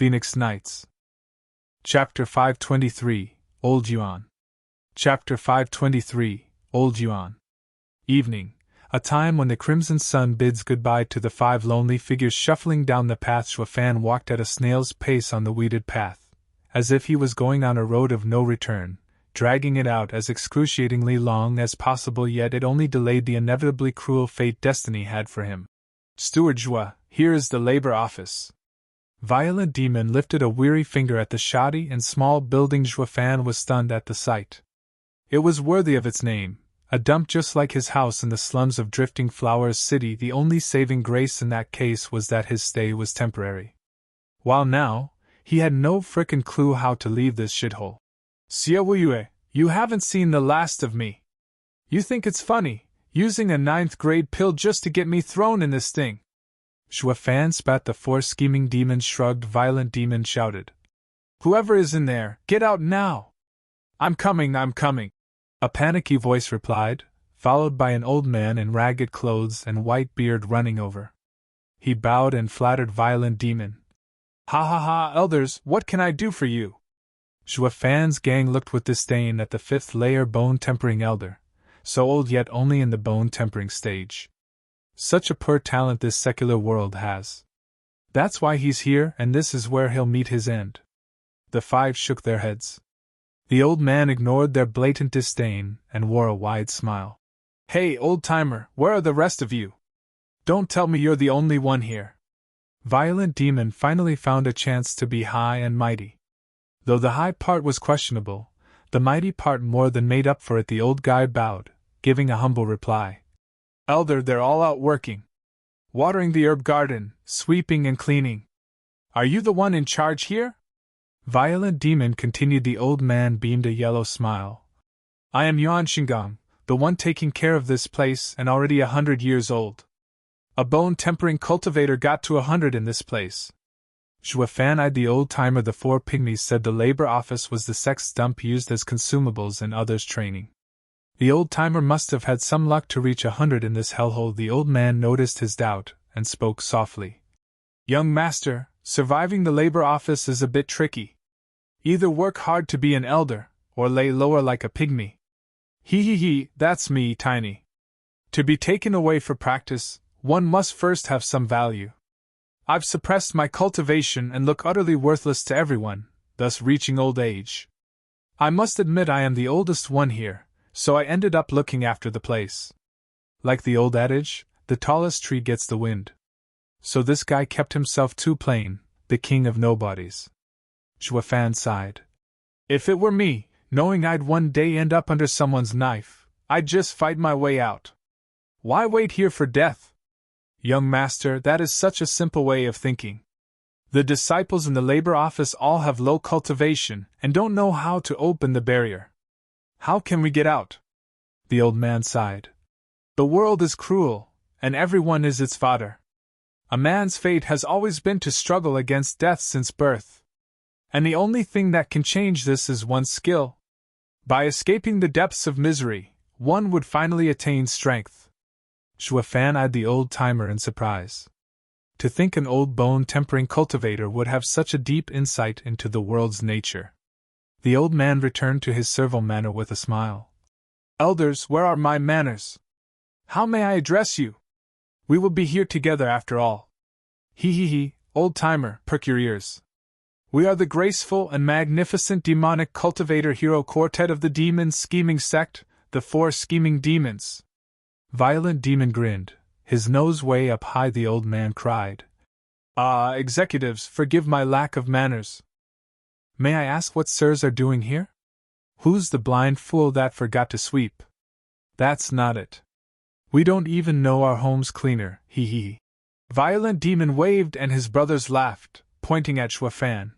Phoenix Nights. Chapter 523, Old Yuan. Chapter 523, Old Yuan. Evening, a time when the crimson sun bids goodbye to the 5 lonely figures shuffling down the path. Zhuo walked at a snail's pace on the weeded path, as if he was going on a road of no return, dragging it out as excruciatingly long as possible, yet it only delayed the inevitably cruel fate destiny had for him. Steward Zhuo, here is the labor office. Violent Demon lifted a weary finger at the shoddy and small building. Zhuo was stunned at the sight. It was worthy of its name, a dump just like his house in the slums of Drifting Flowers City. The only saving grace in that case was that his stay was temporary. While now, he had no frickin' clue how to leave this shithole. Wuyue, you haven't seen the last of me. You think it's funny, using a 9th grade pill just to get me thrown in this thing? Zhuo spat. The 4 scheming demons shrugged. Violent Demon shouted, "Whoever is in there, get out now!" I'm coming. A panicky voice replied, followed by an old man in ragged clothes and white beard running over. He bowed and flattered Violent Demon. "Ha ha ha, elders, what can I do for you?" Zhuo's gang looked with disdain at the 5th layer bone-tempering elder, so old yet only in the bone-tempering stage. Such a poor talent this secular world has. That's why he's here, and this is where he'll meet his end. The 5 shook their heads. The old man ignored their blatant disdain and wore a wide smile. "Hey, old-timer, where are the rest of you? Don't tell me you're the only one here." Violent Demon finally found a chance to be high and mighty. Though the high part was questionable, the mighty part more than made up for it. The old guy bowed, giving a humble reply. "Elder, they're all out working. Watering the herb garden, sweeping and cleaning. Are you the one in charge here?" Violent Demon continued. The old man beamed a yellow smile. "I am Yuan Shingang, the one taking care of this place, and already 100 years old. A bone-tempering cultivator got to 100 in this place." Zhuo eyed the old-timer. The 4 pygmies said the labor office was the sex dump used as consumables in others' training. The old-timer must have had some luck to reach 100 in this hellhole. The old man noticed his doubt, and spoke softly. "Young master, surviving the labor office is a bit tricky. Either work hard to be an elder, or lay lower like a pygmy. He, that's me, Tiny. To be taken away for practice, one must first have some value. I've suppressed my cultivation and look utterly worthless to everyone, thus reaching old age. I must admit I am the oldest one here, so I ended up looking after the place. Like the old adage, the tallest tree gets the wind. So this guy kept himself too plain, the king of nobodies." Zhuo sighed. "If it were me, knowing I'd one day end up under someone's knife, I'd just fight my way out. Why wait here for death? Young master, that is such a simple way of thinking. The disciples in the labor office all have low cultivation and don't know how to open the barrier. How can we get out?" The old man sighed. "The world is cruel, and everyone is its fodder. A man's fate has always been to struggle against death since birth. And the only thing that can change this is one's skill. By escaping the depths of misery, one would finally attain strength." Zhuo eyed the old-timer in surprise. To think an old bone-tempering cultivator would have such a deep insight into the world's nature. The old man returned to his servile manner with a smile. "Elders, where are my manners? How may I address you? We will be here together after all. He, old-timer, perk your ears. We are the graceful and magnificent demonic cultivator hero quartet of the demon scheming sect, the 4 scheming demons." Violent Demon grinned, his nose way up high. The old man cried, "Ah, executives, forgive my lack of manners. May I ask what sirs are doing here? Who's the blind fool that forgot to sweep? That's not it. We don't even know our home's cleaner, he. Violent Demon waved and his brothers laughed, pointing at Zhuo.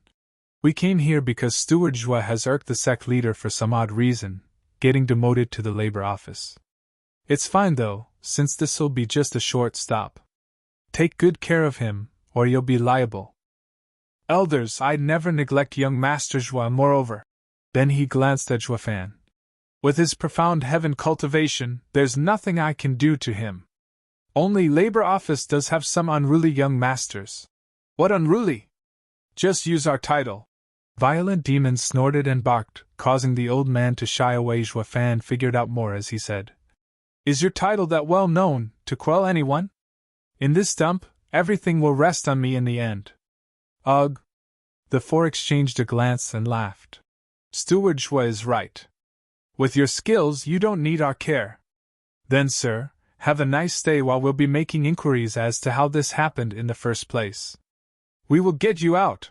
"We came here because Steward Zhuo has irked the sect leader for some odd reason, getting demoted to the labor office. It's fine though, since this'll be just a short stop. Take good care of him, or you'll be liable. Elders, I'd never neglect young Master Zhuo. Moreover," then he glanced at Zhuo, "with his profound heaven cultivation, there's nothing I can do to him. Only labor office does have some unruly young masters." "What unruly?" Just use our title. Violent demons snorted and barked, causing the old man to shy away. Zhuo Fan figured out more as he said, Is your title that well known, to quell anyone? In this dump, everything will rest on me in the end. Ugh. The four exchanged a glance and laughed. Steward Zhuo is right. With your skills, you don't need our care. Then, sir, have a nice stay while we'll be making inquiries as to how this happened in the first place. We will get you out.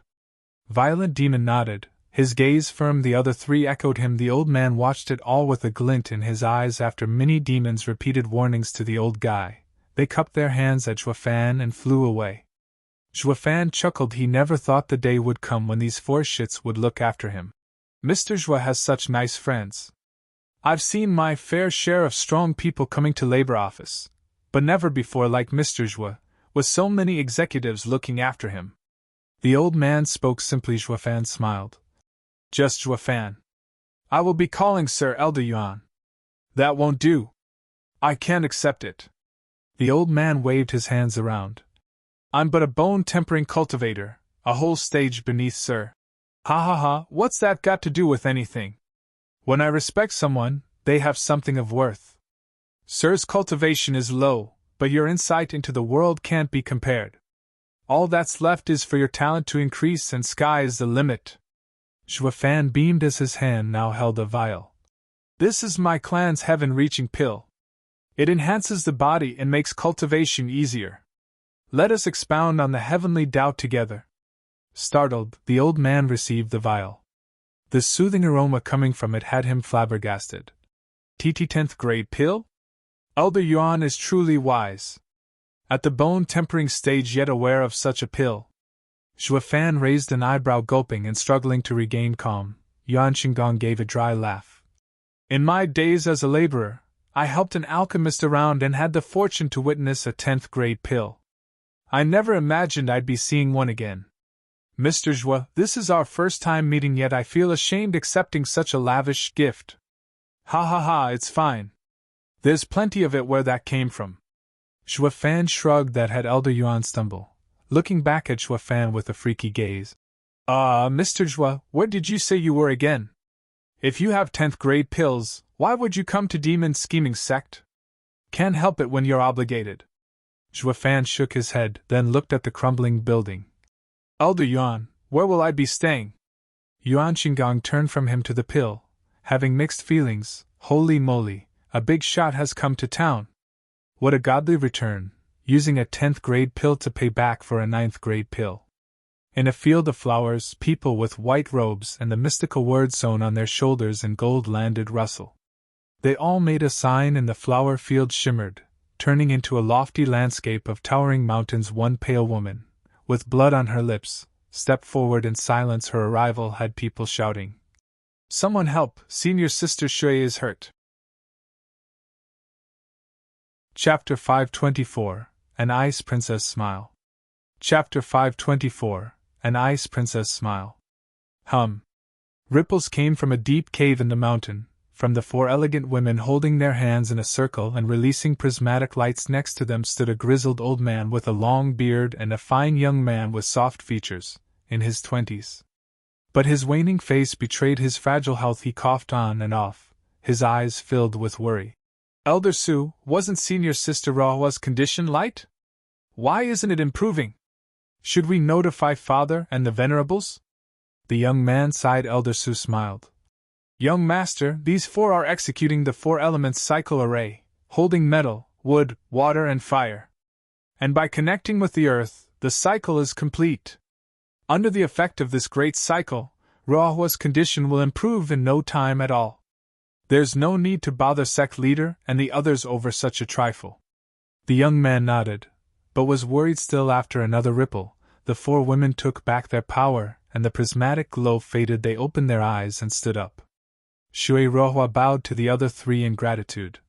Violent Demon nodded, his gaze firm. The other three echoed him. The old man watched it all with a glint in his eyes. After many demons repeated warnings to the old guy, they cupped their hands at Zhuo Fan and flew away. Zhuo Fan chuckled. He never thought the day would come when these four shits would look after him. Mr. Zhuo has such nice friends. I've seen my fair share of strong people coming to labor office, but never before like Mr. Zhuo, with so many executives looking after him. The old man spoke simply. Zhuo Fan smiled. Just Zhuo Fan. I will be calling Sir Elder Yuan. That won't do. I can't accept it. The old man waved his hands around. I'm but a bone-tempering cultivator, a whole stage beneath Sir. Ha ha ha, what's that got to do with anything? When I respect someone, they have something of worth. Sir's cultivation is low, but your insight into the world can't be compared. All that's left is for your talent to increase, and sky is the limit. Zhuo Fan beamed as his hand now held a vial. This is my clan's heaven-reaching pill. It enhances the body and makes cultivation easier. Let us expound on the heavenly doubt together. Startled, the old man received the vial. The soothing aroma coming from it had him flabbergasted. TT 10th grade pill? Elder Yuan is truly wise. At the bone-tempering stage, yet aware of such a pill. Zhuo Fan raised an eyebrow, gulping and struggling to regain calm. Yuan Xinggong gave a dry laugh. In my days as a laborer, I helped an alchemist around and had the fortune to witness a 10th grade pill. I never imagined I'd be seeing one again. Mr. Zhuo, this is our first time meeting, yet I feel ashamed accepting such a lavish gift. Ha ha ha, it's fine. There's plenty of it where that came from. Zhuo Fan shrugged. That had Elder Yuan stumble, looking back at Zhuo Fan with a freaky gaze. Mr. Zhuo, where did you say you were again? If you have 10th grade pills, why would you come to Demon Scheming Sect? Can't help it when you're obligated. Zhuo Fan shook his head, then looked at the crumbling building. Elder Yuan, where will I be staying? Yuan Xinggong turned from him to the pill, having mixed feelings. Holy moly, a big shot has come to town. What a godly return, using a 10th grade pill to pay back for a 9th grade pill. In a field of flowers, people with white robes and the mystical words sewn on their shoulders in gold landed rustle. They all made a sign, and the flower field shimmered, turning into a lofty landscape of towering mountains. One pale woman, with blood on her lips, stepped forward in silence. Her arrival had people shouting, Someone help, Senior Sister Shui is hurt. Chapter 524, An Ice Princess Smile. Chapter 524, An Ice Princess Smile. Ripples came from a deep cave in the mountain, from the four elegant women holding their hands in a circle and releasing prismatic lights. Next to them stood a grizzled old man with a long beard and a fine young man with soft features, in his 20s. But his waning face betrayed his fragile health. He coughed on and off, his eyes filled with worry. Elder Su, wasn't Senior Sister Rahua's condition light? Why isn't it improving? Should we notify Father and the Venerables? The young man sighed. Elder Su smiled. Young Master, these four are executing the four elements cycle array, holding metal, wood, water, and fire. And by connecting with the earth, the cycle is complete. Under the effect of this great cycle, Rahua's condition will improve in no time at all. There's no need to bother sect leader and the others over such a trifle. The young man nodded, but was worried still. After another ripple, the four women took back their power, and the prismatic glow faded. They opened their eyes and stood up. Shui Rohua bowed to the other three in gratitude.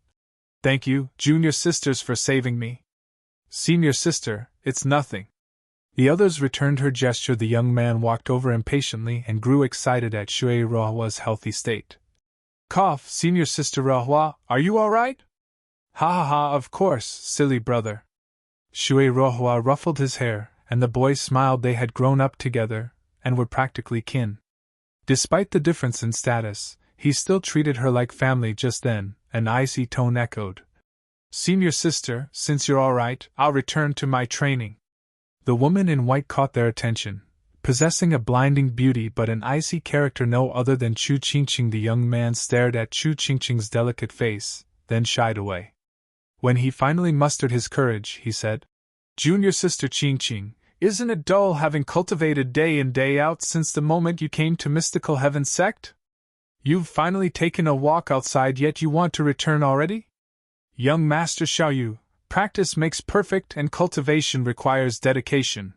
Thank you, junior sisters, for saving me. Senior sister, it's nothing. The others returned her gesture. The young man walked over impatiently and grew excited at Shui Rohua's healthy state. Cough, Senior Sister Rohua, are you all right? Ha ha ha, of course, silly brother. Shui Rohua ruffled his hair, and the boys smiled. They had grown up together, and were practically kin. Despite the difference in status, he still treated her like family just then, an icy tone echoed. Senior sister, since you're all right, I'll return to my training. The woman in white caught their attention. Possessing a blinding beauty but an icy character no other than Chu Qingqing, the young man stared at Chu Qingqing's delicate face, then shied away. When he finally mustered his courage, he said, Junior sister Qingqing, isn't it dull having cultivated day in day out since the moment you came to Mystical Heaven Sect? You've finally taken a walk outside, yet you want to return already? Young Master Xiaoyu, practice makes perfect and cultivation requires dedication.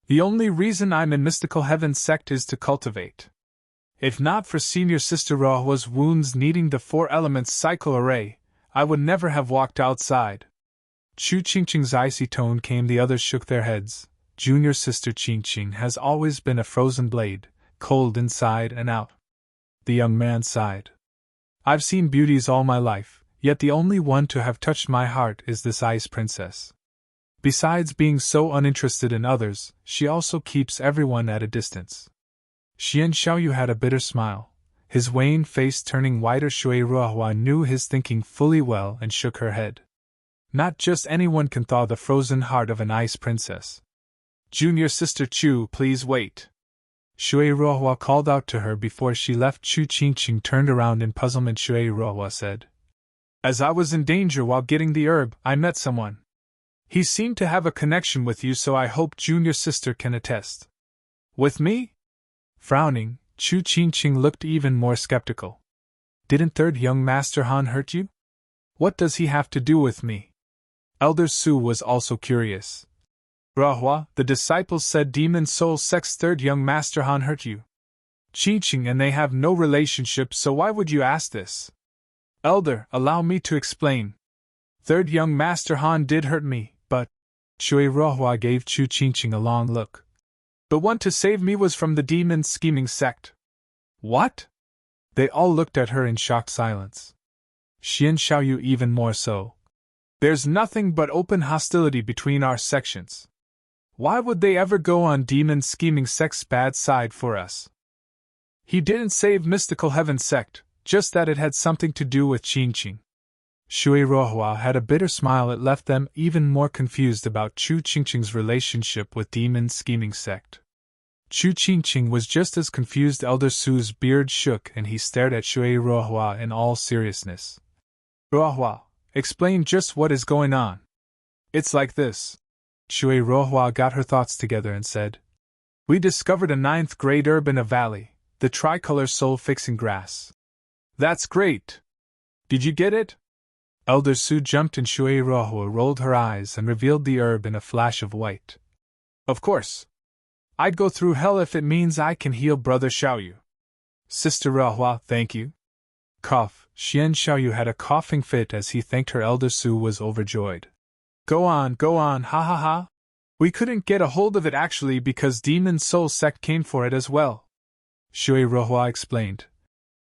The only reason I'm in Mystical Heaven Sect is to cultivate. If not for Senior Sister Ruohua's wounds needing the 4 elements cycle array, I would never have walked outside. Chu Qingqing's icy tone came. The others shook their heads. Junior Sister Qingqing has always been a frozen blade, cold inside and out. The young man sighed. I've seen beauties all my life, yet the only one to have touched my heart is this ice princess. Besides being so uninterested in others, she also keeps everyone at a distance. Xian Xiaoyu had a bitter smile, his wan face turning whiter. Shui Ruohua knew his thinking fully well and shook her head. Not just anyone can thaw the frozen heart of an ice princess. Junior Sister Chu, please wait. Shui Ruohua called out to her before she left. Chu Qingqing turned around in puzzlement. Shui Ruohua said, As I was in danger while getting the herb, I met someone. He seemed to have a connection with you, so I hope Junior Sister can attest. With me? Frowning, Chu Qingqing looked even more skeptical. Didn't Third Young Master Han hurt you? What does he have to do with me? Elder Su was also curious. Ruohua, the disciples said Demon Soul Sect's Third Young Master Han hurt you. Qingqing and they have no relationship, so why would you ask this? Elder, allow me to explain. Third Young Master Han did hurt me, but... Shui Ruohua gave Chu Qingqing a long look. The one to save me was from the demon scheming sect. What? They all looked at her in shocked silence. Xian Xiaoyu even more so. There's nothing but open hostility between our sections. Why would they ever go on demon scheming sect's bad side for us? He didn't save Mystical Heaven Sect, just that it had something to do with Qingqing. Shui Ruohua had a bitter smile. It left them even more confused about Chu Qingqing's relationship with Demon Scheming Sect. Chu Qingqing was just as confused. Elder Su's beard shook and he stared at Shui Ruohua in all seriousness. Ruohua, explain just what is going on. It's like this. Shui Ruohua got her thoughts together and said, We discovered a 9th grade herb in a valley, the tricolor soul-fixing grass. That's great. Did you get it? Elder Su jumped and Shui Ruohua rolled her eyes and revealed the herb in a flash of white. Of course. I'd go through hell if it means I can heal Brother Xiaoyu. Sister Ruohua, thank you. Cough, Xian Xiaoyu had a coughing fit as he thanked her. Elder Su was overjoyed. Go on, ha ha ha. We couldn't get a hold of it actually because Demon Soul Sect came for it as well. Shui Ruohua explained.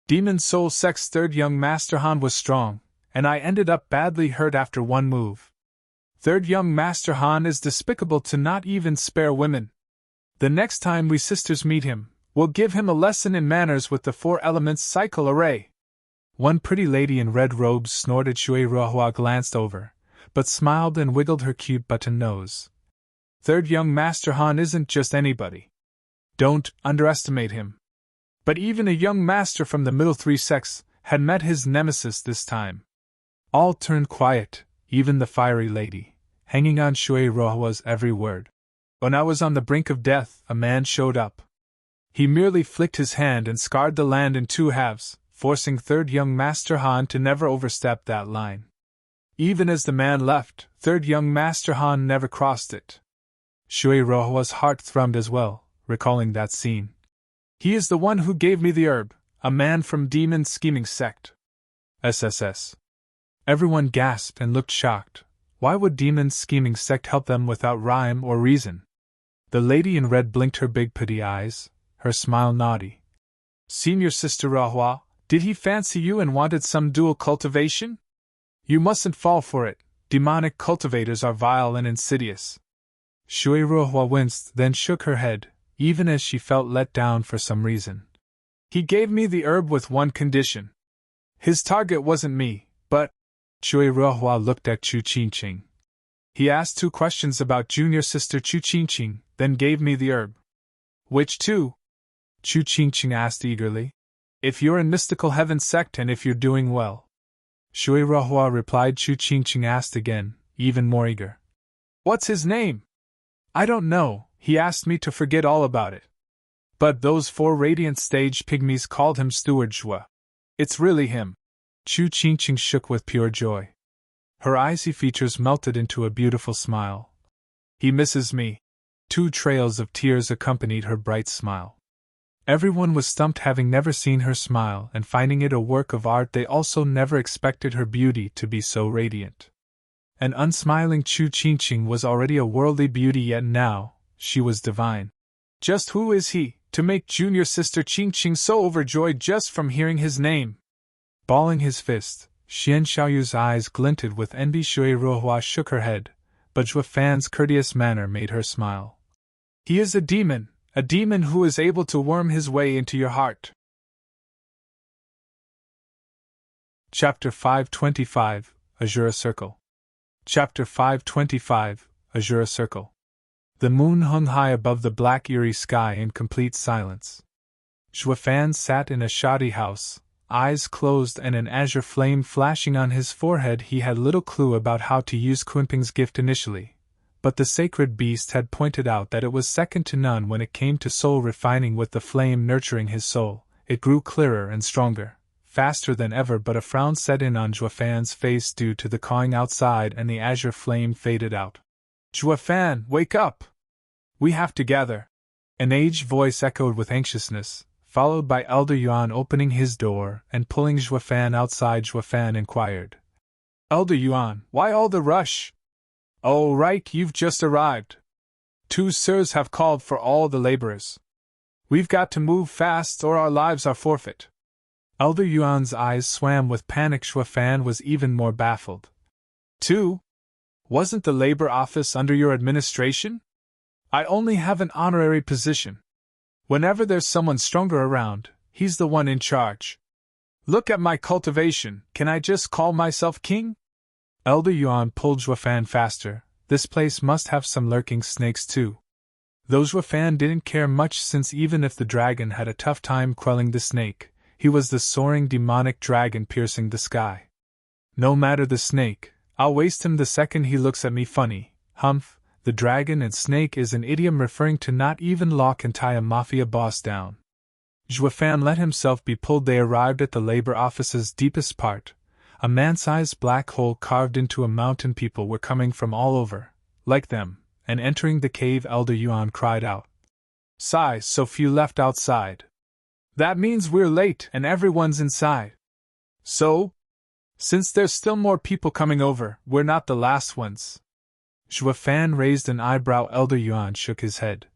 Demon Soul Sect's Third Young Master Han was strong, and I ended up badly hurt after one move. Third Young Master Han is despicable to not even spare women. The next time we sisters meet him, we'll give him a lesson in manners with the 4 elements cycle array. One pretty lady in red robes snorted. Shui Ruohua glanced over, but smiled and wiggled her cute button nose. Third Young Master Han isn't just anybody. Don't underestimate him. But even a young master from the middle 3 sects had met his nemesis this time. All turned quiet, even the fiery lady, hanging on Shui Ruohua's every word. When I was on the brink of death, a man showed up. He merely flicked his hand and scarred the land in 2 halves, forcing Third Young Master Han to never overstep that line. Even as the man left, Third Young Master Han never crossed it. Shui Ruohua's heart thrummed as well, recalling that scene. He is the one who gave me the herb, a man from Demon Scheming Sect. SSS. Everyone gasped and looked shocked. Why would Demon Scheming Sect help them without rhyme or reason? The lady in red blinked her big pretty eyes, her smile naughty. Senior Sister Ruohua, did he fancy you and wanted some dual cultivation? You mustn't fall for it. Demonic cultivators are vile and insidious. Shui Ruohua winced, then shook her head. even as she felt let down for some reason. He gave me the herb with one condition. His target wasn't me, but… Chui Ruohua looked at Chu Qingqing. He asked 2 questions about junior sister Chu Qingqing, then gave me the herb. Which 2? Chu Qingqing asked eagerly. If you're in Mystical Heaven sect and if you're doing well. Shui Ruohua replied. Chu Qingqing asked again, even more eager. What's his name? I don't know, he asked me to forget all about it. But those 4 radiant stage pygmies called him Steward Zhuo. It's really him. Chu Qingqing shook with pure joy. Her icy features melted into a beautiful smile. He misses me. 2 trails of tears accompanied her bright smile. Everyone was stumped, having never seen her smile, and finding it a work of art. They also never expected her beauty to be so radiant. An unsmiling Chu Qingqing was already a worldly beauty, yet now, she was divine. Just who is he, to make junior sister Qingqing so overjoyed just from hearing his name? Balling his fist, Xian Xiaoyu's eyes glinted with envy. Shui Ruohua shook her head, but Zhuo Fan's courteous manner made her smile. He is a demon who is able to worm his way into your heart. Chapter 525, Azura Circle. Chapter 525, Azura Circle. The moon hung high above the black eerie sky in complete silence. Zhuo Fan sat in a shoddy house, eyes closed and an azure flame flashing on his forehead. He had little clue about how to use Kunping's gift initially, but the sacred beast had pointed out that it was second to none when it came to soul refining. With the flame nurturing his soul, it grew clearer and stronger, faster than ever. But a frown set in on Zhuo Fan's face due to the cawing outside, and the azure flame faded out. Zhuo Fan, wake up! We have to gather. An aged voice echoed with anxiousness, followed by Elder Yuan opening his door and pulling Zhuo Fan outside. Zhuo Fan inquired, Elder Yuan, why all the rush? Oh, right, you've just arrived. 2 sirs have called for all the laborers. We've got to move fast or our lives are forfeit. Elder Yuan's eyes swam with panic. Zhuo Fan was even more baffled. 2? Wasn't the labor office under your administration? I only have an honorary position. Whenever there's someone stronger around, he's the one in charge. Look at my cultivation, can I just call myself king? Elder Yuan pulled Zhuo Fan faster. This place must have some lurking snakes too. Though Zhuo Fan didn't care much, since even if the dragon had a tough time quelling the snake, he was the soaring demonic dragon piercing the sky. No matter the snake, I'll waste him the second he looks at me funny. Humph. The dragon and snake is an idiom referring to not even law can tie a mafia boss down. Zhuo Fan let himself be pulled. They arrived at the labor office's deepest part, a man-sized black hole carved into a mountain. People were coming from all over, like them, and entering the cave. Elder Yuan cried out. Sigh, so few left outside. That means we're late and everyone's inside. So? Since there's still more people coming over, we're not the last ones. Zhuo Fan raised an eyebrow. Elder Yuan shook his head.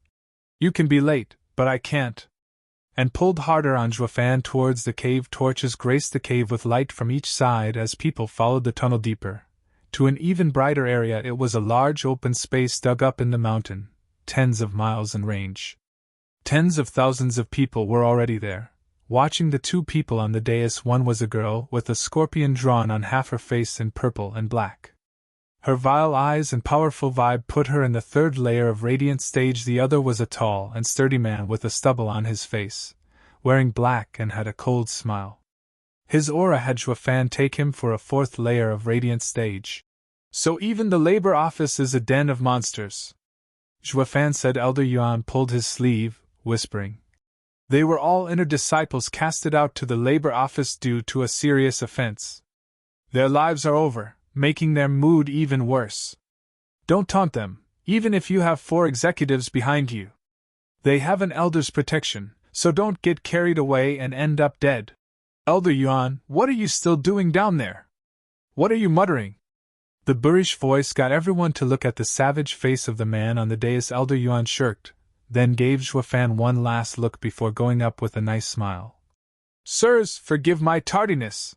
You can be late, but I can't. And pulled harder on Zhuo Fan towards the cave. Torches graced the cave with light from each side as people followed the tunnel deeper. To an even brighter area. It was a large open space dug up in the mountain, tens of miles in range. Tens of thousands of people were already there, watching the 2 people on the dais. One was a girl with a scorpion drawn on half her face in purple and black. Her vile eyes and powerful vibe put her in the 3rd layer of radiant stage. The other was a tall and sturdy man with a stubble on his face, wearing black and had a cold smile. His aura had Zhuo Fan take him for a 4th layer of radiant stage. So even the labor office is a den of monsters. Zhuo Fan said. Elder Yuan pulled his sleeve, whispering. They were all inner disciples casted out to the labor office due to a serious offense. Their lives are over, making their mood even worse. Don't taunt them, even if you have 4 executives behind you. They have an elder's protection, so don't get carried away and end up dead. Elder Yuan, what are you still doing down there? What are you muttering? The boorish voice got everyone to look at the savage face of the man on the dais. Elder Yuan shirked, then gave Zhuo Fan one last look before going up with a nice smile. Sirs, forgive my tardiness.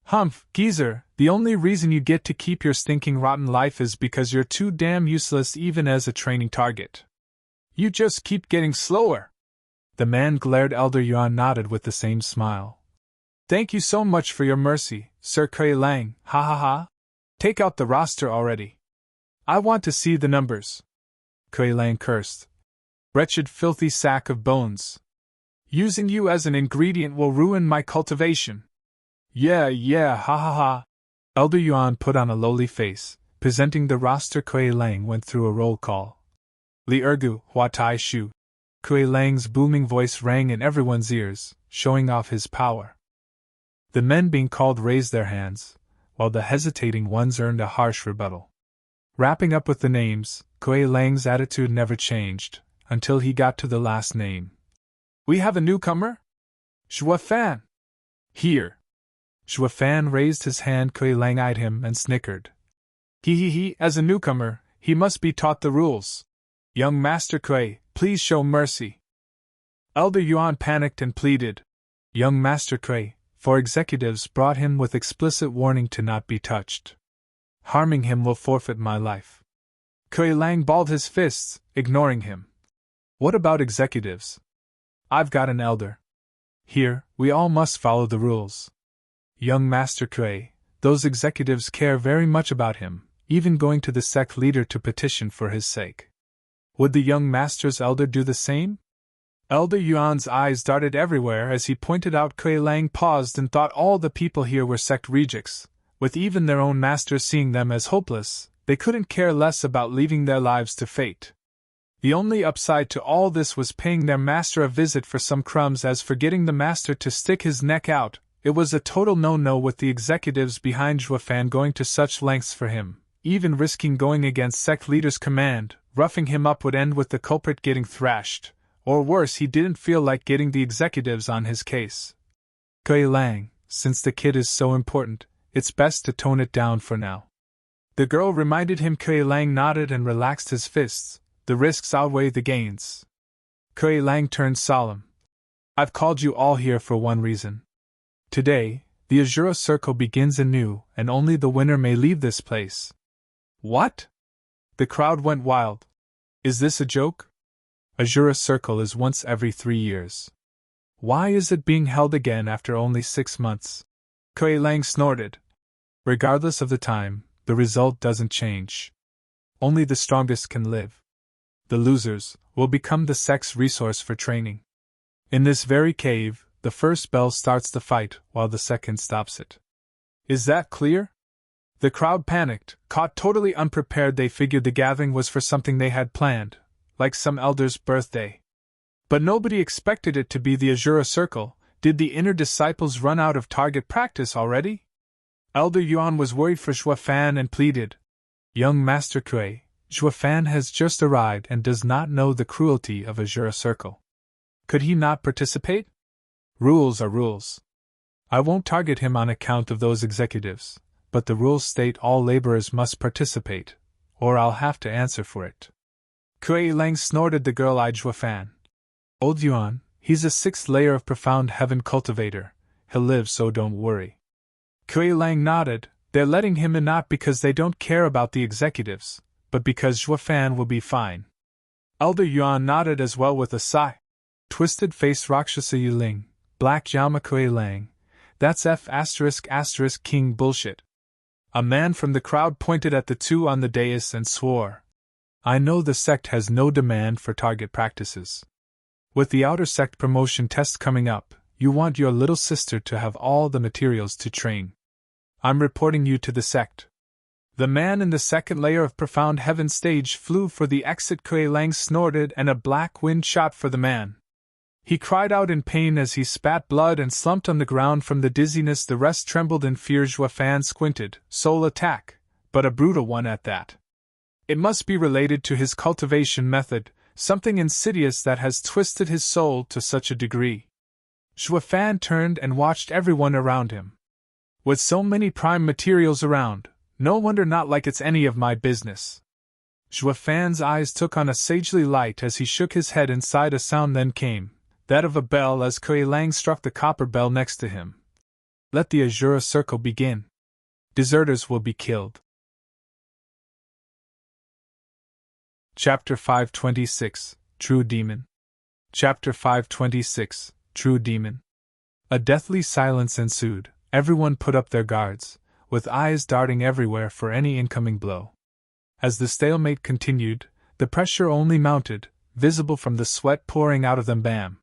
Humph, geezer, the only reason you get to keep your stinking rotten life is because you're too damn useless even as a training target. You just keep getting slower. The man glared. Elder Yuan nodded with the same smile. Thank you so much for your mercy, Sir Kuei Lang, ha ha ha. Take out the roster already. I want to see the numbers. Kuei Lang cursed. Wretched filthy sack of bones. Using you as an ingredient will ruin my cultivation. Yeah, ha ha ha. Elder Yuan put on a lowly face. Presenting the roster, Kuei Lang went through a roll call. Li Ergu, Hua Tai Shu. Kuei Lang's booming voice rang in everyone's ears, showing off his power. The men being called raised their hands, while the hesitating ones earned a harsh rebuttal. Wrapping up with the names, Kuei Lang's attitude never changed, until he got to the last name. We have a newcomer? Zhuo Fan. Here. Zhuo Fan raised his hand. Kuei Lang eyed him and snickered. He, as a newcomer, he must be taught the rules. Young Master Kuei, please show mercy. Elder Yuan panicked and pleaded. Young Master Kuei, for executives brought him with explicit warning to not be touched. Harming him will forfeit my life. Kuei Lang balled his fists, ignoring him. What about executives? I've got an elder. Here, we all must follow the rules. Young Master Kuei, those executives care very much about him, even going to the sect leader to petition for his sake. Would the young master's elder do the same? Elder Yuan's eyes darted everywhere as he pointed out. Kuei Lang paused and thought all the people here were sect rejects. With even their own master seeing them as hopeless, they couldn't care less about leaving their lives to fate. The only upside to all this was paying their master a visit for some crumbs. As for getting the master to stick his neck out, it was a total no-no, with the executives behind Zhuo Fan going to such lengths for him. Even risking going against sect leader's command, roughing him up would end with the culprit getting thrashed, or worse, he didn't feel like getting the executives on his case. Kuei Lang, since the kid is so important, it's best to tone it down for now. The girl reminded him. Kuei Lang nodded and relaxed his fists. The risks outweigh the gains. Kuei Lang turned solemn. I've called you all here for one reason. Today, the Asura Circle begins anew, and only the winner may leave this place. What? The crowd went wild. Is this a joke? Asura Circle is once every 3 years. Why is it being held again after only 6 months? Kuei Lang snorted. Regardless of the time, the result doesn't change. Only the strongest can live. The losers will become the sect's resource for training. In this very cave, the first bell starts the fight while the second stops it. Is that clear? The crowd panicked, caught totally unprepared. They figured the gathering was for something they had planned, like some elder's birthday. But nobody expected it to be the Asura Circle. Did the inner disciples run out of target practice already? Elder Yuan was worried for Zhuo Fan and pleaded. Young Master Kuei, Zhuo Fan has just arrived and does not know the cruelty of Asura Circle. Could he not participate? Rules are rules. I won't target him on account of those executives, but the rules state all laborers must participate, or I'll have to answer for it. Kuei Lang snorted. The girl-eyed Zhuo Fan. Old Yuan, he's a 6th layer of profound heaven cultivator. He'll live, so don't worry. Kuei Lang nodded. They're letting him in not because they don't care about the executives, but because Zhuo Fan will be fine. Elder Yuan nodded as well with a sigh. Twisted face Rakshasa Yuling, Black Yama. Kuei Lang. That's F*** king bullshit. A man from the crowd pointed at the two on the dais and swore. I know the sect has no demand for target practices. With the outer sect promotion test coming up, you want your little sister to have all the materials to train. I'm reporting you to the sect. The man in the 2nd layer of profound heaven stage flew for the exit. Kuei Lang snorted and a black wind shot for the man. He cried out in pain as he spat blood and slumped on the ground from the dizziness. The rest trembled in fear. Zhuo Fan squinted. Soul attack, but a brutal one at that. It must be related to his cultivation method, something insidious that has twisted his soul to such a degree. Zhuo Fan turned and watched everyone around him. With so many prime materials around, no wonder not like it's any of my business. Zhuo Fan's eyes took on a sagely light as he shook his head. Inside a sound then came, that of a bell, as Kuei Lang struck the copper bell next to him. Let the Asura Circle begin. Deserters will be killed. Chapter 526, True Demon. Chapter 526, True Demon. A deathly silence ensued. Everyone put up their guards, with eyes darting everywhere for any incoming blow. As the stalemate continued, the pressure only mounted, visible from the sweat pouring out of them. Bam!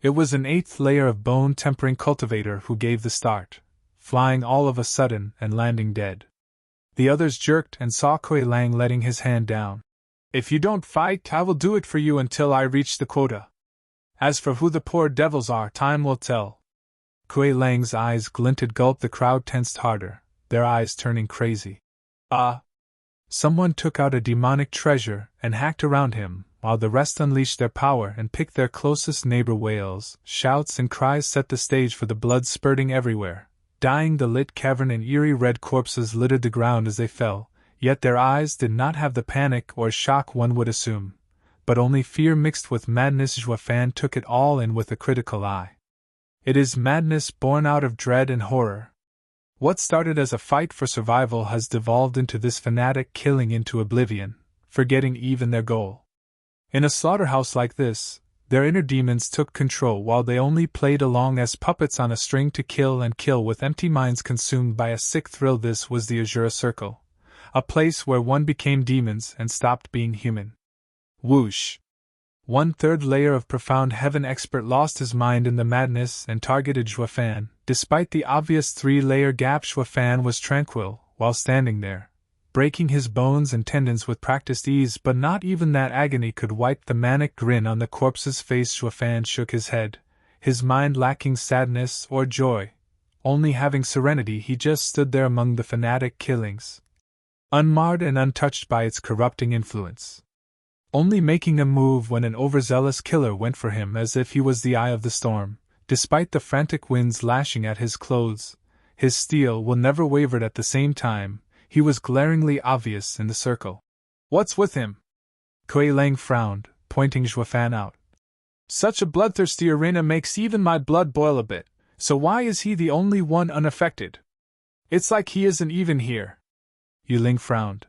It was an 8th layer of bone-tempering cultivator who gave the start, flying all of a sudden and landing dead. The others jerked and saw Kuei Lang letting his hand down. If you don't fight, I will do it for you until I reach the quota. As for who the poor devils are, time will tell. Kuei Lang's eyes glinted. Gulp. The crowd tensed harder, their eyes turning crazy. Someone took out a demonic treasure and hacked around him, while the rest unleashed their power and picked their closest neighbor. Wails, shouts, and cries set the stage for the blood spurting everywhere. Dyeing the lit cavern, and eerie red corpses littered the ground as they fell, yet their eyes did not have the panic or shock one would assume, but only fear mixed with madness. Zhuo Fan took it all in with a critical eye. It is madness born out of dread and horror. What started as a fight for survival has devolved into this fanatic killing into oblivion, forgetting even their goal. In a slaughterhouse like this, their inner demons took control while they only played along as puppets on a string to kill and kill with empty minds consumed by a sick thrill. This was the Asura Circle, a place where one became demons and stopped being human. Whoosh! 1/3 layer of profound heaven expert lost his mind in the madness and targeted Zhuo Fan. Despite the obvious 3-layer gap, Zhuo Fan was tranquil while standing there, breaking his bones and tendons with practiced ease, but not even that agony could wipe the manic grin on the corpse's face. Zhuo Fan shook his head, his mind lacking sadness or joy, only having serenity. He just stood there among the fanatic killings, unmarred and untouched by its corrupting influence, only making a move when an overzealous killer went for him as if he was the eye of the storm. Despite the frantic winds lashing at his clothes, his steel will never wavered. At the same time, he was glaringly obvious in the circle. What's with him? Kuei Lang frowned, pointing Zhuo Fan out. Such a bloodthirsty arena makes even my blood boil a bit, so why is he the only one unaffected? It's like he isn't even here. Yuling frowned.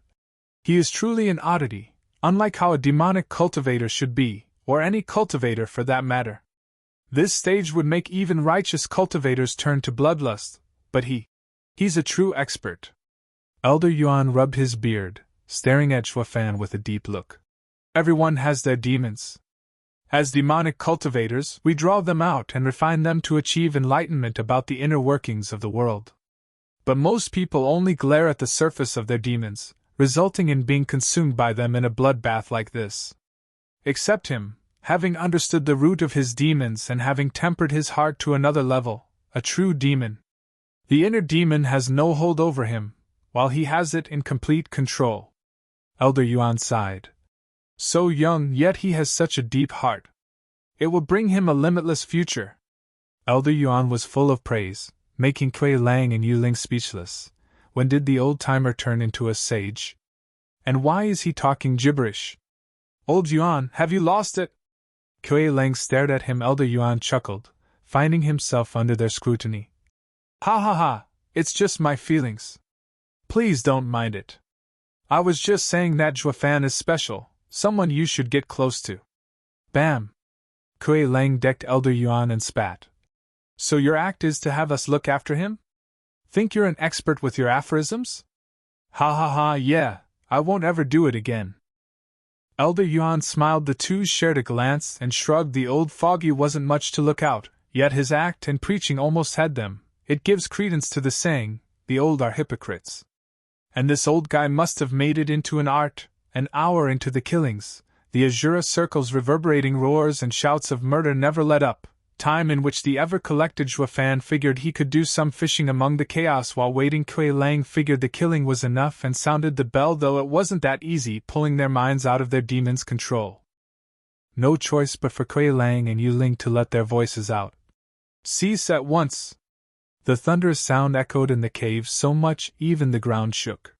He is truly an oddity, unlike how a demonic cultivator should be, or any cultivator for that matter. This stage would make even righteous cultivators turn to bloodlust, but he's a true expert. Elder Yuan rubbed his beard, staring at Zhuo Fan with a deep look. Everyone has their demons. As demonic cultivators, we draw them out and refine them to achieve enlightenment about the inner workings of the world. But most people only glare at the surface of their demons, resulting in being consumed by them in a bloodbath like this. Except him, having understood the root of his demons and having tempered his heart to another level, a true demon. The inner demon has no hold over him, while he has it in complete control. Elder Yuan sighed. So young, yet he has such a deep heart. It will bring him a limitless future. Elder Yuan was full of praise, making Kuei Lang and Yuling speechless. When did the old-timer turn into a sage? And why is he talking gibberish? Old Yuan, have you lost it? Kuei Lang stared at him. Elder Yuan chuckled, finding himself under their scrutiny. Ha ha ha, it's just my feelings. Please don't mind it. I was just saying that Zhuo Fan is special, someone you should get close to. Bam! Kuei Lang decked Elder Yuan and spat. So your act is to have us look after him? Think you're an expert with your aphorisms? Ha ha ha, yeah, I won't ever do it again. Elder Yuan smiled. The two shared a glance and shrugged. The old fogey wasn't much to look out, yet his act and preaching almost had them. It gives credence to the saying, the old are hypocrites. And this old guy must have made it into an art, an hour into the killings. The Asura Circle's reverberating roars and shouts of murder never let up, time in which the ever-collected Zhuo Fan figured he could do some fishing among the chaos while waiting. Kuei Lang figured the killing was enough and sounded the bell, though it wasn't that easy, pulling their minds out of their demons' control. No choice but for Kuei Lang and Yuling to let their voices out. Cease at once! The thunderous sound echoed in the cave so much even the ground shook.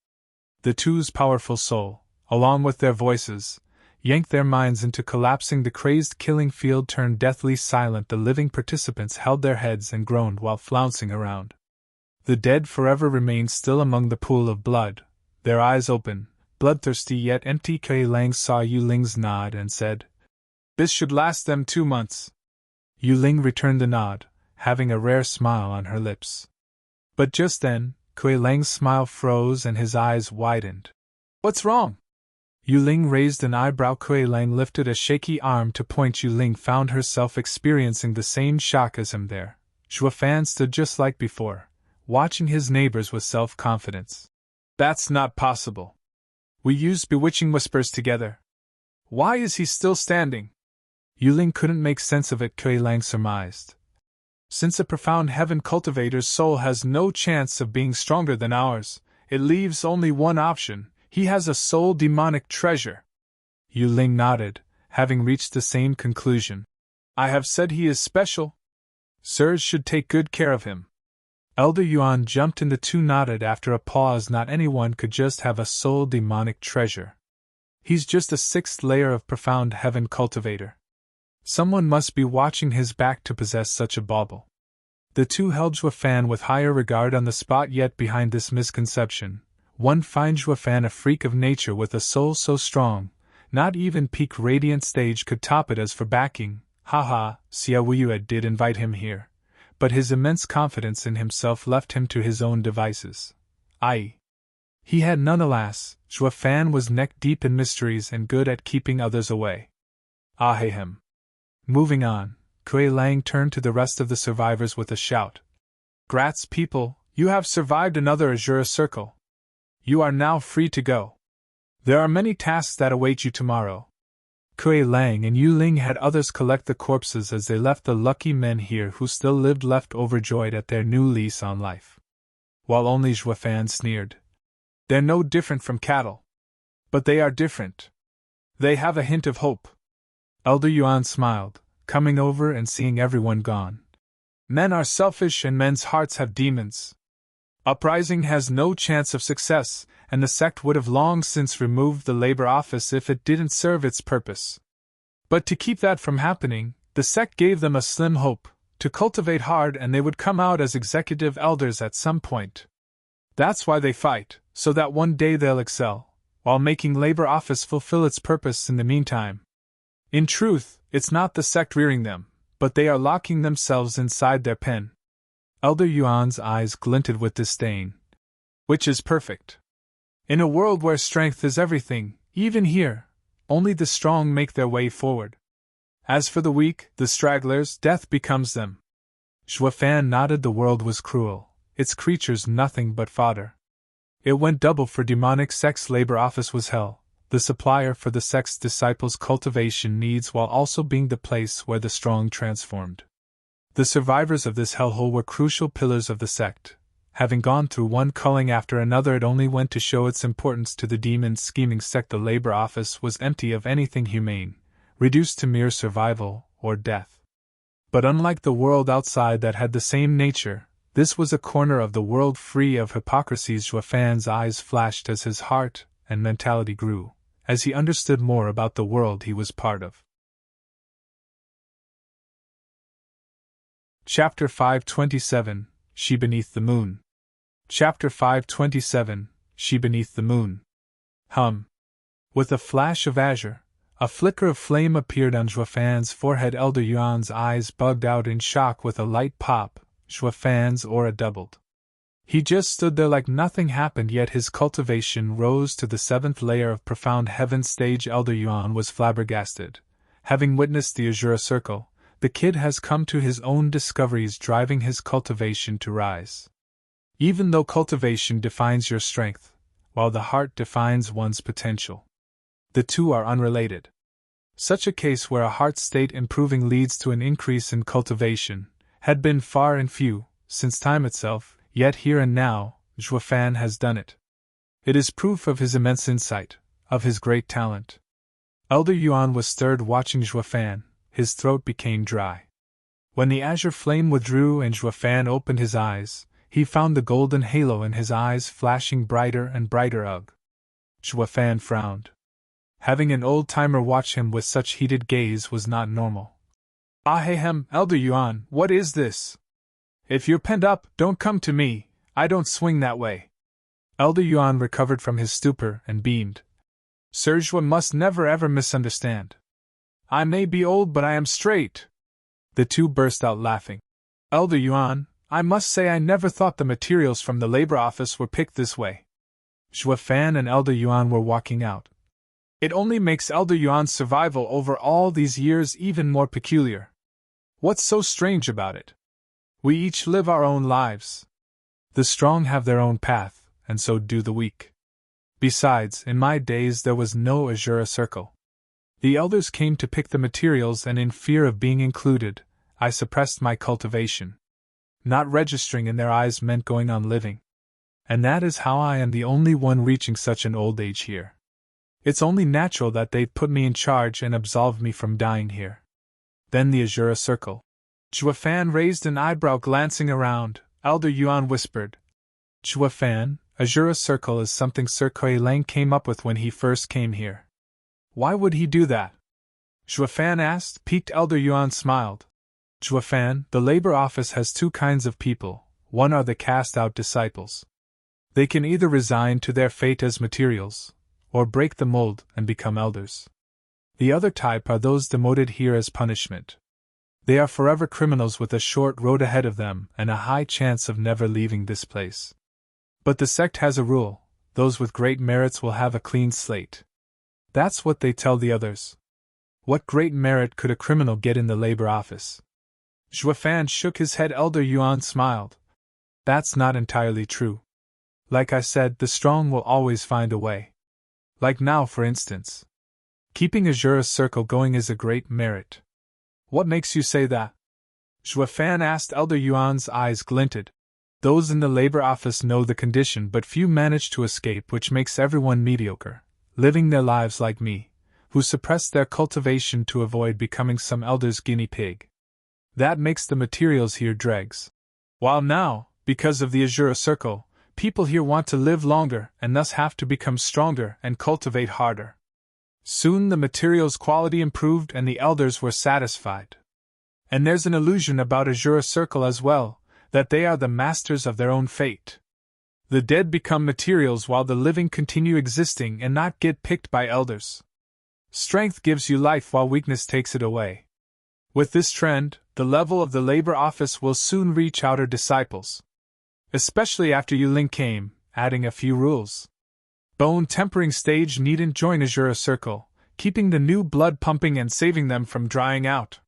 The two's powerful soul, along with their voices, yanked their minds into collapsing. The crazed killing field turned deathly silent. The living participants held their heads and groaned while flouncing around. The dead forever remained still among the pool of blood, their eyes open, bloodthirsty yet empty. Kuei Lang saw Yuling's nod and said, This should last them 2 months. Yuling returned the nod, having a rare smile on her lips. But just then, Kuei Lang's smile froze and his eyes widened. What's wrong? Yuling raised an eyebrow. Kuei Lang lifted a shaky arm to point. Yuling found herself experiencing the same shock as him there. Zhuo Fan stood just like before, watching his neighbors with self-confidence. That's not possible. We used bewitching whispers together. Why is he still standing? Yuling couldn't make sense of it. Kuei Lang surmised. Since a profound heaven cultivator's soul has no chance of being stronger than ours, it leaves only one option. He has a soul demonic treasure. Yuling nodded, having reached the same conclusion. I have said he is special. Sirs should take good care of him. Elder Yuan jumped and the two nodded after a pause. Not anyone could just have a soul demonic treasure. He's just a 6th layer of profound heaven cultivator. Someone must be watching his back to possess such a bauble. The two held Zhuo Fan with higher regard on the spot. Yet behind this misconception, one finds Zhuo Fan a freak of nature with a soul so strong, not even peak radiant stage could top it. As for backing, haha, Xia Wuyue did invite him here, but his immense confidence in himself left him to his own devices. He had none. Alas, Zhuo Fan was neck deep in mysteries and good at keeping others away. Ahem. Moving on, Kuei Lang turned to the rest of the survivors with a shout. Grats, people, you have survived another Asura circle. You are now free to go. There are many tasks that await you tomorrow. Kuei Lang and Yuling had others collect the corpses as they left. The lucky men here who still lived left overjoyed at their new lease on life. While only Zhuo Fan sneered. They're no different from cattle. But they are different. They have a hint of hope. Elder Yuan smiled, coming over and seeing everyone gone. Men are selfish and men's hearts have demons. Uprising has no chance of success, and the sect would have long since removed the labor office if it didn't serve its purpose. But to keep that from happening, the sect gave them a slim hope, to cultivate hard and they would come out as executive elders at some point. That's why they fight, so that one day they'll excel, while making labor office fulfill its purpose in the meantime. In truth, it's not the sect rearing them, but they are locking themselves inside their pen. Elder Yuan's eyes glinted with disdain. Which is perfect. In a world where strength is everything, even here, only the strong make their way forward. As for the weak, the stragglers, death becomes them. Zhuo Fan nodded. The world was cruel, its creatures nothing but fodder. It went double for demonic sect's labor office was hell, the supplier for the sect's disciples' cultivation needs while also being the place where the strong transformed. The survivors of this hellhole were crucial pillars of the sect. Having gone through one culling after another, it only went to show its importance to the demon's scheming sect. The labor office was empty of anything humane, reduced to mere survival or death. But unlike the world outside that had the same nature, this was a corner of the world free of hypocrisies. Zhuo Fan's eyes flashed as his heart and mentality grew, as he understood more about the world he was part of. Chapter 527, She Beneath the Moon. Chapter 527, She Beneath the Moon. With a flash of azure, a flicker of flame appeared on Zhuo Fan's forehead. Elder Yuan's eyes bugged out in shock. With a light pop, Zhuo Fan's aura doubled. He just stood there like nothing happened, yet his cultivation rose to the 7th layer of profound heaven stage. Elder Yuan was flabbergasted. Having witnessed the Asura circle, the kid has come to his own discoveries, driving his cultivation to rise. Even though cultivation defines your strength, while the heart defines one's potential, the two are unrelated. Such a case where a heart state improving leads to an increase in cultivation had been far and few, since time itself, yet here and now, Zhuo Fan has done it. It is proof of his immense insight, of his great talent. Elder Yuan was stirred watching Zhuo Fan. His throat became dry. When the azure flame withdrew and Zhuo Fan opened his eyes, he found the golden halo in his eyes flashing brighter and brighter. Ugh. Zhuo Fan frowned. Having an old-timer watch him with such heated gaze was not normal. Ahem, Elder Yuan, what is this? If you're penned up, don't come to me, I don't swing that way. Elder Yuan recovered from his stupor and beamed. Sir Zhuo must never ever misunderstand. I may be old, but I am straight. The two burst out laughing. Elder Yuan, I must say I never thought the materials from the labor office were picked this way. Zhuo Fan and Elder Yuan were walking out. It only makes Elder Yuan's survival over all these years even more peculiar. What's so strange about it? We each live our own lives. The strong have their own path, and so do the weak. Besides, in my days there was no Asura circle. The elders came to pick the materials, and in fear of being included, I suppressed my cultivation. Not registering in their eyes meant going on living. And that is how I am the only one reaching such an old age here. It's only natural that they'd put me in charge and absolve me from dying here. Then the Asura circle. Zhuo Fan raised an eyebrow, glancing around. Elder Yuan whispered, Zhuo Fan, Asura circle is something Sir Kuei Lang came up with when he first came here. Why would he do that? Zhuo Fan asked. Piqued. Elder Yuan smiled. Zhuo Fan, the labor office has two kinds of people. One are the cast-out disciples. They can either resign to their fate as materials, or break the mold and become elders. The other type are those demoted here as punishment. They are forever criminals with a short road ahead of them and a high chance of never leaving this place. But the sect has a rule: those with great merits will have a clean slate. That's what they tell the others. What great merit could a criminal get in the labor office? Zhuo Fan shook his head. Elder Yuan smiled. That's not entirely true. Like I said, the strong will always find a way. Like now, for instance. Keeping Asura's circle going is a great merit. What makes you say that? Zhuo Fan asked. Elder Yuan's eyes glinted. Those in the labor office know the condition, but few manage to escape, which makes everyone mediocre, living their lives like me, who suppress their cultivation to avoid becoming some elder's guinea pig. That makes the materials here dregs. While now, because of the Asura circle, people here want to live longer and thus have to become stronger and cultivate harder. Soon the materials' quality improved and the elders were satisfied. And there's an illusion about Asura circle as well, that they are the masters of their own fate. The dead become materials while the living continue existing and not get picked by elders. Strength gives you life while weakness takes it away. With this trend, the level of the labor office will soon reach outer disciples. Especially after Yuling came, adding a few rules. Bone tempering stage needn't join Asura circle, keeping the new blood pumping and saving them from drying out.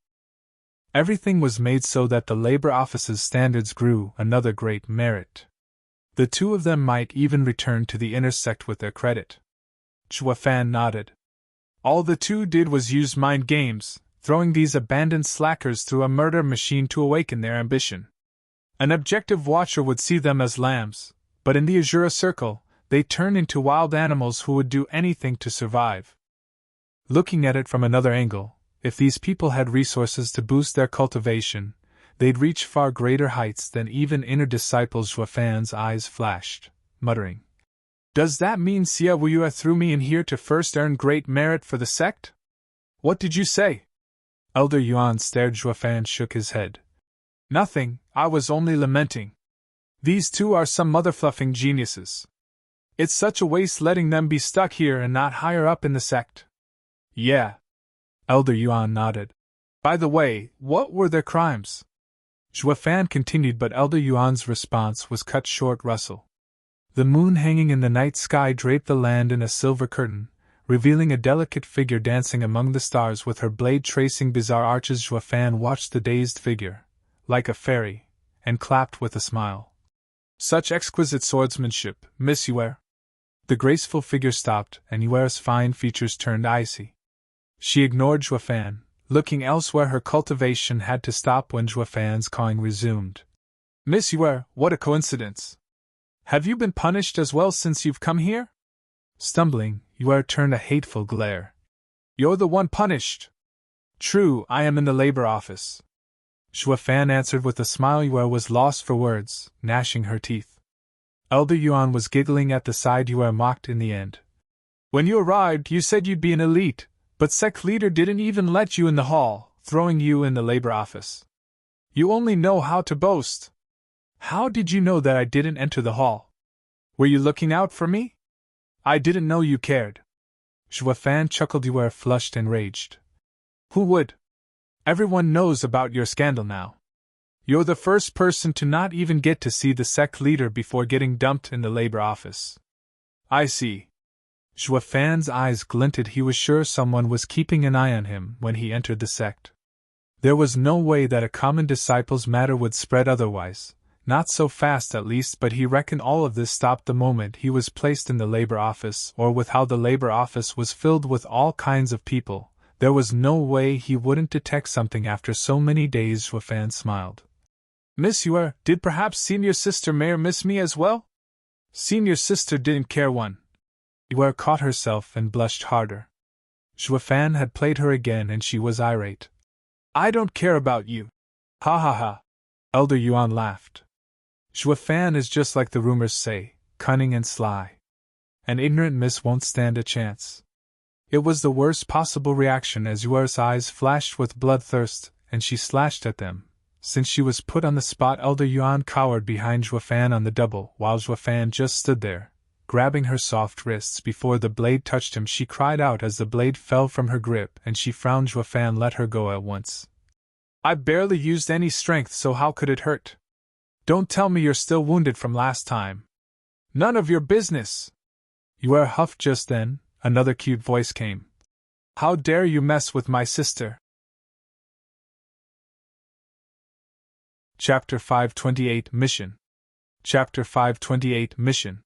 Everything was made so that the labor office's standards grew, another great merit. The two of them might even return to the inner sect with their credit. Zhuo Fan nodded. All the two did was use mind games, throwing these abandoned slackers through a murder machine to awaken their ambition. An objective watcher would see them as lambs, but in the Asura circle, they turn into wild animals who would do anything to survive. Looking at it from another angle, if these people had resources to boost their cultivation, they'd reach far greater heights than even inner disciples. Zhuo Fan's eyes flashed, muttering, Does that mean Xia Wuyue threw me in here to first earn great merit for the sect? What did you say? Elder Yuan stared. Zhuo Fan shook his head. Nothing, I was only lamenting. These two are some mother-fluffing geniuses. It's such a waste letting them be stuck here and not higher up in the sect. Yeah. Elder Yuan nodded. By the way, what were their crimes? Zhuo Fan continued, but Elder Yuan's response was cut short. Russell. The moon hanging in the night sky draped the land in a silver curtain, revealing a delicate figure dancing among the stars with her blade tracing bizarre arches. Zhuo Fan watched the dazed figure, like a fairy, and clapped with a smile. Such exquisite swordsmanship, Miss Yue. The graceful figure stopped, and Yue's fine features turned icy. She ignored Zhuo Fan, looking elsewhere. Her cultivation had to stop when Zhuo Fan's cawing resumed. Miss Yue, what a coincidence! Have you been punished as well since you've come here? Stumbling, Yue turned a hateful glare. You're the one punished. True, I am in the labor office. Zhuo Fan answered with a smile. Yue was lost for words, gnashing her teeth. Elder Yuan was giggling at the side. Yue mocked in the end. When you arrived, you said you'd be an elite, but sect leader didn't even let you in the hall, throwing you in the labor office. You only know how to boast. How did you know that I didn't enter the hall? Were you looking out for me? I didn't know you cared. Zhuo Fan chuckled. Yue flushed and raged. Who would? Everyone knows about your scandal now. You're the first person to not even get to see the sect leader before getting dumped in the labor office. I see. Zhuo Fan's eyes glinted. He was sure someone was keeping an eye on him when he entered the sect. There was no way that a common disciple's matter would spread otherwise, not so fast at least, but he reckoned all of this stopped the moment he was placed in the labor office, or with how the labor office was filled with all kinds of people. There was no way he wouldn't detect something after so many days. Zhuo Fan smiled. Miss Yue, did perhaps Senior Sister Mayor miss me as well? Senior Sister didn't care one. Yue caught herself and blushed harder. Zhuo Fan had played her again and she was irate. I don't care about you. Ha ha ha. Elder Yuan laughed. Zhuo Fan is just like the rumors say, cunning and sly. An ignorant miss won't stand a chance. It was the worst possible reaction as Yue's eyes flashed with bloodthirst, and she slashed at them. Since she was put on the spot, Elder Yuan cowered behind Zhuo Fan on the double, while Zhuo Fan just stood there, grabbing her soft wrists before the blade touched him. She cried out as the blade fell from her grip, and she frowned. Zhuo Fan let her go at once. I barely used any strength, so how could it hurt? Don't tell me you're still wounded from last time. None of your business. Yue huffed. Just then, another cute voice came. How dare you mess with my sister? Chapter 528 Mission. Chapter 528 Mission.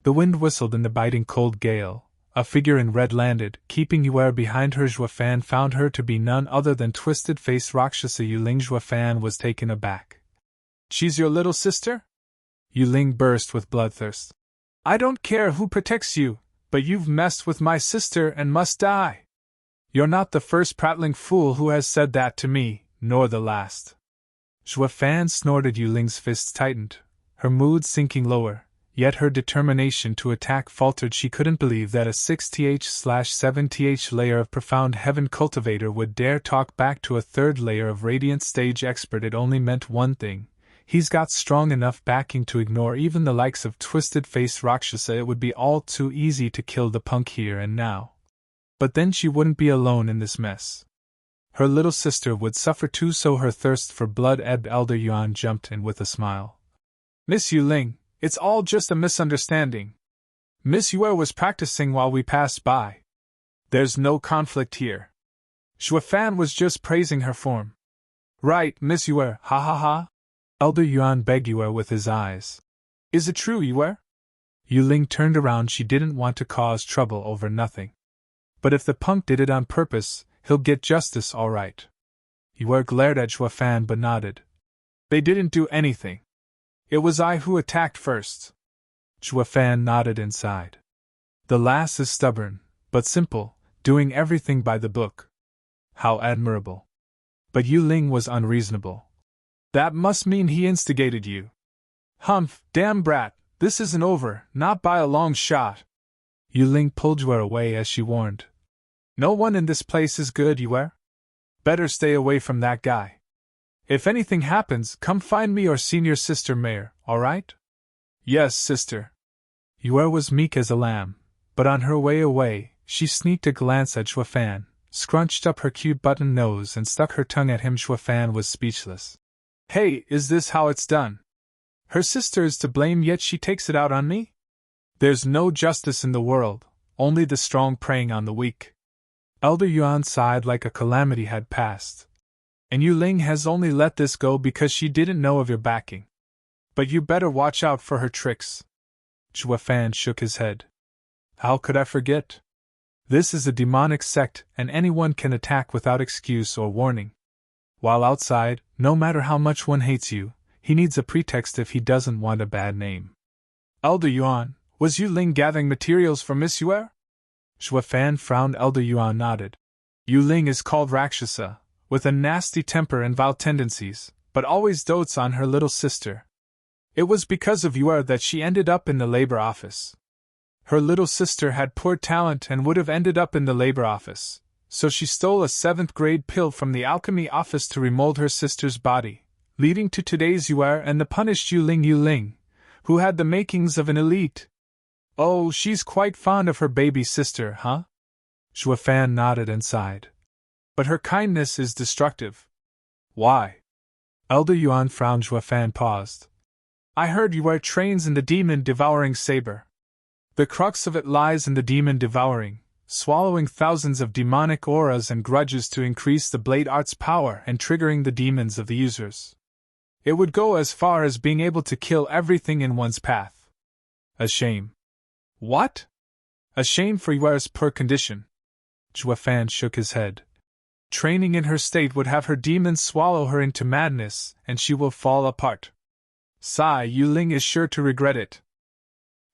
The wind whistled in the biting cold gale. A figure in red landed, keeping Yue behind her. Zhuo Fan found her to be none other than twisted-faced Rakshasa Yuling. Zhuo Fan was taken aback. She's your little sister? Yuling burst with bloodthirst. I don't care who protects you, but you've messed with my sister and must die. You're not the first prattling fool who has said that to me, nor the last. Zhuo Fan snorted. Yuling's fists tightened, her mood sinking lower, yet her determination to attack faltered. She couldn't believe that a 6th/7th layer of profound heaven cultivator would dare talk back to a third layer of radiant stage expert. It only meant one thing. He's got strong enough backing to ignore even the likes of twisted-faced Rakshasa. It would be all too easy to kill the punk here and now. But then she wouldn't be alone in this mess. Her little sister would suffer too, so her thirst for blood ebbed. Elder Yuan jumped in with a smile. Miss Yuling, it's all just a misunderstanding. Miss Yue was practicing while we passed by. There's no conflict here. Zhuo Fan was just praising her form. Right, Miss Yue, ha ha ha. Elder Yuan begged Yue with his eyes. Is it true, Yue? Yuling turned around. She didn't want to cause trouble over nothing. But if the punk did it on purpose, he'll get justice all right. Yue glared at Zhuo Fan but nodded. They didn't do anything. It was I who attacked first. Zhuo Fan nodded inside. The lass is stubborn, but simple, doing everything by the book. How admirable. But Yuling was unreasonable. That must mean he instigated you. Humph, damn brat, this isn't over, not by a long shot. Yuling pulled Yue away as she warned. No one in this place is good, Yue. Better stay away from that guy. If anything happens, come find me or Senior Sister Mayor, all right? Yes, sister. Yue was meek as a lamb, but on her way away, she sneaked a glance at Zhuo Fan, scrunched up her cute button nose and stuck her tongue at him. Zhuo Fan was speechless. Hey, is this how it's done? Her sister is to blame, yet she takes it out on me? There's no justice in the world, only the strong preying on the weak. Elder Yuan sighed like a calamity had passed. And Yuling has only let this go because she didn't know of your backing. But you better watch out for her tricks. Zhuo Fan shook his head. How could I forget? This is a demonic sect, and anyone can attack without excuse or warning. While outside, no matter how much one hates you, he needs a pretext if he doesn't want a bad name. Elder Yuan, was Yuling gathering materials for Miss Yue? Zhuo Fan frowned. Elder Yuan nodded. Yuling is called Rakshasa, with a nasty temper and vile tendencies, but always dotes on her little sister. It was because of Yue that she ended up in the labor office. Her little sister had poor talent and would have ended up in the labor office, so she stole a 7th-grade pill from the alchemy office to remold her sister's body, leading to today's Yue and the punished Yuling, who had the makings of an elite. Oh, she's quite fond of her baby sister, huh? Zhuo Fan nodded and sighed. But her kindness is destructive. Why? Elder Yuan frowned. Zhuo Fan paused. I heard you wear trains in the demon-devouring saber. The crux of it lies in the demon-devouring, swallowing thousands of demonic auras and grudges to increase the blade art's power and triggering the demons of the users. It would go as far as being able to kill everything in one's path. A shame. What? A shame for Yue's poor condition. Zhuo Fan shook his head. Training in her state would have her demons swallow her into madness, and she will fall apart. Sigh, Yuling is sure to regret it.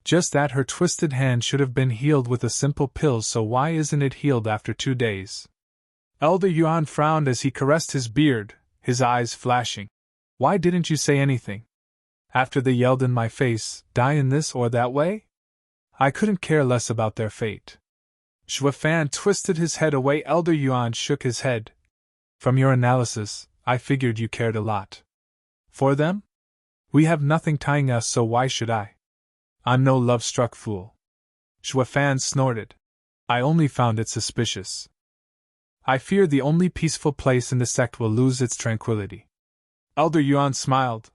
Just that her twisted hand should have been healed with a simple pill, so why isn't it healed after 2 days? Elder Yuan frowned as he caressed his beard, his eyes flashing. Why didn't you say anything? After they yelled in my face, die in this or that way? I couldn't care less about their fate. Zhuo Fan twisted his head away. Elder Yuan shook his head. From your analysis, I figured you cared a lot. For them? We have nothing tying us, so why should I? I'm no love-struck fool. Zhuo Fan snorted. I only found it suspicious. I fear the only peaceful place in the sect will lose its tranquility. Elder Yuan smiled.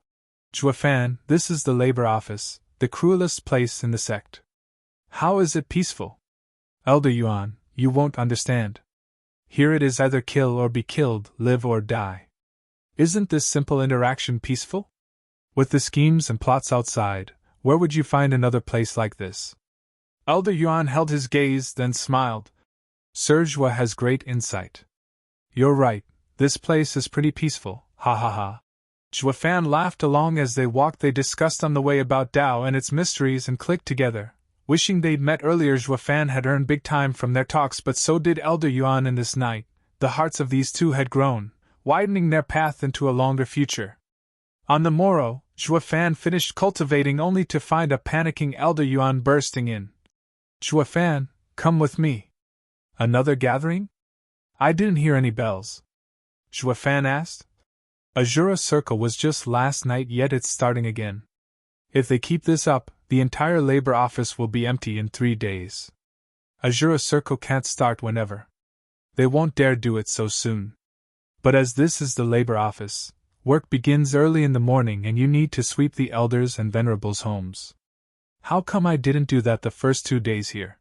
Zhuo Fan, this is the labor office, the cruelest place in the sect. How is it peaceful? Elder Yuan, you won't understand. Here it is either kill or be killed, live or die. Isn't this simple interaction peaceful? With the schemes and plots outside, where would you find another place like this? Elder Yuan held his gaze, then smiled. Sir Zhuo has great insight. You're right, this place is pretty peaceful, ha ha ha. Zhuo Fan laughed along as they walked. They discussed on the way about Tao and its mysteries and clicked together. Wishing they'd met earlier, Zhuo Fan had earned big time from their talks, but so did Elder Yuan in this night. The hearts of these two had grown, widening their path into a longer future. On the morrow, Zhuo Fan finished cultivating only to find a panicking Elder Yuan bursting in. Zhuo Fan, come with me. Another gathering? I didn't hear any bells. Zhuo Fan asked. Asura Circle was just last night, yet it's starting again. If they keep this up, the entire labor office will be empty in 3 days. Asura Circle can't start whenever. They won't dare do it so soon. But as this is the labor office, work begins early in the morning and you need to sweep the elders' and venerables' homes. How come I didn't do that the first 2 days here?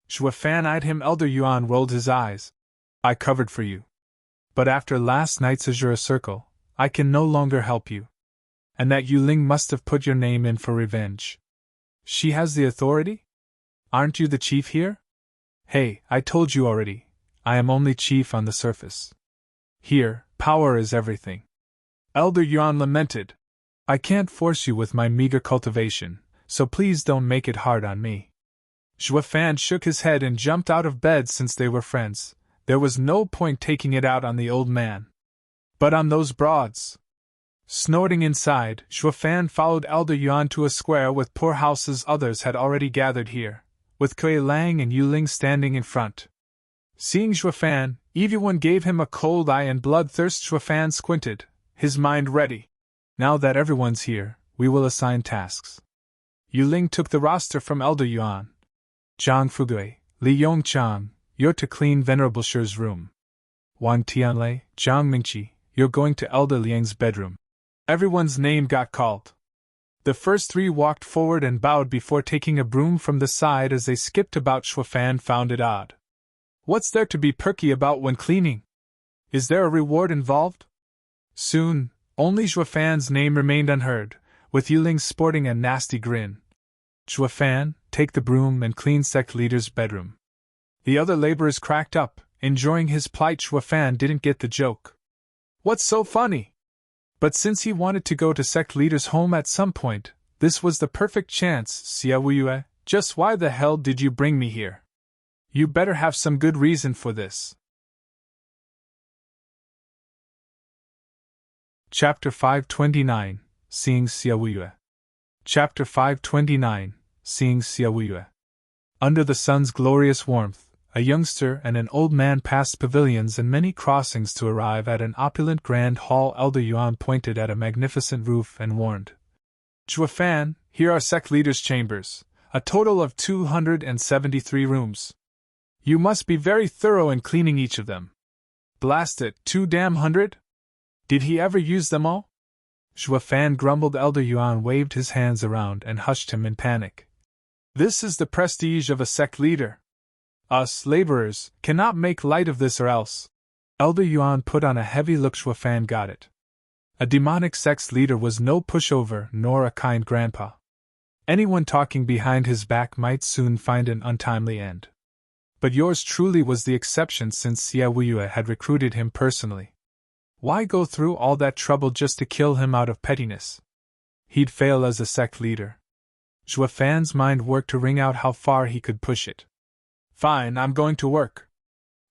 Zhuo Fan eyed him. Elder Yuan rolled his eyes. I covered for you. But after last night's Asura Circle, I can no longer help you. And that Yuling must have put your name in for revenge. She has the authority? Aren't you the chief here? Hey, I told you already, I am only chief on the surface. Here, power is everything. Elder Yuan lamented. I can't force you with my meager cultivation, so please don't make it hard on me. Zhuo Fan shook his head and jumped out of bed. Since they were friends, there was no point taking it out on the old man. But on those broads. Snorting inside, Zhuo Fan followed Elder Yuan to a square with poorhouses. Others had already gathered here, with Kui Lang and Yuling standing in front. Seeing Zhuo Fan, everyone gave him a cold eye and bloodthirst. Zhuo Fan squinted, his mind ready. Now that everyone's here, we will assign tasks. Yuling took the roster from Elder Yuan. Zhang Fugui, Li Yongchang, you're to clean Venerable Shi's room. Wang Tianlei, Zhang Mingqi, you're going to Elder Liang's bedroom. Everyone's name got called. The first 3 walked forward and bowed before taking a broom from the side as they skipped about. Zhuo Fan found it odd. What's there to be perky about when cleaning? Is there a reward involved? Soon, only Zhuo Fan's name remained unheard, with Yuling sporting a nasty grin. Zhuo Fan, take the broom and clean sect leader's bedroom. The other laborers cracked up, enjoying his plight. Zhuo Fan didn't get the joke. What's so funny? But since he wanted to go to sect leader's home at some point, this was the perfect chance. Xia Wuyue, just why the hell did you bring me here? You better have some good reason for this. Chapter 529, Seeing Xia Wuyue. Chapter 529, Seeing Xia Wuyue. Under the sun's glorious warmth, a youngster and an old man passed pavilions and many crossings to arrive at an opulent grand hall. Elder Yuan pointed at a magnificent roof and warned. Zhuo Fan, here are sect leaders' chambers, a total of 273 rooms. You must be very thorough in cleaning each of them. Blast it, 200? Did he ever use them all? Zhuo Fan grumbled. Elder Yuan waved his hands around and hushed him in panic. This is the prestige of a sect leader. Us, laborers, cannot make light of this or else. Elder Yuan put on a heavy look. Zhuo Fan got it. A demonic sect's leader was no pushover nor a kind grandpa. Anyone talking behind his back might soon find an untimely end. But yours truly was the exception, since Wuyue had recruited him personally. Why go through all that trouble just to kill him out of pettiness? He'd fail as a sect leader. Zhuo Fan's mind worked to wring out how far he could push it. Fine, I'm going to work.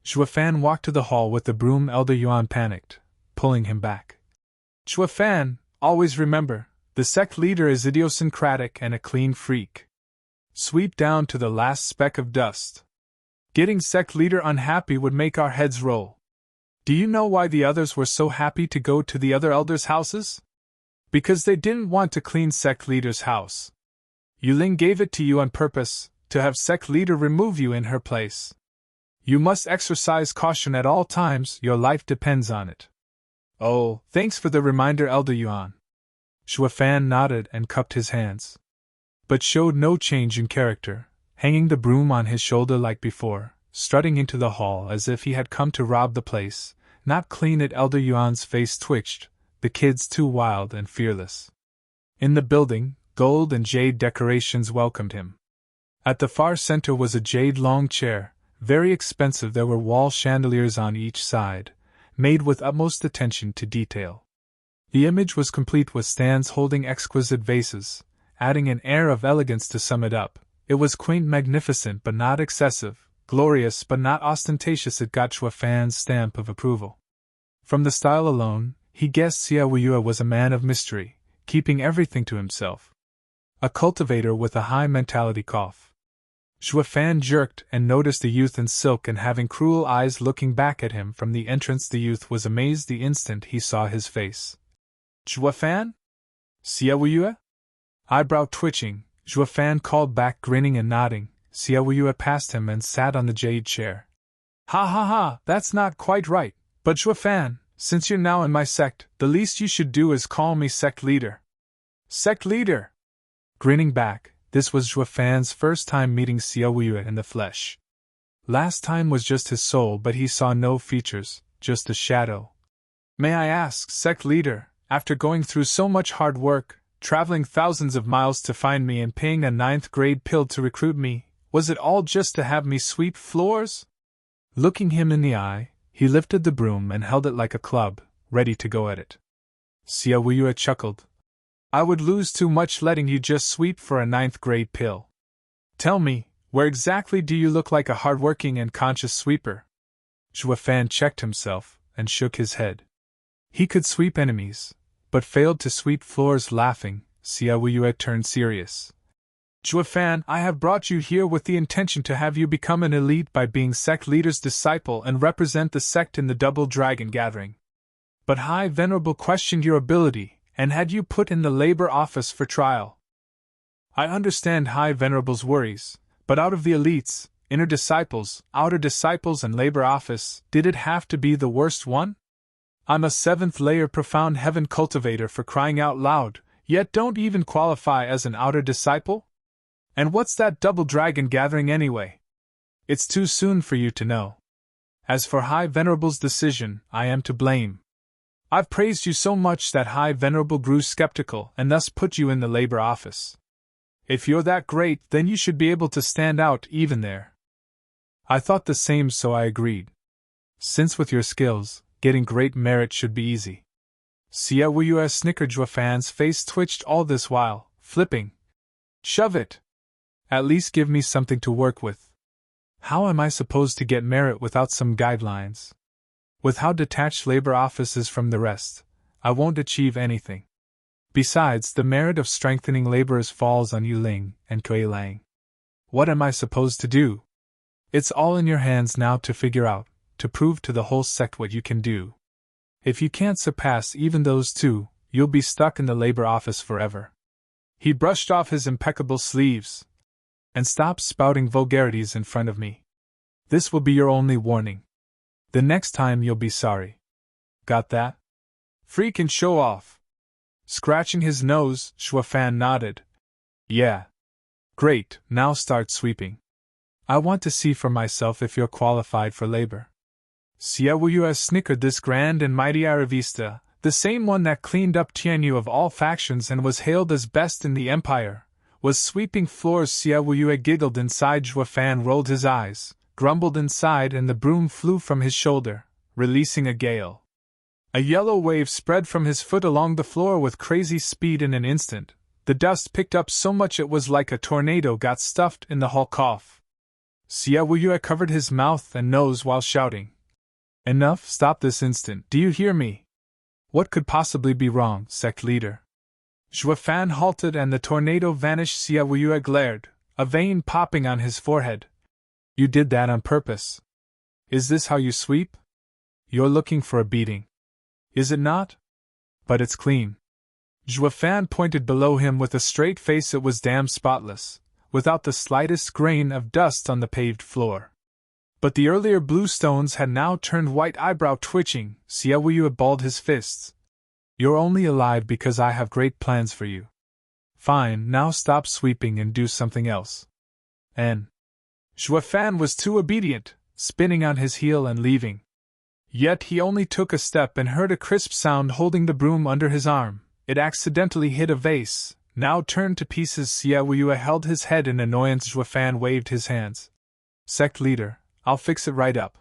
Zhuo Fan walked to the hall with the broom. Elder Yuan panicked, pulling him back. Zhuo Fan, always remember, the sect leader is idiosyncratic and a clean freak. Sweep down to the last speck of dust. Getting sect leader unhappy would make our heads roll. Do you know why the others were so happy to go to the other elders' houses? Because they didn't want to clean sect leader's house. Yuling gave it to you on purpose, to have sect leader remove you in her place. You must exercise caution at all times, your life depends on it. Oh, thanks for the reminder, Elder Yuan. Zhuo Fan nodded and cupped his hands, but showed no change in character, hanging the broom on his shoulder like before, strutting into the hall as if he had come to rob the place, not clean it. Elder Yuan's face twitched, the kid's too wild and fearless. In the building, gold and jade decorations welcomed him. At the far center was a jade long chair, very expensive. There were wall chandeliers on each side, made with utmost attention to detail. The image was complete with stands holding exquisite vases, adding an air of elegance to sum it up. It was quaint, magnificent but not excessive, glorious but not ostentatious. It got Zhuo Fan's stamp of approval. From the style alone, he guessed Wuyue was a man of mystery, keeping everything to himself. A cultivator with a high mentality cough. Zhuo Fan jerked and noticed the youth in silk and having cruel eyes looking back at him from the entrance. The youth was amazed the instant he saw his face. Zhuo Fan? Wuyue? Eyebrow twitching, Zhuo Fan called back, grinning and nodding. Wuyue passed him and sat on the jade chair. Ha ha ha, that's not quite right, but Zhuo Fan, since you're now in my sect, the least you should do is call me sect leader. Sect leader! Grinning back, this was Zhuo Fan's first time meeting Wuyue in the flesh. Last time was just his soul, but he saw no features, just a shadow. May I ask, sect leader, after going through so much hard work, traveling thousands of miles to find me and paying a 9th grade pill to recruit me, was it all just to have me sweep floors? Looking him in the eye, he lifted the broom and held it like a club, ready to go at it. Wuyue chuckled. I would lose too much letting you just sweep for a 9th grade pill. Tell me, where exactly do you look like a hardworking and conscious sweeper? Zhuo Fan checked himself and shook his head. He could sweep enemies, but failed to sweep floors. Laughing, Wuyue turned serious. Zhuo Fan, I have brought you here with the intention to have you become an elite by being sect leader's disciple and represent the sect in the Double Dragon gathering. But High Venerable questioned your ability and had you put in the labor office for trial. I understand High Venerable's worries, but out of the elites, inner disciples, outer disciples and labor office, did it have to be the worst one? I'm a 7th layer profound heaven cultivator, for crying out loud, yet don't even qualify as an outer disciple? And what's that Double Dragon gathering anyway? It's too soon for you to know. As for High Venerable's decision, I am to blame. I've praised you so much that High Venerable grew skeptical and thus put you in the labor office. If you're that great, then you should be able to stand out even there. I thought the same, so I agreed. Since with your skills, getting great merit should be easy. Wuyue snickered. Zhuo Fan's face twitched all this while, flipping. Shove it! At least give me something to work with. How am I supposed to get merit without some guidelines? With how detached labor office is from the rest, I won't achieve anything. Besides, the merit of strengthening laborers falls on Yuling and Kuei-Lang. What am I supposed to do? It's all in your hands now to figure out, to prove to the whole sect what you can do. If you can't surpass even those two, you'll be stuck in the labor office forever. He brushed off his impeccable sleeves. And stop spouting vulgarities in front of me. This will be your only warning. The next time you'll be sorry. Got that? Freak and show off. Scratching his nose, Zhuo nodded. Yeah. Great, now start sweeping. I want to see for myself if you're qualified for labor. Wuyue snickered. This grand and mighty Aravista, the same one that cleaned up Tianyu of all factions and was hailed as best in the empire, was sweeping floors. Wuyue giggled inside. Zhuo rolled his eyes, grumbled inside, and the broom flew from his shoulder, releasing a gale. A yellow wave spread from his foot along the floor with crazy speed in an instant. The dust picked up so much it was like a tornado got stuffed in the hall cough. Wuyue covered his mouth and nose while shouting. Enough, stop this instant, do you hear me? What could possibly be wrong, sect leader? Zhuo halted and the tornado vanished. Wuyue glared, a vein popping on his forehead. You did that on purpose. Is this how you sweep? You're looking for a beating. Is it not? But it's clean. Zhuo pointed below him with a straight face. It was damn spotless, without the slightest grain of dust on the paved floor. But the earlier blue stones had now turned white. Eyebrow twitching, Wuyue balled his fists. You're only alive because I have great plans for you. Fine, now stop sweeping and do something else. Zhuo was too obedient, spinning on his heel and leaving. Yet he only took a step and heard a crisp sound. Holding the broom under his arm, it accidentally hit a vase, now turned to pieces. Wuyue held his head in annoyance. Zhuo waved his hands. Sect leader, I'll fix it right up.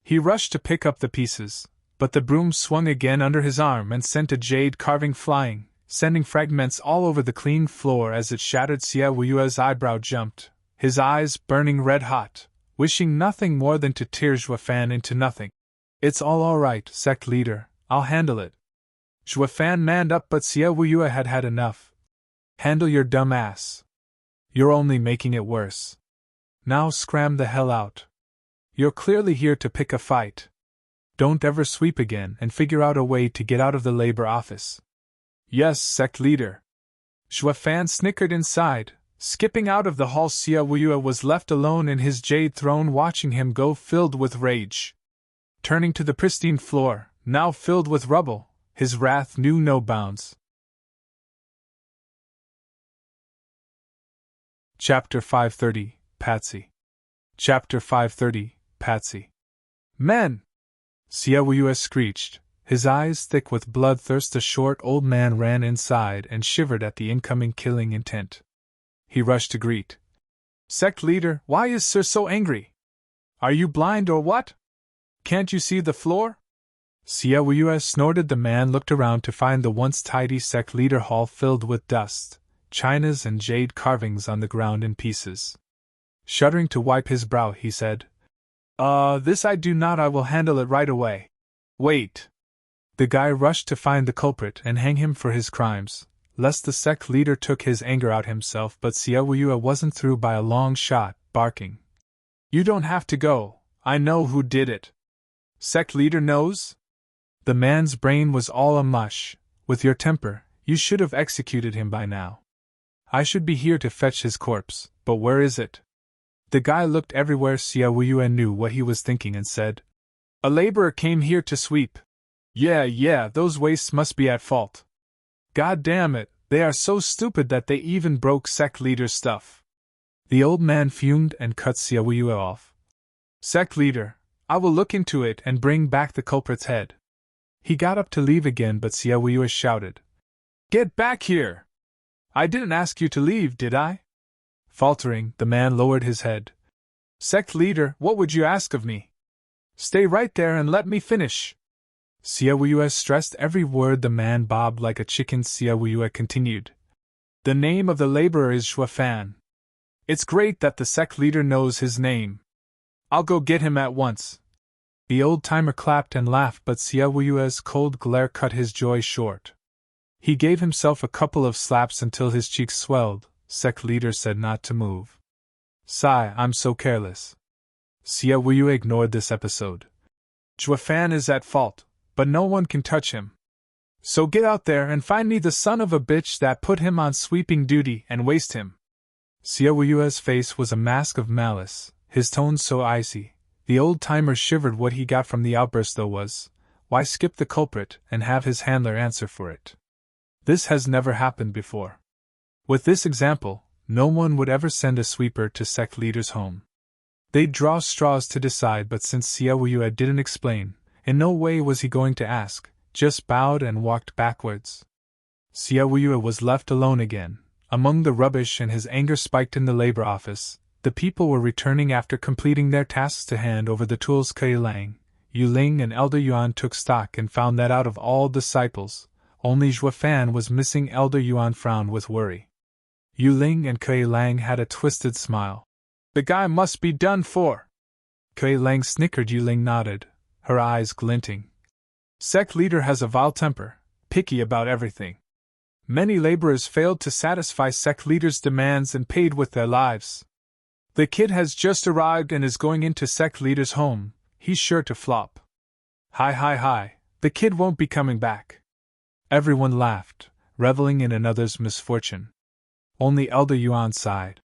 He rushed to pick up the pieces, but the broom swung again under his arm and sent a jade carving flying, sending fragments all over the clean floor as it shattered. Wuyue's eyebrow jumped, his eyes burning red hot, wishing nothing more than to tear Zhuo into nothing. It's all right, sect leader, I'll handle it. Zhuo manned up, but Wuyue had had enough. Handle your dumb ass. You're only making it worse. Now scram the hell out. You're clearly here to pick a fight. Don't ever sweep again and figure out a way to get out of the labor office. Yes, sect leader. Zhuo snickered inside, skipping out of the hall. Wuyue was left alone in his jade throne, watching him go, filled with rage. Turning to the pristine floor, now filled with rubble, his wrath knew no bounds. Chapter 530, Patsy. Chapter 530, Patsy. Men! Wuyue screeched, his eyes thick with bloodthirst. A short old man ran inside and shivered at the incoming killing intent. He rushed to greet. Sect leader, why is Sir so angry? Are you blind or what? Can't you see the floor? Wuyue snorted. The man looked around to find the once tidy sect leader hall filled with dust, chinas and jade carvings on the ground in pieces. Shuddering to wipe his brow, he said, This I do not. I will handle it right away. Wait. The guy rushed to find the culprit and hang him for his crimes, lest the sect leader took his anger out himself. But Wuyue wasn't through by a long shot, barking. You don't have to go. I know who did it. Sect leader knows? The man's brain was all a mush. With your temper, you should have executed him by now. I should be here to fetch his corpse, but where is it? The guy looked everywhere. Wuyue knew what he was thinking and said, A laborer came here to sweep. Yeah, those wastes must be at fault. God damn it, they are so stupid that they even broke sect leader's stuff. The old man fumed and cut Wuyue off. Sect leader, I will look into it and bring back the culprit's head. He got up to leave again, but Wuyue shouted, Get back here! I didn't ask you to leave, did I? Faltering, the man lowered his head. Sect leader, what would you ask of me? Stay right there and let me finish. Wuyue stressed every word. The man bobbed like a chicken. Wuyue continued. The name of the laborer is Zhuo. It's great that the sect leader knows his name. I'll go get him at once. The old-timer clapped and laughed, but Wuyue's cold glare cut his joy short. He gave himself a couple of slaps until his cheeks swelled. Sect leader said not to move. Sigh, I'm so careless. Wuyue ignored this episode. Zhuo is at fault, but no one can touch him. So get out there and find me the son of a bitch that put him on sweeping duty and waste him. Wuyue's face was a mask of malice, his tone so icy, The old-timer shivered. What he got from the outburst, though, was, why skip the culprit and have his handler answer for it? This has never happened before. With this example, no one would ever send a sweeper to sect leader's home. They'd draw straws to decide, but since Wuyue didn't explain, in no way was he going to ask, just bowed and walked backwards. Wuyue was left alone again, among the rubbish, and his anger spiked in the labor office. The people were returning after completing their tasks to hand over the tools. Kuei-lang, Yu-ling and Elder Yuan took stock and found that out of all disciples, only Zhuo Fan was missing. Elder Yuan frowned with worry. Yu-ling and Kuei-lang had a twisted smile. The guy must be done for. Kuei-lang snickered. Yu-ling nodded, her eyes glinting. Sect leader has a vile temper, picky about everything. Many laborers failed to satisfy sect leader's demands and paid with their lives. The kid has just arrived and is going into sect leader's home. He's sure to flop. Hi, the kid won't be coming back. Everyone laughed, reveling in another's misfortune. Only Elder Yuan sighed.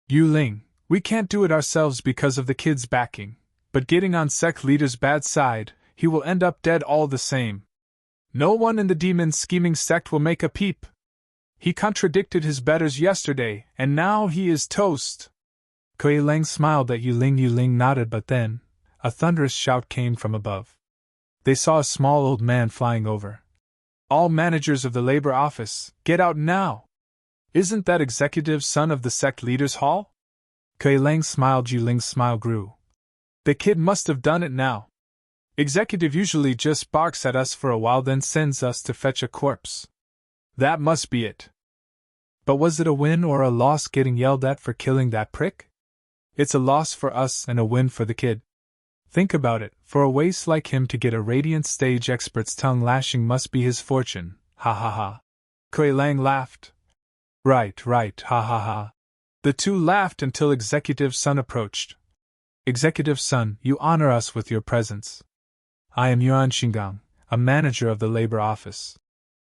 Yu-ling, we can't do it ourselves because of the kid's backing, but getting on sect leader's bad side, he will end up dead all the same. No one in the demon scheming sect will make a peep. He contradicted his betters yesterday, and now he is toast. Kuei-lang smiled at Yu-ling. Yu-ling nodded, but then a thunderous shout came from above. They saw a small old man flying over. All managers of the labor office, get out now! Isn't that executive son of the sect leader's hall? Kuei-lang smiled. Yu-ling's smile grew. The kid must have done it now. Executive usually just barks at us for a while, then sends us to fetch a corpse. That must be it. But was it a win or a loss getting yelled at for killing that prick? It's a loss for us and a win for the kid. Think about it, for a waste like him to get a radiant stage expert's tongue lashing must be his fortune, ha ha ha. Kuei-lang laughed. Right, ha ha ha. The two laughed until Executive Son approached. Executive Son, you honor us with your presence. I am Yuan Xingang, a manager of the labor office.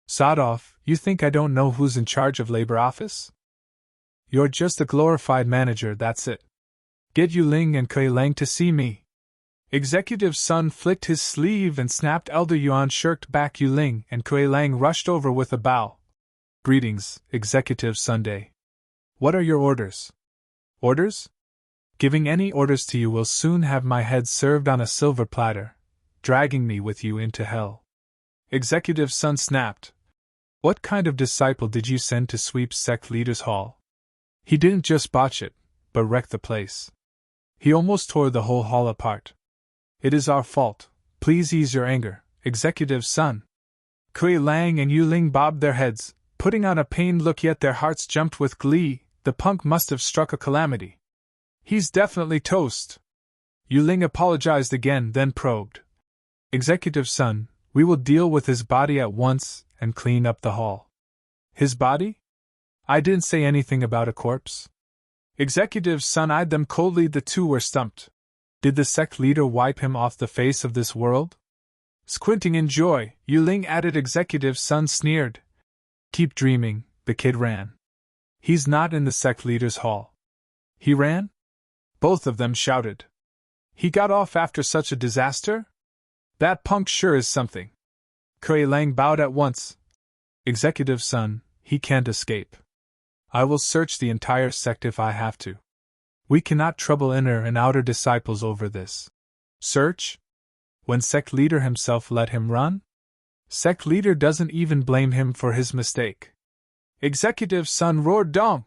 Sod off, you think I don't know who's in charge of labor office? You're just a glorified manager, that's it. Get Yu-ling and Kuei-lang to see me. Executive Son flicked his sleeve and snapped. Elder Yuan shirked back. Yu-ling and Kuei-lang rushed over with a bow. Greetings, Executive Sunday. What are your orders? Orders? Giving any orders to you will soon have my head served on a silver platter, dragging me with you into hell. Executive Son snapped. What kind of disciple did you send to sweep sect leader's hall? He didn't just botch it, but wreck the place. He almost tore the whole hall apart. It is our fault. Please ease your anger, Executive Son. Kuei-lang and Yu-ling bobbed their heads, putting on a pained look, yet their hearts jumped with glee. The punk must have struck a calamity. He's definitely toast. Yu-ling apologized again, then probed. Executive Son, we will deal with his body at once and clean up the hall. His body? I didn't say anything about a corpse. Executive Son eyed them coldly. The two were stumped. Did the sect leader wipe him off the face of this world? Squinting in joy, Yu-ling added. Executive Son sneered. Keep dreaming, the kid ran. He's not in the sect leader's hall. He ran? Both of them shouted. He got off after such a disaster? That punk sure is something. Kuei-lang bowed at once. Executive Son, he can't escape. I will search the entire sect if I have to. We cannot trouble inner and outer disciples over this. Search? When sect leader himself let him run? Sect leader doesn't even blame him for his mistake. Executive Son roared. Dong!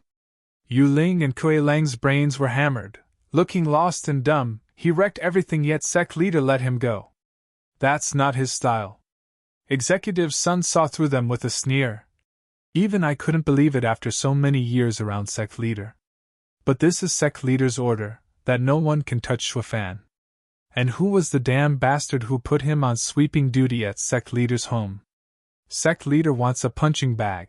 Yu-ling and Kuei-lang's brains were hammered. Looking lost and dumb, he wrecked everything, yet sect leader let him go. That's not his style. Executive Son saw through them with a sneer. Even I couldn't believe it after so many years around sect leader. But this is sect leader's order, that no one can touch Zhuo Fan. And who was the damn bastard who put him on sweeping duty at sect leader's home? Sect leader wants a punching bag.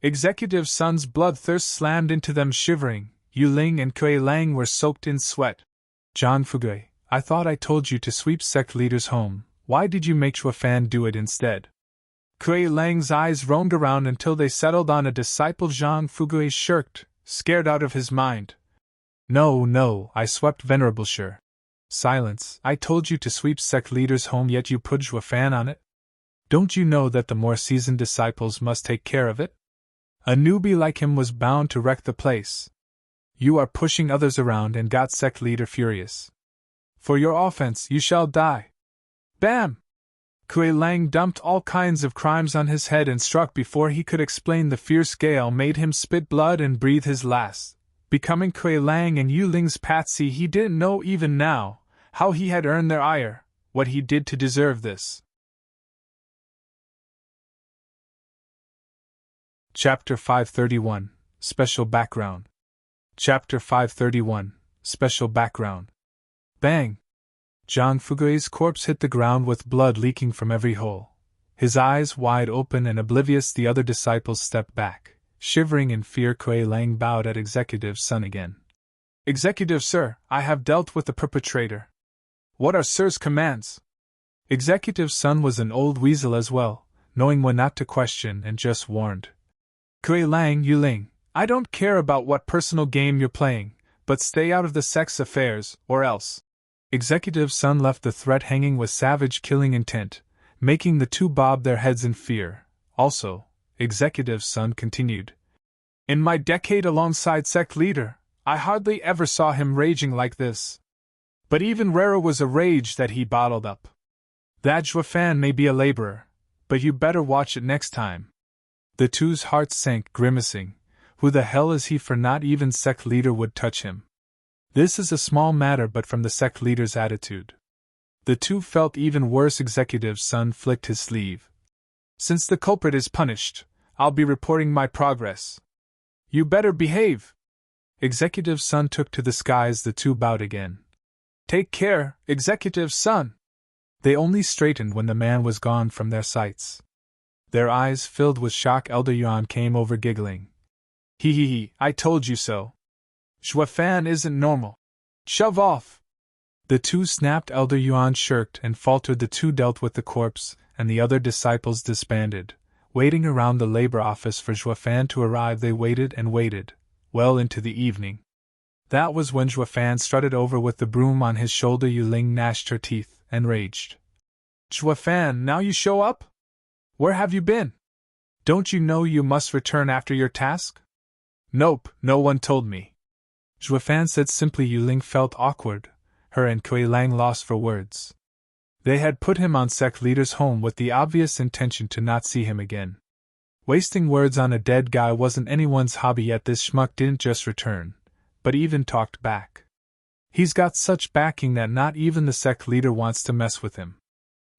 Executive Son's bloodthirst slammed into them. Shivering, Yu-ling and Kuei-lang were soaked in sweat. John Fugue, I thought I told you to sweep sect leader's home. Why did you make Zhuo Fan do it instead? Kuei-lang's eyes roamed around until they settled on a disciple. Zhang Fugue shirked, scared out of his mind. No, I swept Venerable Sure. Silence, I told you to sweep sect leaders home, yet you put Zhuo on it? Don't you know that the more seasoned disciples must take care of it? A newbie like him was bound to wreck the place. You are pushing others around and got sect leader furious. For your offense, you shall die. Bam! Kuei Lang dumped all kinds of crimes on his head and struck before he could explain. The fierce gale made him spit blood and breathe his last. Becoming Kuei Lang and Yu Ling's patsy, he didn't know even now how he had earned their ire, what he did to deserve this. Chapter 531, Special Background. Chapter 531, Special Background. Bang! Zhang Fugui's corpse hit the ground with blood leaking from every hole. His eyes wide open and oblivious, the other disciples stepped back. Shivering in fear, Kuei Lang bowed at Executive Sun again. Executive Sir, I have dealt with the perpetrator. What are Sir's commands? Executive Sun was an old weasel as well, knowing when not to question, and just warned. Kuei Lang, Yu Ling, I don't care about what personal game you're playing, but stay out of the sect's affairs, or else. Executive Sun left the threat hanging with savage killing intent, making the two bob their heads in fear. Also, Executive Sun continued. In my decade alongside sect leader, I hardly ever saw him raging like this. But even rarer was a rage that he bottled up. That Zhuo may be a laborer, but you better watch it next time. The two's hearts sank, grimacing. Who the hell is he, for not even sect leader would touch him? This is a small matter, but from the sect leader's attitude, the two felt even worse. Executive Sun flicked his sleeve. Since the culprit is punished, I'll be reporting my progress. You better behave. Executive Sun took to the skies. The two bowed again. Take care, Executive Sun. They only straightened when the man was gone from their sights. Their eyes filled with shock. Elder Yuan came over giggling. He, I told you so. Zhuo isn't normal. Shove off! The two snapped. Elder Yuan shirked and faltered. The two dealt with the corpse, and the other disciples disbanded. Waiting around the labor office for Zhuo to arrive, they waited and waited, well into the evening. That was when Zhuo strutted over with the broom on his shoulder. Yu Ling gnashed her teeth and raged. Zhuo, now you show up? Where have you been? Don't you know you must return after your task? Nope, no one told me. Zhuo said simply. Yu Ling felt awkward. Her and Kuei Lang lost for words. They had put him on sect leader's home with the obvious intention to not see him again. Wasting words on a dead guy wasn't anyone's hobby, yet this schmuck didn't just return, but even talked back. He's got such backing that not even the sect leader wants to mess with him.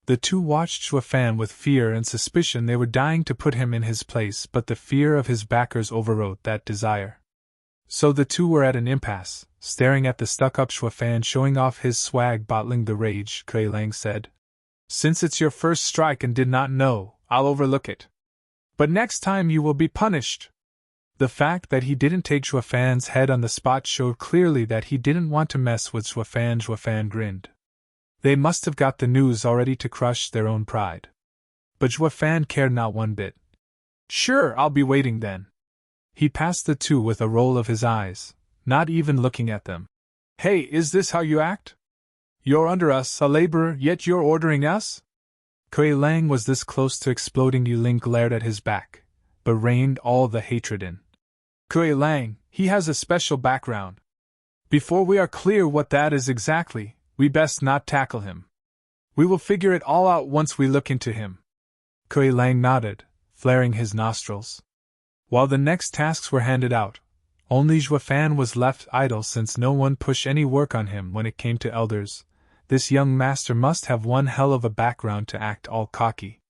The two watched Zhuo with fear and suspicion. They were dying to put him in his place, but the fear of his backers overrode that desire. So the two were at an impasse, staring at the stuck-up Zhuo showing off his swag. Bottling the rage, Kuei Lang said. Since it's your first strike and did not know, I'll overlook it. But next time you will be punished. The fact that he didn't take Zhuo's head on the spot showed clearly that he didn't want to mess with Zhuo. Zhuo grinned. They must have got the news already to crush their own pride. But Zhuo cared not one bit. Sure, I'll be waiting then. He passed the two with a roll of his eyes, not even looking at them. Hey, is this how you act? You're under us, a laborer, yet you're ordering us? Kuei Lang was this close to exploding. Yu Ling glared at his back, but reined all the hatred in. Kuei Lang, he has a special background. Before we are clear what that is exactly, we best not tackle him. We will figure it all out once we look into him. Kuei Lang nodded, flaring his nostrils. While the next tasks were handed out, only Zhuo was left idle, since no one pushed any work on him when it came to elders. This young master must have one hell of a background to act all cocky.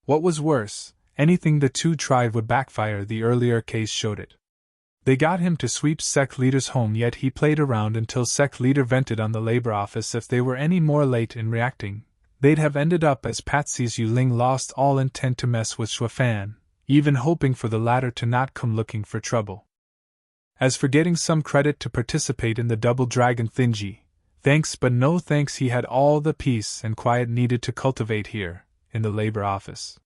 What was worse, anything the two tried would backfire. The earlier case showed it. They got him to sweep sect leader's home, yet he played around until sect leader vented on the labor office. If they were any more late in reacting, they'd have ended up as Patsy's. Yu Ling lost all intent to mess with Zhuo, even hoping for the latter to not come looking for trouble. As for getting some credit to participate in the Double Dragon Thingy, thanks but no thanks. He had all the peace and quiet needed to cultivate here, in the labor office.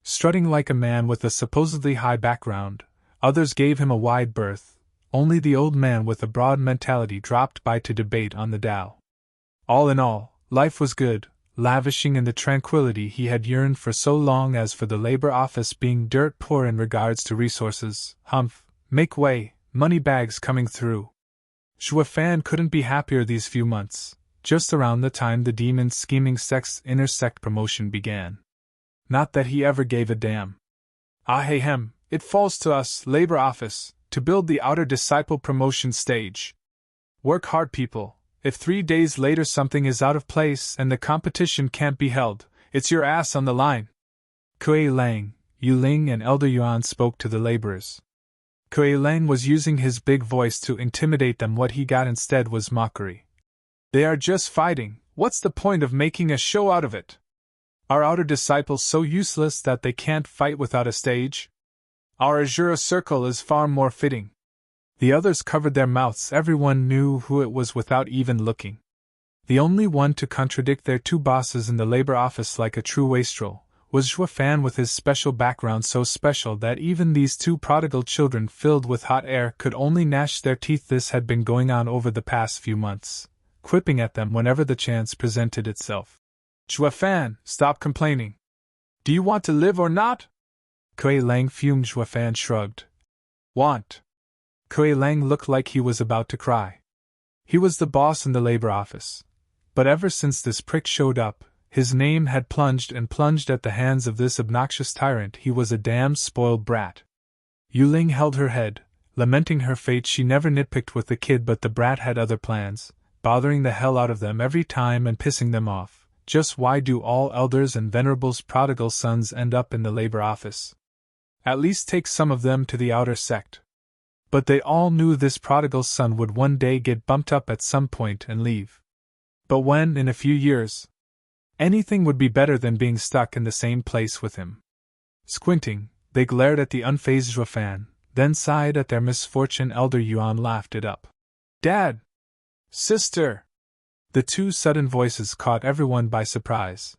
Strutting like a man with a supposedly high background, others gave him a wide berth. Only the old man with a broad mentality dropped by to debate on the Tao. All in all, life was good, lavishing in the tranquility he had yearned for so long. As for the labor office being dirt poor in regards to resources, humph, make way, money bags coming through. Zhuo Fan couldn't be happier these few months, just around the time the demon scheming sect's intersect promotion began. Not that he ever gave a damn. Ahem, it falls to us, labor office, to build the outer disciple promotion stage. Work hard, people. If 3 days later something is out of place and the competition can't be held, it's your ass on the line. Kuei Lang, Yu Ling and Elder Yuan spoke to the laborers. Kuei Lang was using his big voice to intimidate them. What he got instead was mockery. They are just fighting, what's the point of making a show out of it? Are outer disciples so useless that they can't fight without a stage? Our Asura circle is far more fitting. The others covered their mouths. Everyone knew who it was without even looking. The only one to contradict their two bosses in the labor office like a true wastrel was Zhuo Fan, with his special background so special that even these two prodigal children filled with hot air could only gnash their teeth. This had been going on over the past few months, quipping at them whenever the chance presented itself. Zhuo Fan, stop complaining. Do you want to live or not? Kuei Lang fumed. Zhuo Fan shrugged. Want? Kuei Lang looked like he was about to cry. He was the boss in the labor office. But ever since this prick showed up, his name had plunged and plunged at the hands of this obnoxious tyrant. He was a damned spoiled brat. Yu Ling held her head, lamenting her fate. She never nitpicked with the kid, but the brat had other plans, bothering the hell out of them every time and pissing them off. Just why do all elders and venerables' prodigal sons end up in the labor office? At least take some of them to the outer sect. But they all knew this prodigal son would one day get bumped up at some point and leave. But when, in a few years, anything would be better than being stuck in the same place with him. Squinting, they glared at the unfazed Zhuo Fan, then sighed at their misfortune. Elder Yuan laughed it up. Dad! Sister! The two sudden voices caught everyone by surprise.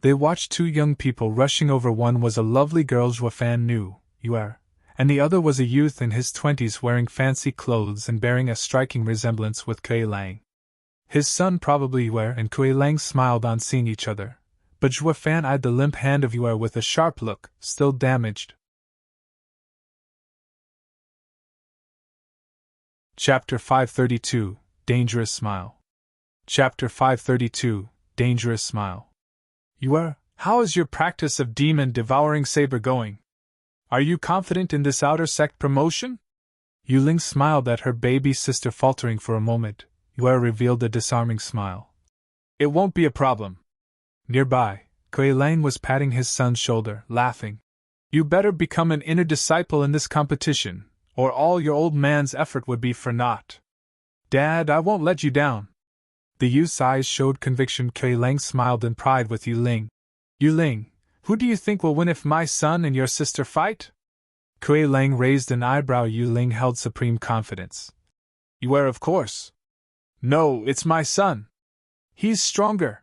They watched two young people rushing over. One was a lovely girl Zhuo Fan knew, Yuan, and the other was a youth in his 20s wearing fancy clothes and bearing a striking resemblance with Kuei Lang. His son probably Yuan, and Kuei Lang smiled on seeing each other, but Zhuo Fan eyed the limp hand of Yuan with a sharp look, still damaged. Chapter 532, Dangerous Smile. Chapter 532, Dangerous Smile. Yuan, how is your practice of demon-devouring saber going? Are you confident in this outer sect promotion? Yu Ling smiled at her baby sister. Faltering for a moment, Yuan revealed a disarming smile. It won't be a problem. Nearby, Kuei Lang was patting his son's shoulder, laughing. You better become an inner disciple in this competition, or all your old man's effort would be for naught. Dad, I won't let you down. The youth's eyes showed conviction. Kuei Lang smiled in pride with Yu Ling. Yu Ling, who do you think will win if my son and your sister fight? Kuei Lang raised an eyebrow. Yu Ling held supreme confidence. Yuan, of course. No, it's my son. He's stronger.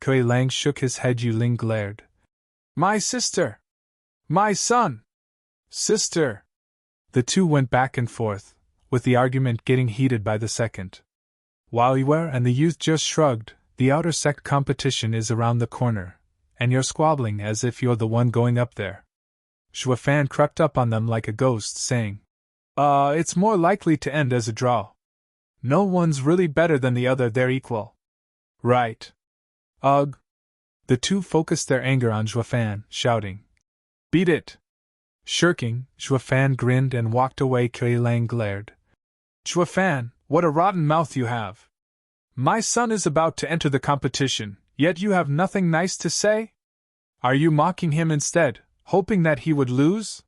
Kuei Lang shook his head. Yu Ling glared. My sister. My son. Sister. The two went back and forth, with the argument getting heated by the second. While Yuan and the youth just shrugged. The outer sect competition is around the corner, and you're squabbling as if you're the one going up there. Zhuo Fan crept up on them like a ghost, saying, it's more likely to end as a draw. No one's really better than the other, they're equal. Right. Ugh. The two focused their anger on Zhuo Fan, shouting, Beat it! Shirking, Zhuo Fan grinned and walked away. Kuei Lang glared. Zhuo Fan, what a rotten mouth you have! My son is about to enter the competition, yet you have nothing nice to say? Are you mocking him instead, hoping that he would lose?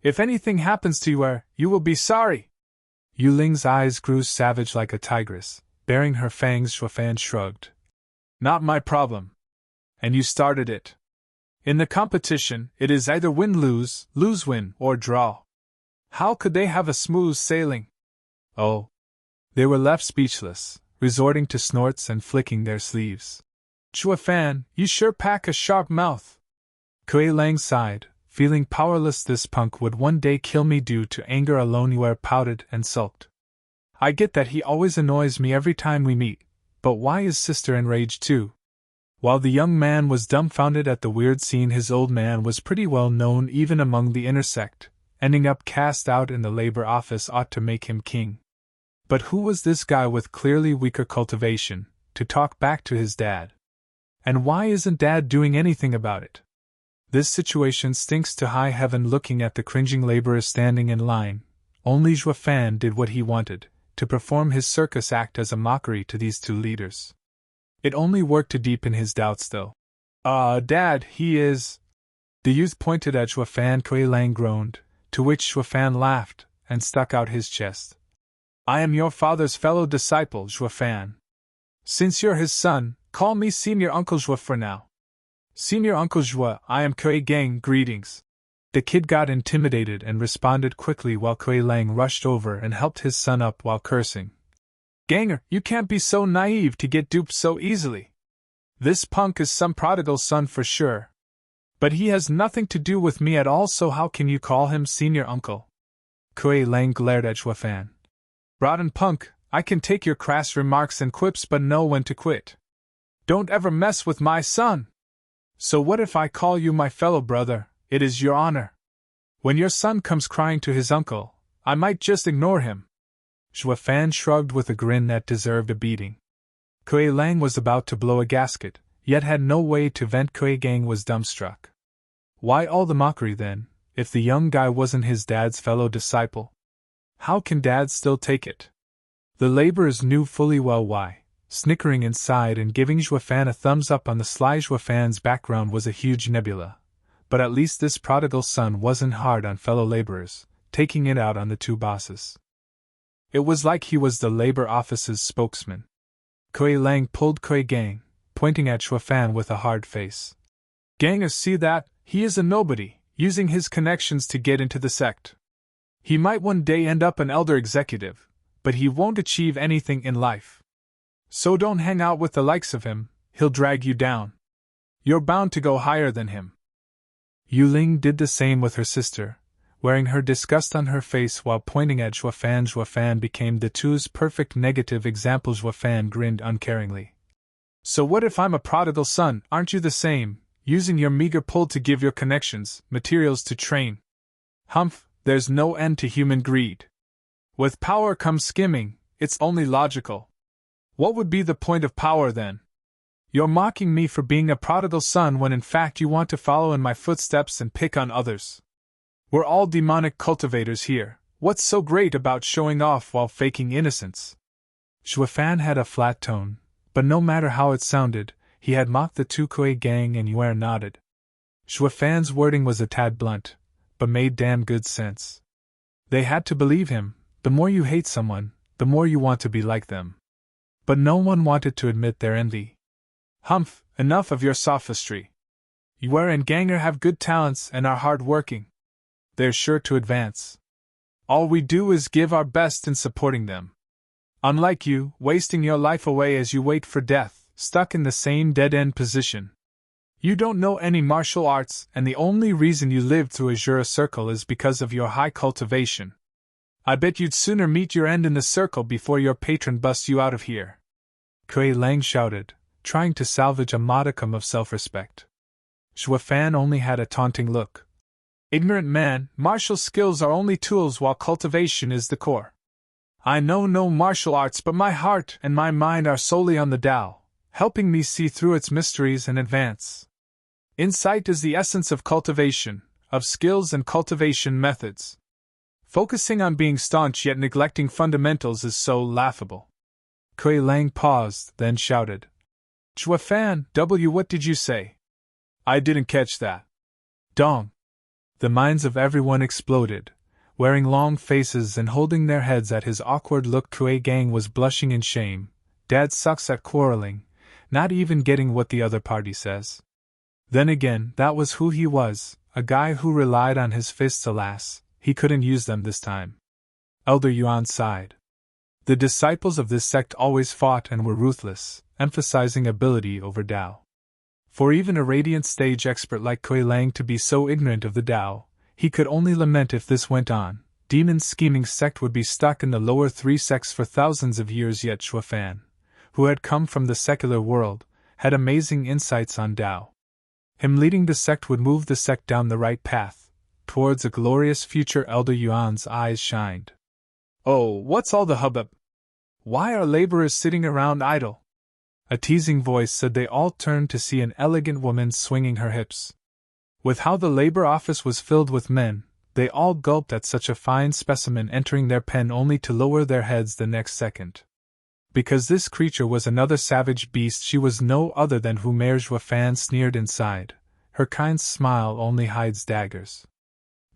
If anything happens to you, you will be sorry. Yu Ling's eyes grew savage like a tigress, baring her fangs. Zhuo Fan shrugged. Not my problem. And you started it. In the competition, it is either win-lose, lose-win, or draw. How could they have a smooth sailing? Oh. They were left speechless, resorting to snorts and flicking their sleeves. Zhuo Fan, you sure pack a sharp mouth. Kuei Lang sighed, feeling powerless. This punk would one day kill me due to anger alone. Yuan pouted and sulked. I get that he always annoys me every time we meet, But why is sister enraged too? While the young man was dumbfounded at the weird scene, his old man was pretty well known even among the inner sect. Ending up cast out in the labor office ought to make him king. But who was this guy with clearly weaker cultivation, to talk back to his dad? And why isn't Dad doing anything about it? This situation stinks to high heaven. Looking at the cringing laborers standing in line, only Zhuo Fan did what he wanted, to perform his circus act as a mockery to these two leaders. It only worked to deepen his doubts though. Dad, he is… The youth pointed at Zhuo Fan. Kuei Lang groaned, to which Zhuo Fan laughed, and stuck out his chest. I am your father's fellow disciple, Zhuo Fan. Since you're his son, call me Senior Uncle Zhuo for now. Senior Uncle Zhuo, I am Kuei Gang, greetings. The kid got intimidated and responded quickly while Kuei Lang rushed over and helped his son up while cursing. Ganger, you can't be so naive to get duped so easily. This punk is some prodigal son for sure. But he has nothing to do with me at all, so how can you call him Senior Uncle? Kuei Lang glared at Zhuo Fan. Rotten punk, I can take your crass remarks and quips but know when to quit. Don't ever mess with my son. So what if I call you my fellow brother? It is your honor. When your son comes crying to his uncle, I might just ignore him. Zhuo Fan shrugged with a grin that deserved a beating. Kuei Lang was about to blow a gasket, yet had no way to vent. Kuei Gang was dumbstruck. Why all the mockery then, if the young guy wasn't his dad's fellow disciple? How can Dad still take it? The laborers knew fully well why. Snickering inside and giving Zhuo Fan a thumbs up on the sly. Zhuo Fan's background was a huge nebula. But at least this prodigal son wasn't hard on fellow laborers, taking it out on the two bosses. It was like he was the labor office's spokesman. Kuei Lang pulled Kuei Gang, pointing at Zhuo Fan with a hard face. Gangers, see that? He is a nobody, using his connections to get into the sect. He might one day end up an elder executive, but he won't achieve anything in life. So don't hang out with the likes of him, he'll drag you down. You're bound to go higher than him. Yuling did the same with her sister, wearing her disgust on her face while pointing at Zhuo Fan. Zhuo Fan became the two's perfect negative example. Zhuo Fan grinned uncaringly. So what if I'm a prodigal son? Aren't you the same, using your meager pull to give your connections materials to train? Humph, there's no end to human greed. With power comes skimming, it's only logical. What would be the point of power then? You're mocking me for being a prodigal son when in fact you want to follow in my footsteps and pick on others. We're all demonic cultivators here. What's so great about showing off while faking innocence? Zhuo Fan had a flat tone, but no matter how it sounded, he had mocked the two. Kuei Gang and Yuan nodded. Zhuo Fan's wording was a tad blunt, but made damn good sense. They had to believe him. The more you hate someone, the more you want to be like them. But no one wanted to admit their envy. Humph, enough of your sophistry. Yuan and Ganger have good talents and are hard-working. They're sure to advance. All we do is give our best in supporting them. Unlike you, wasting your life away as you wait for death, stuck in the same dead-end position. You don't know any martial arts, and the only reason you lived through Asura Circle is because of your high cultivation. I bet you'd sooner meet your end in the circle before your patron busts you out of here. Kuei Lang shouted, trying to salvage a modicum of self-respect. Zhuo Fan only had a taunting look. Ignorant man, martial skills are only tools while cultivation is the core. I know no martial arts, but my heart and my mind are solely on the Tao, helping me see through its mysteries and advance. Insight is the essence of cultivation, of skills and cultivation methods. Focusing on being staunch yet neglecting fundamentals is so laughable. Kuei Lang paused, then shouted. Zhuo Fan, what did you say? I didn't catch that. Dong. The minds of everyone exploded. Wearing long faces and holding their heads at his awkward look, Kuei Gang was blushing in shame. Dad sucks at quarreling, not even getting what the other party says. Then again, that was who he was, a guy who relied on his fists. Alas, he couldn't use them this time. Elder Yuan sighed. The disciples of this sect always fought and were ruthless, emphasizing ability over Tao. For even a radiant stage expert like Kuei Lang to be so ignorant of the Tao, he could only lament if this went on. Demon scheming sect would be stuck in the lower three sects for thousands of years. Yet Zhuo Fan, who had come from the secular world, had amazing insights on Tao. Him leading the sect would move the sect down the right path, towards a glorious future. Elder Yuan's eyes shined. Oh, what's all the hubbub? Why are laborers sitting around idle? A teasing voice said. They all turned to see an elegant woman swinging her hips. With how the labor office was filled with men, they all gulped at such a fine specimen entering their pen, only to lower their heads the next second. Because this creature was another savage beast, she was no other than Wuyue. Zhuo sneered inside. Her kind smile only hides daggers.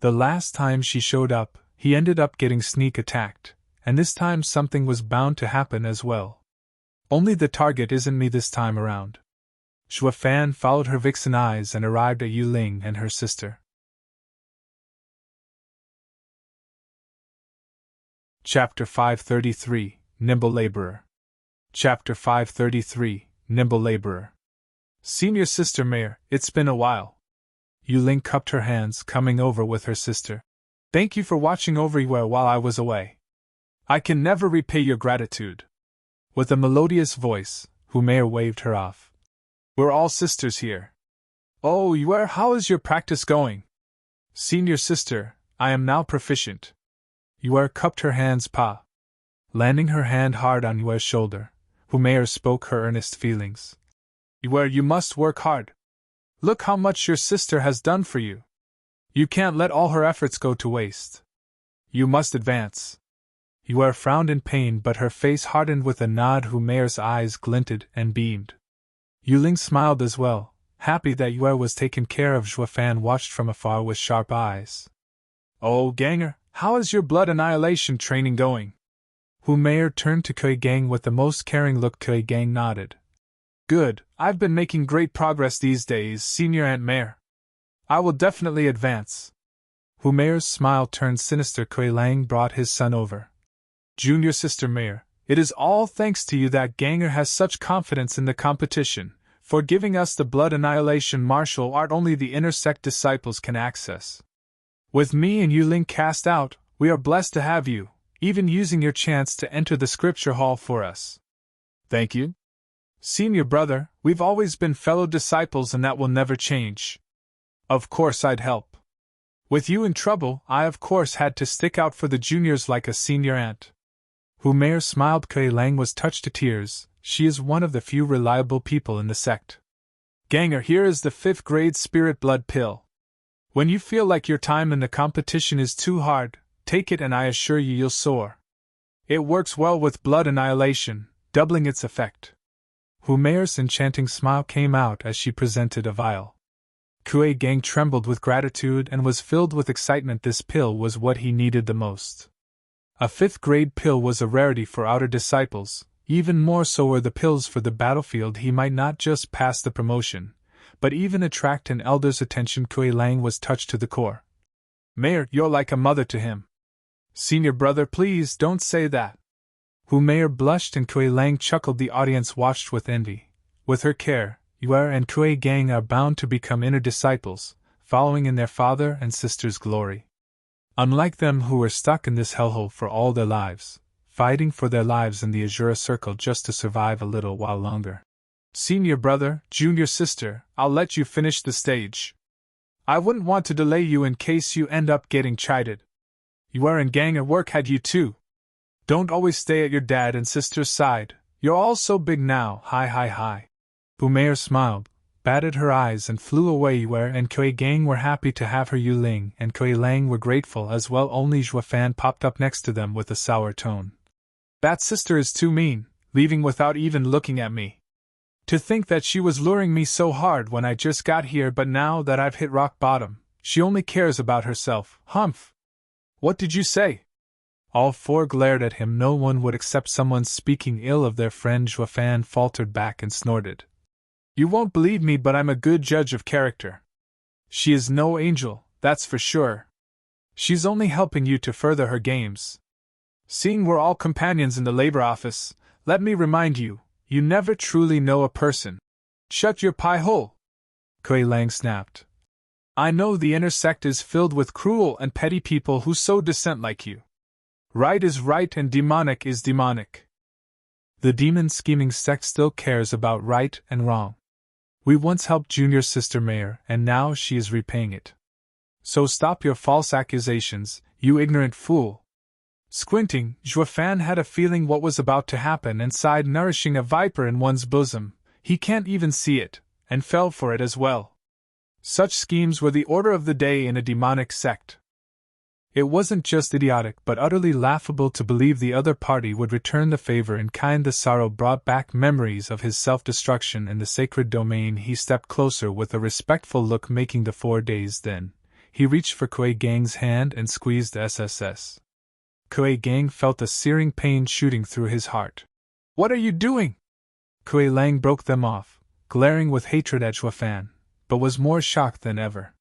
The last time she showed up, he ended up getting sneak attacked, and this time something was bound to happen as well. Only the target isn't me this time around. Zhuo followed her vixen eyes and arrived at Yuling and her sister. Chapter 533, Nimble Laborer. Chapter 533, Nimble Laborer. Senior Sister Mayor, it's been a while. Yuling cupped her hands, coming over with her sister. Thank you for watching over Wuyue while I was away. I can never repay your gratitude. With a melodious voice, Wuyue waved her off. We're all sisters here. Oh, Wuyue, how is your practice going? Senior Sister, I am now proficient. Wuyue cupped her hands pa. Landing her hand hard on Wuyue's shoulder, Wuyue spoke her earnest feelings. Wuyue, you must work hard. Look how much your sister has done for you. You can't let all her efforts go to waste. You must advance. Wuyue frowned in pain, but her face hardened with a nod. Wuyue's eyes glinted and beamed. Yuling smiled as well, happy that Wuyue was taken care of. Zhuo watched from afar with sharp eyes. Oh, Ganger, how is your blood annihilation training going? Wuyue turned to Kui Gang with the most caring look. Kui Gang nodded. Good, I've been making great progress these days, Senior Aunt Mayor. I will definitely advance. Wuyue's smile turned sinister. Kui Lang brought his son over. Junior Sister Mayor, it is all thanks to you that Ganger has such confidence in the competition, for giving us the blood annihilation martial art only the inner sect disciples can access. With me and Yuling cast out, we are blessed to have you, even using your chance to enter the scripture hall for us. Thank you. Senior brother, we've always been fellow disciples and that will never change. Of course I'd help. With you in trouble, I of course had to stick out for the juniors like a senior aunt. Wuyue smiled. Kui Lang was touched to tears. She is one of the few reliable people in the sect. Ganger, here is the 5th grade spirit blood pill. When you feel like your time in the competition is too hard, take it and I assure you you'll soar. It works well with blood annihilation, doubling its effect. Wuyue's enchanting smile came out as she presented a vial. Kui Gang trembled with gratitude and was filled with excitement. This pill was what he needed the most. A 5th grade pill was a rarity for outer disciples, even more so were the pills for the battlefield. He might not just pass the promotion, but even attract an elder's attention. Kui Lang was touched to the core. Mayor, you're like a mother to him. Senior brother, please don't say that. Wuyue blushed and Kui Lang chuckled. The audience watched with envy. With her care, Wuyue and Kui Gang are bound to become inner disciples, following in their father and sister's glory. Unlike them who were stuck in this hellhole for all their lives, fighting for their lives in the Asura circle just to survive a little while longer. Senior brother, junior sister, I'll let you finish the stage. I wouldn't want to delay you in case you end up getting chided. Wuyue and Gang at work had you too. Don't always stay at your dad and sister's side, you're all so big now, hi. Wuyue smiled, batted her eyes and flew away. Wuyue and Kui Gang were happy to have her. Yuling and Kui Lang were grateful as well. Only Zhuo popped up next to them with a sour tone. That sister is too mean, leaving without even looking at me. To think that she was luring me so hard when I just got here, but now that I've hit rock bottom, she only cares about herself. Humph! What did you say? All four glared at him. No one would accept someone speaking ill of their friend. Zhuo faltered back and snorted. You won't believe me, but I'm a good judge of character. She is no angel, that's for sure. She's only helping you to further her games. Seeing we're all companions in the labor office, let me remind you, you never truly know a person. Shut your pie hole! Kui Lang snapped. I know the inner sect is filled with cruel and petty people who sow dissent like you. Right is right and demonic is demonic. The demon-scheming sect still cares about right and wrong. We once helped Junior Sister Mayor, and now she is repaying it. So stop your false accusations, you ignorant fool. Squinting, Zhuo had a feeling what was about to happen and sighed, nourishing a viper in one's bosom. He can't even see it, and fell for it as well. Such schemes were the order of the day in a demonic sect. It wasn't just idiotic but utterly laughable to believe the other party would return the favor in kind. The sorrow brought back memories of his self-destruction in the sacred domain. He stepped closer with a respectful look, making the 4 days. Then he reached for Kuei Gang's hand and squeezed SSS. Kuei Gang felt a searing pain shooting through his heart. "What are you doing?" Kuei Lang broke them off, glaring with hatred at Zhuo, but was more shocked than ever.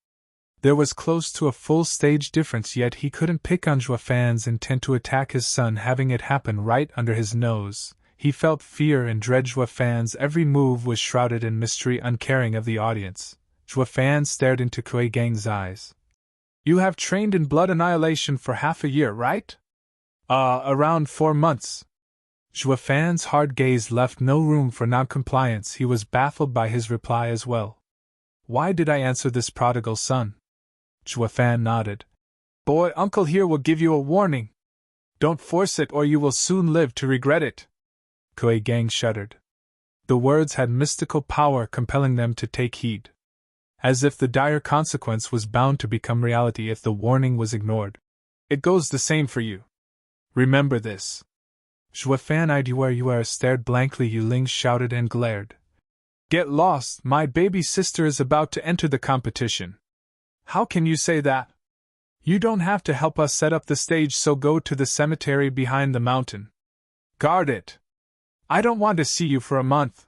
There was close to a full stage difference, yet he couldn't pick on Zhuo's intent to attack his son, having it happen right under his nose. He felt fear and dread. Zhuo's every move was shrouded in mystery, uncaring of the audience. Zhuo stared into Kuei Gang's eyes. "You have trained in blood annihilation for half a year, right?" Around 4 months. Zhuo's hard gaze left no room for non-compliance. He was baffled by his reply as well. "Why did I answer this prodigal son?" Zhuo nodded. "Boy, uncle here will give you a warning. Don't force it or you will soon live to regret it." Kuei Gang shuddered. The words had mystical power, compelling them to take heed. As if the dire consequence was bound to become reality if the warning was ignored. "It goes the same for you. Remember this." Zhuo eyed Yue stared blankly. Yuling shouted and glared. "Get lost, my baby sister is about to enter the competition." "How can you say that? You don't have to help us set up the stage, so go to the cemetery behind the mountain. Guard it. I don't want to see you for a month.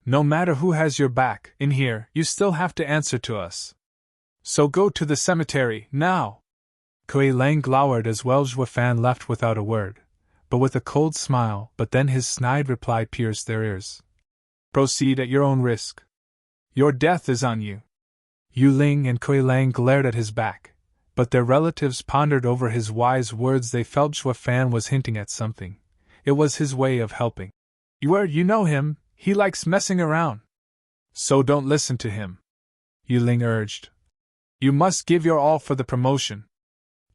No matter who has your back, in here, you still have to answer to us. So go to the cemetery, now." Kuei Lang glowered as well. Zhuo left without a word, but with a cold smile, but then his snide reply pierced their ears. "Proceed at your own risk. Your death is on you." Yuling and Kuei Lang glared at his back, but their relatives pondered over his wise words. They felt Zhuo was hinting at something. It was his way of helping. You know him, he likes messing around. So don't listen to him," Yuling urged. "You must give your all for the promotion."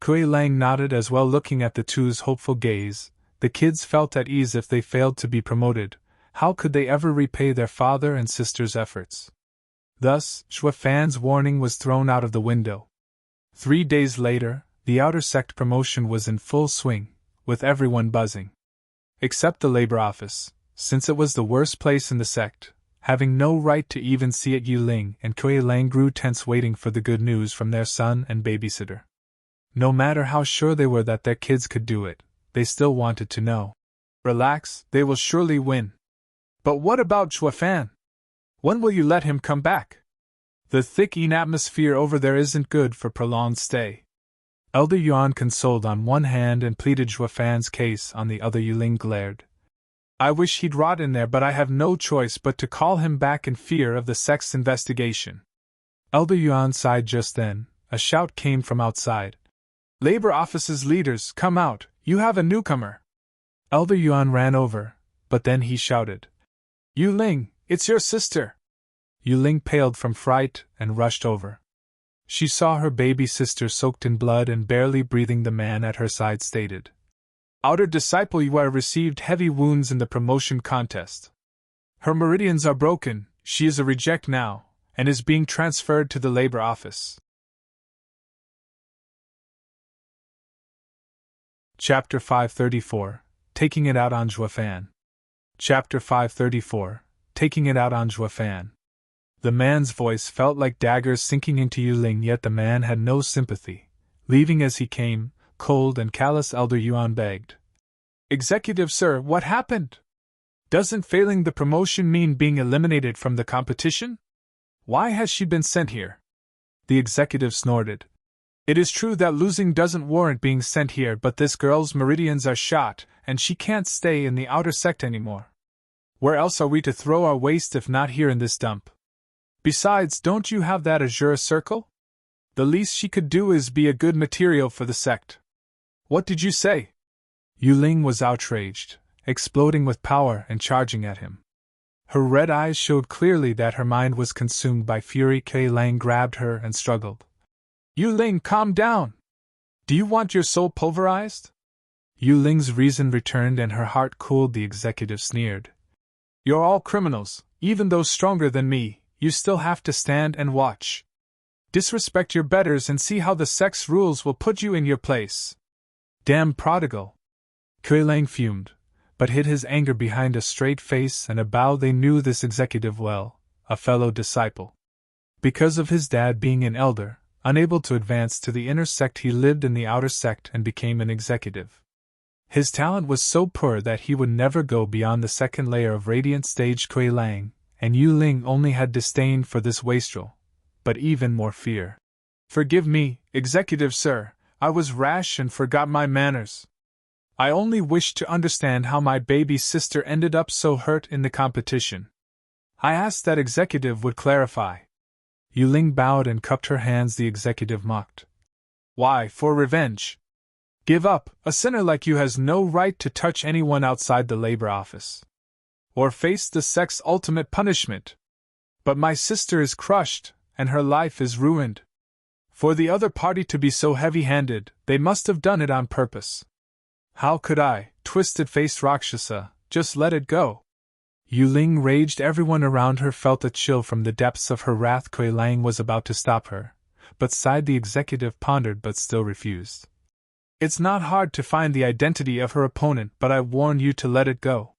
Kuei Lang nodded as well, looking at the two's hopeful gaze. The kids felt at ease. If they failed to be promoted, how could they ever repay their father and sister's efforts? Thus, Zhuo's warning was thrown out of the window. 3 days later, the outer sect promotion was in full swing, with everyone buzzing. Except the labor office, since it was the worst place in the sect, having no right to even see it. Yuling and Kuei Lang grew tense, waiting for the good news from their son and babysitter. No matter how sure they were that their kids could do it, they still wanted to know. "Relax, they will surely win." "But what about Zhuo? When will you let him come back? The thick atmosphere over there isn't good for prolonged stay." Elder Yuan consoled on one hand and pleaded Zhuo's case on the other. Yuling glared. "I wish he'd rot in there, but I have no choice but to call him back in fear of the sect's investigation." Elder Yuan sighed. Just then, a shout came from outside. "Labor office's leaders, come out, you have a newcomer." Elder Yuan ran over, but then he shouted, "Yuling, it's your sister." Yuling paled from fright and rushed over. She saw her baby sister soaked in blood and barely breathing. The man at her side stated, "Outer disciple Yue received heavy wounds in the promotion contest. Her meridians are broken, she is a reject now, and is being transferred to the labor office." Chapter 534, Taking it out on Zhuo. Chapter 534, Taking it out on Zhuo. The man's voice felt like daggers sinking into Yuling, yet the man had no sympathy. Leaving as he came, cold and callous, Elder Yuan begged, "Executive sir, what happened? Doesn't failing the promotion mean being eliminated from the competition? Why has she been sent here?" The executive snorted. "It is true that losing doesn't warrant being sent here, but this girl's meridians are shot, and she can't stay in the outer sect anymore. Where else are we to throw our waste if not here in this dump? Besides, don't you have that Asura circle? The least she could do is be a good material for the sect." "What did you say?" Yuling was outraged, exploding with power and charging at him. Her red eyes showed clearly that her mind was consumed by fury. Kuei Lang grabbed her and struggled. Yu Ling, calm down! Do you want your soul pulverized? Yu Ling's reason returned and her heart cooled. The executive sneered. You're all criminals, even though stronger than me, you still have to stand and watch. Disrespect your betters and see how the sex rules will put you in your place. Damn prodigal! Kuei Lang fumed, but hid his anger behind a straight face and a bow. They knew this executive well, a fellow disciple. Because of his dad being an elder, unable to advance to the inner sect, he lived in the outer sect and became an executive. His talent was so poor that he would never go beyond the second layer of radiant stage. Kuei Lang and Yu Ling only had disdain for this wastrel, but even more fear. Forgive me, executive sir, I was rash and forgot my manners. I only wished to understand how my baby sister ended up so hurt in the competition. I asked that executive would clarify. Yu Ling bowed and cupped her hands. The executive mocked. Why, for revenge? Give up, a sinner like you has no right to touch anyone outside the labor office. Or face the sect's ultimate punishment. But my sister is crushed, and her life is ruined. For the other party to be so heavy-handed, they must have done it on purpose. How could I, twisted-faced Rakshasa, just let it go? Yu Ling raged. Everyone around her felt a chill from the depths of her wrath. Kuei Lang was about to stop her, but sighed. The executive pondered but still refused. It's not hard to find the identity of her opponent, but I warn you to let it go.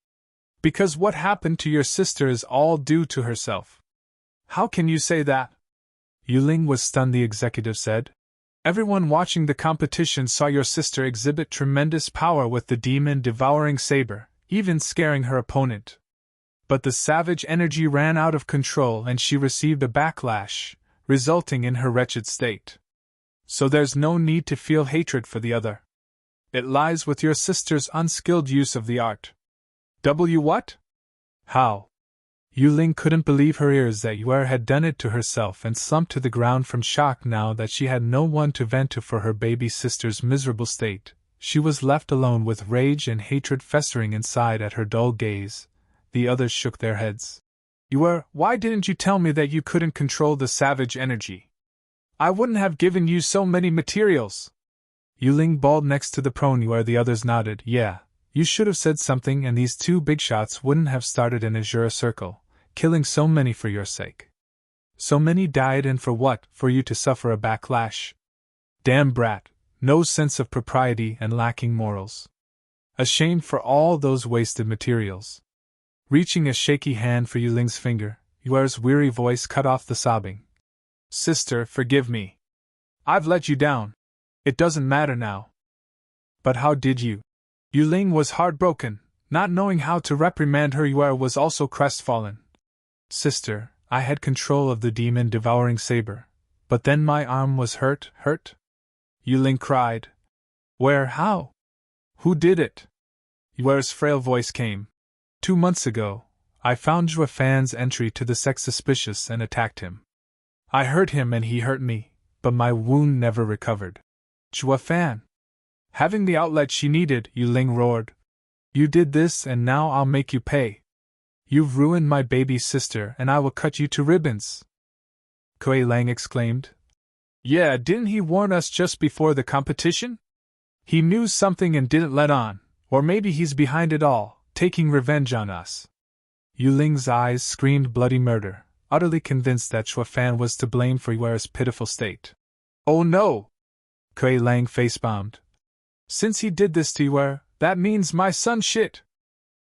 Because what happened to your sister is all due to herself. How can you say that? Yu Ling was stunned. The executive said. Everyone watching the competition saw your sister exhibit tremendous power with the demon-devouring saber, even scaring her opponent. But the savage energy ran out of control and she received a backlash, resulting in her wretched state. So there's no need to feel hatred for the other. It lies with your sister's unskilled use of the art. What? How? Yu Ling couldn't believe her ears that Yuan had done it to herself and slumped to the ground from shock. Now that she had no one to vent to for her baby sister's miserable state, she was left alone with rage and hatred festering inside at her dull gaze. The others shook their heads. Yuan, why didn't you tell me that you couldn't control the savage energy? I wouldn't have given you so many materials. Yu Ling bawled next to the prone Yuan. The others nodded. Yeah, you should have said something and these two big shots wouldn't have started an Asura circle, killing so many for your sake. So many died, and for what? For you to suffer a backlash. Damn brat, no sense of propriety and lacking morals. Ashamed for all those wasted materials. Reaching a shaky hand for Yu Ling's finger, Yuan's weary voice cut off the sobbing. Sister, forgive me. I've let you down. It doesn't matter now. But how did you? Yu Ling was heartbroken, not knowing how to reprimand her. Yuan was also crestfallen. Sister, I had control of the demon-devouring saber, but then my arm was hurt. Yu Ling cried. Where? How? Who did it? Yuan's frail voice came. 2 months ago, I found Zhuo Fan's entry to the sect suspicious and attacked him. I hurt him and he hurt me, but my wound never recovered. Zhuo Fan! Having the outlet she needed, Yu Ling roared. You did this and now I'll make you pay. You've ruined my baby sister and I will cut you to ribbons. Kuei Lang exclaimed. Yeah, didn't he warn us just before the competition? He knew something and didn't let on, or maybe he's behind it all, taking revenge on us. Yu Ling's eyes screamed bloody murder, utterly convinced that Zhuo Fan was to blame for Yuan's pitiful state. Oh no! Kuei Lang face-bombed. Since he did this to Yuan, that means my son shit!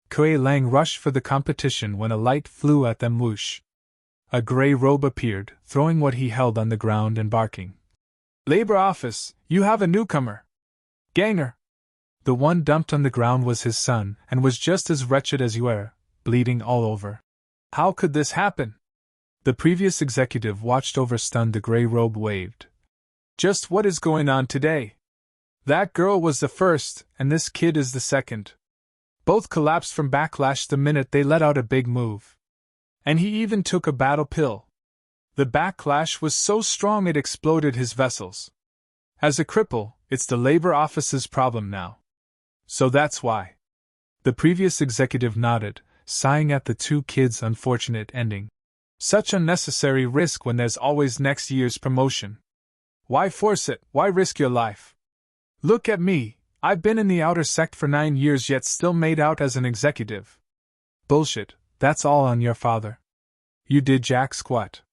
Kuei Lang rushed for the competition when a light flew at them. Whoosh! A gray robe appeared, throwing what he held on the ground and barking. Labor office, you have a newcomer! Ganger! The one dumped on the ground was his son, and was just as wretched as Yuan, bleeding all over. How could this happen? The previous executive watched over, stunned. The gray robe waved. Just what is going on today? That girl was the first, and this kid is the second. Both collapsed from backlash the minute they let out a big move. And he even took a battle pill. The backlash was so strong it exploded his vessels. As a cripple, it's the labor office's problem now. So that's why. The previous executive nodded, sighing at the two kids' unfortunate ending. Such unnecessary risk when there's always next year's promotion. Why force it? Why risk your life? Look at me, I've been in the outer sect for 9 years yet still made out as an executive. Bullshit, that's all on your father. You did jack squat.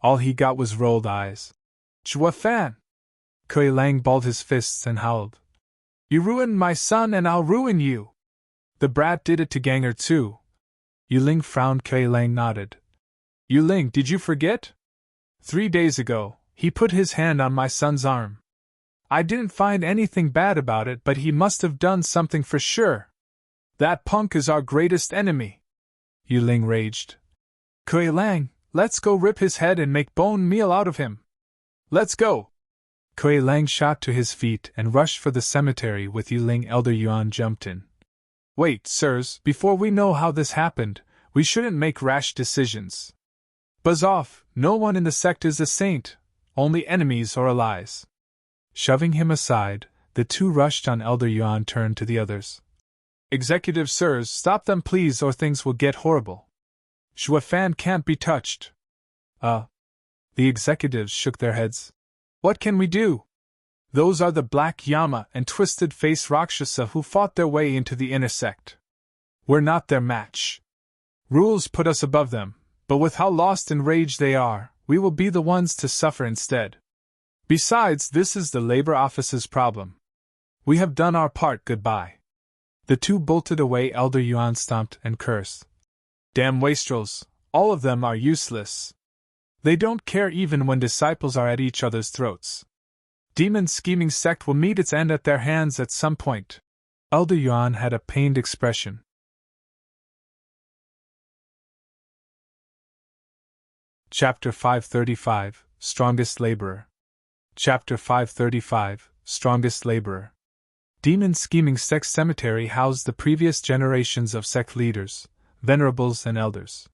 All he got was rolled eyes. Zhuo Fan! Kui Lang balled his fists and howled. You ruined my son and I'll ruin you! The brat did it to Ganger too. Yuling frowned. Kui Lang nodded. Yuling, did you forget? 3 days ago, he put his hand on my son's arm. I didn't find anything bad about it, but he must have done something for sure. That punk is our greatest enemy. Yuling raged. Kui Lang, let's go rip his head and make bone meal out of him. Let's go. Kui Lang shot to his feet and rushed for the cemetery with Yuling. Elder Yuan jumped in. Wait, sirs, before we know how this happened, we shouldn't make rash decisions. Buzz off, no one in the sect is a saint, only enemies or allies. Shoving him aside, the two rushed on. Elder Yuan turned to the others. Executive sirs, stop them please or things will get horrible. Zhuo Fan can't be touched. The executives shook their heads. What can we do? Those are the Black Yama and Twisted Face Rakshasa who fought their way into the inner sect. We're not their match. Rules put us above them, but with how lost in rage they are, we will be the ones to suffer instead. Besides, this is the labor office's problem. We have done our part. Goodbye. The two bolted away. Elder Yuan stomped and cursed. Damn wastrels, all of them are useless. They don't care even when disciples are at each other's throats. Demon scheming sect will meet its end at their hands at some point. Elder Yuan had a pained expression. Chapter 535, Strongest Laborer. Chapter 535, Strongest Laborer. Demon scheming sect cemetery housed the previous generations of sect leaders, venerables and elders.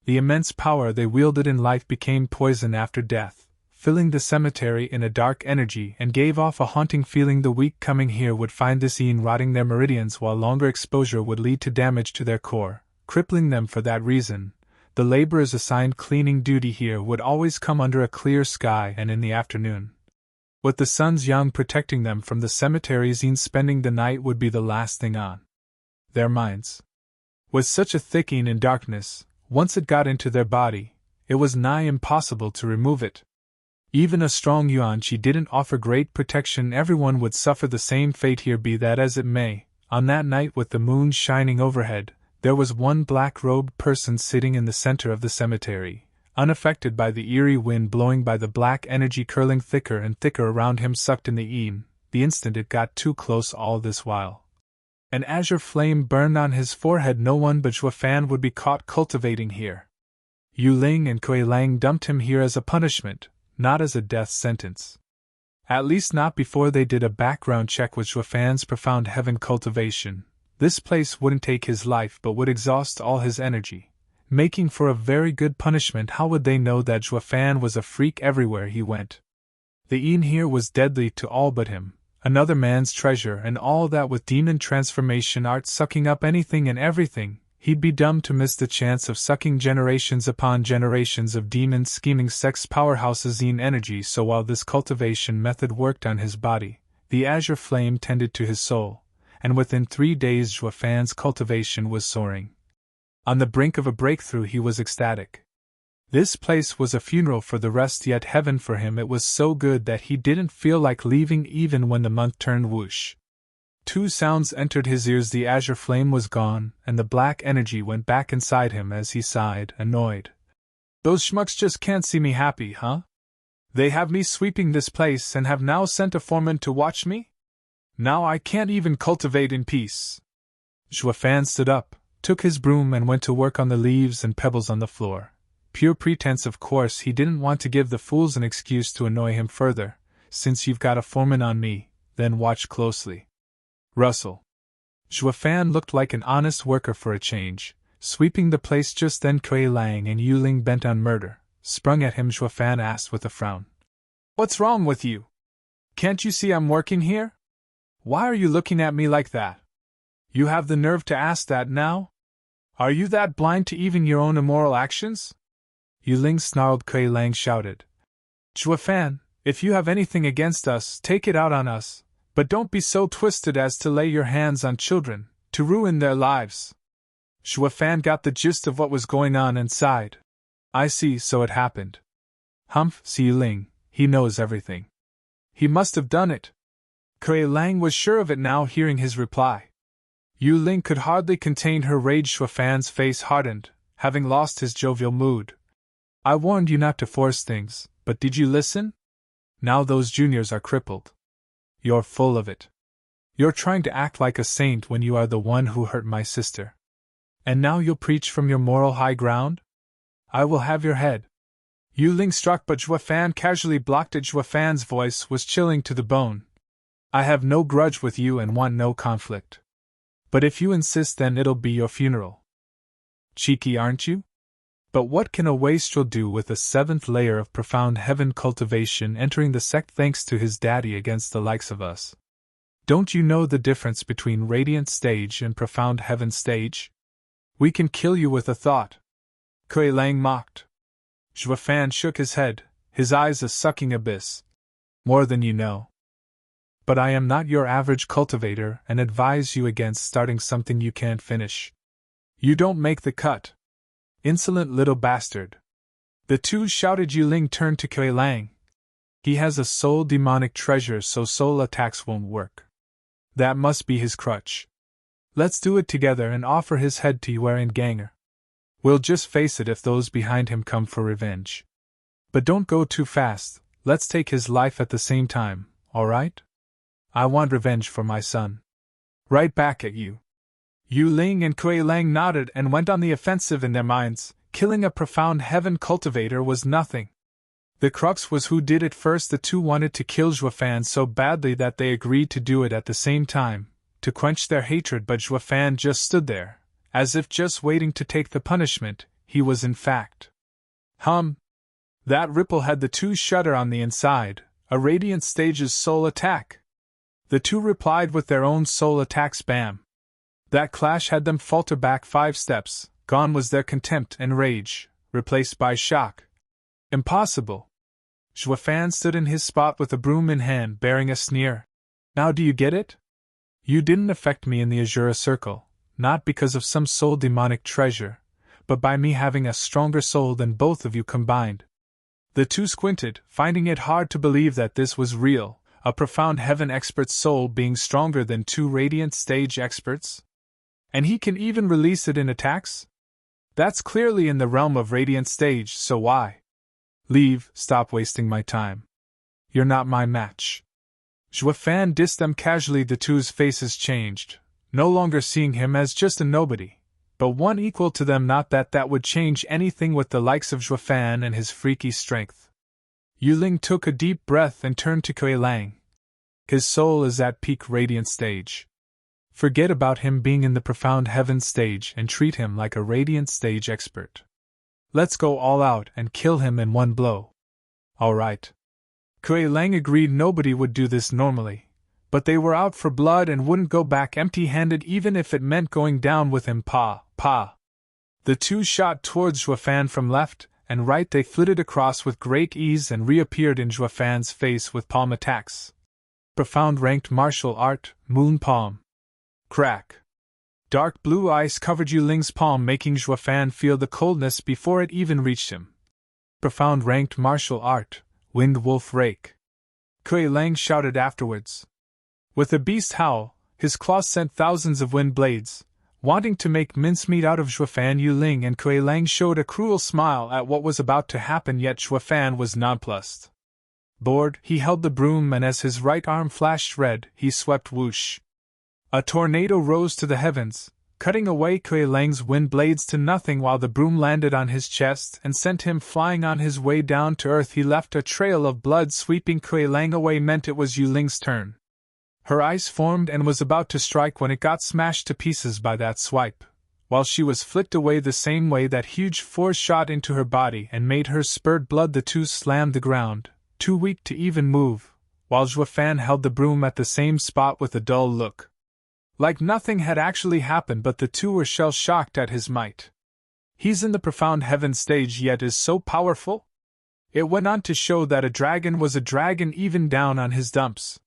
The immense power they wielded in life became poison after death, filling the cemetery in a dark energy and gave off a haunting feeling. The weak coming here would find this in rotting their meridians, while longer exposure would lead to damage to their core, crippling them. For that reason, the laborers assigned cleaning duty here would always come under a clear sky and in the afternoon. With the sun's yang protecting them from the cemeteries, spending the night would be the last thing on their minds. With such a thickening in darkness, once it got into their body, it was nigh impossible to remove it. Even a strong Yuan Qi didn't offer great protection. Everyone would suffer the same fate here. Be that as it may, on that night with the moon shining overhead, there was one black-robed person sitting in the center of the cemetery, unaffected by the eerie wind blowing by, the black energy curling thicker and thicker around him, sucked in the instant it got too close. All this while, an azure flame burned on his forehead. No one but Zhuo Fan would be caught cultivating here. Yuling and Kui Lang dumped him here as a punishment, not as a death sentence. At least not before they did a background check with Zhuo Fan's profound heaven cultivation. This place wouldn't take his life but would exhaust all his energy, making for a very good punishment. How would they know that Zhuo Fan was a freak everywhere he went? The Yin here was deadly to all but him, another man's treasure, and all that with demon transformation art sucking up anything and everything. He'd be dumb to miss the chance of sucking generations upon generations of demon scheming sex powerhouses in energy. So while this cultivation method worked on his body, the azure flame tended to his soul, and within 3 days Zhuo Fan's cultivation was soaring. On the brink of a breakthrough, he was ecstatic. This place was a funeral for the rest, yet heaven for him. It was so good that he didn't feel like leaving even when the month turned whoosh. 2 sounds entered his ears. The azure flame was gone, and the black energy went back inside him as he sighed, annoyed. Those schmucks just can't see me happy, huh? They have me sweeping this place and have now sent a foreman to watch me? Now I can't even cultivate in peace. Zhuo Fan stood up, took his broom and went to work on the leaves and pebbles on the floor. Pure pretense, of course. He didn't want to give the fools an excuse to annoy him further. Since you've got a foreman on me, then watch closely. Rustle. Zhuo Fan looked like an honest worker for a change, sweeping the place. Just then Kui Lang and Yuling, bent on murder, sprung at him. Zhuo Fan asked with a frown. What's wrong with you? Can't you see I'm working here? Why are you looking at me like that? You have the nerve to ask that now? Are you that blind to even your own immoral actions? Yu Ling snarled. Kuei Lang shouted. Zhuo Fan, if you have anything against us, take it out on us, but don't be so twisted as to lay your hands on children, to ruin their lives. Zhuo Fan got the gist of what was going on and sighed. I see, so it happened. Humph, see Yu Ling, he knows everything. He must have done it. Kuei Lang was sure of it now, hearing his reply. Yu Ling could hardly contain her rage. Zhuo Fan's face hardened, having lost his jovial mood. I warned you not to force things, but did you listen? Now those juniors are crippled. You're full of it. You're trying to act like a saint when you are the one who hurt my sister. And now you'll preach from your moral high ground? I will have your head. Yu Ling struck, but Zhuo Fan casually blocked it. Zhuo Fan's voice was chilling to the bone. I have no grudge with you and want no conflict. But if you insist, then it'll be your funeral. Cheeky, aren't you? But what can a wastrel do with a 7th layer of profound heaven cultivation entering the sect thanks to his daddy against the likes of us? Don't you know the difference between radiant stage and profound heaven stage? We can kill you with a thought. Kuei Lang mocked. Zhuo Fan shook his head, his eyes a sucking abyss. More than you know. But I am not your average cultivator and advise you against starting something you can't finish. You don't make the cut. Insolent little bastard. The two shouted. Yu Ling turned to Kuei Lang. He has a soul demonic treasure, so soul attacks won't work. That must be his crutch. Let's do it together and offer his head to Yuan and Ganger. We'll just face it if those behind him come for revenge. But don't go too fast, let's take his life at the same time, alright? I want revenge for my son. Right back at you. Yu Ling and Kuei Lang nodded and went on the offensive in their minds. Killing a profound heaven cultivator was nothing. The crux was who did it first. The two wanted to kill Zhuo Fan so badly that they agreed to do it at the same time, to quench their hatred, but Zhuo Fan just stood there, as if just waiting to take the punishment. He was in fact. That ripple had the two shudder on the inside, a radiant stage's soul attack. The two replied with their own soul attacks. Bam! That clash had them falter back 5 steps. Gone was their contempt and rage, replaced by shock. Impossible! Zhuo Fan stood in his spot with a broom in hand, bearing a sneer. Now do you get it? You didn't affect me in the Asura circle, not because of some soul demonic treasure, but by me having a stronger soul than both of you combined. The two squinted, finding it hard to believe that this was real, a profound heaven expert's soul being stronger than 2 radiant stage experts. And he can even release it in attacks? That's clearly in the realm of radiant stage, so why? Leave, stop wasting my time. You're not my match. Zhuo Fan dissed them casually. The two's faces changed, no longer seeing him as just a nobody, but one equal to them. Not that that would change anything with the likes of Zhuo Fan and his freaky strength. Yu Ling took a deep breath and turned to Kuei Lang. His soul is at peak radiant stage. Forget about him being in the profound heaven stage and treat him like a radiant stage expert. Let's go all out and kill him in one blow. All right. Kuei Lang agreed. Nobody would do this normally, but they were out for blood and wouldn't go back empty-handed even if it meant going down with him. Pa. The two shot towards Zhuo Fan from left and right. They flitted across with great ease and reappeared in Zhuo Fan's face with palm attacks. Profound ranked martial art, moon palm. Crack. Dark blue ice covered Yu Ling's palm, making Zhuo Fan feel the coldness before it even reached him. Profound ranked martial art, winged wolf rake. Kuei Lang shouted afterwards. With a beast howl, his claws sent thousands of wind blades, wanting to make mincemeat out of Zhuo Fan. Yu Ling and Kuei Lang showed a cruel smile at what was about to happen, yet Zhuo Fan was nonplussed. Bored, he held the broom, and as his right arm flashed red, he swept whoosh. A tornado rose to the heavens, cutting away Kuei Lang's wind blades to nothing while the broom landed on his chest and sent him flying on his way down to earth. He left a trail of blood. Sweeping Kuei Lang away meant it was Yu Ling's turn. Her ice formed and was about to strike when it got smashed to pieces by that swipe, while she was flicked away the same way that huge force shot into her body and made her spurt blood. The two slammed the ground, too weak to even move, while Zhuo Fan held the broom at the same spot with a dull look. Like nothing had actually happened, but the two were shell-shocked at his might. He's in the profound heaven stage yet is so powerful? It went on to show that a dragon was a dragon even down on his dumps.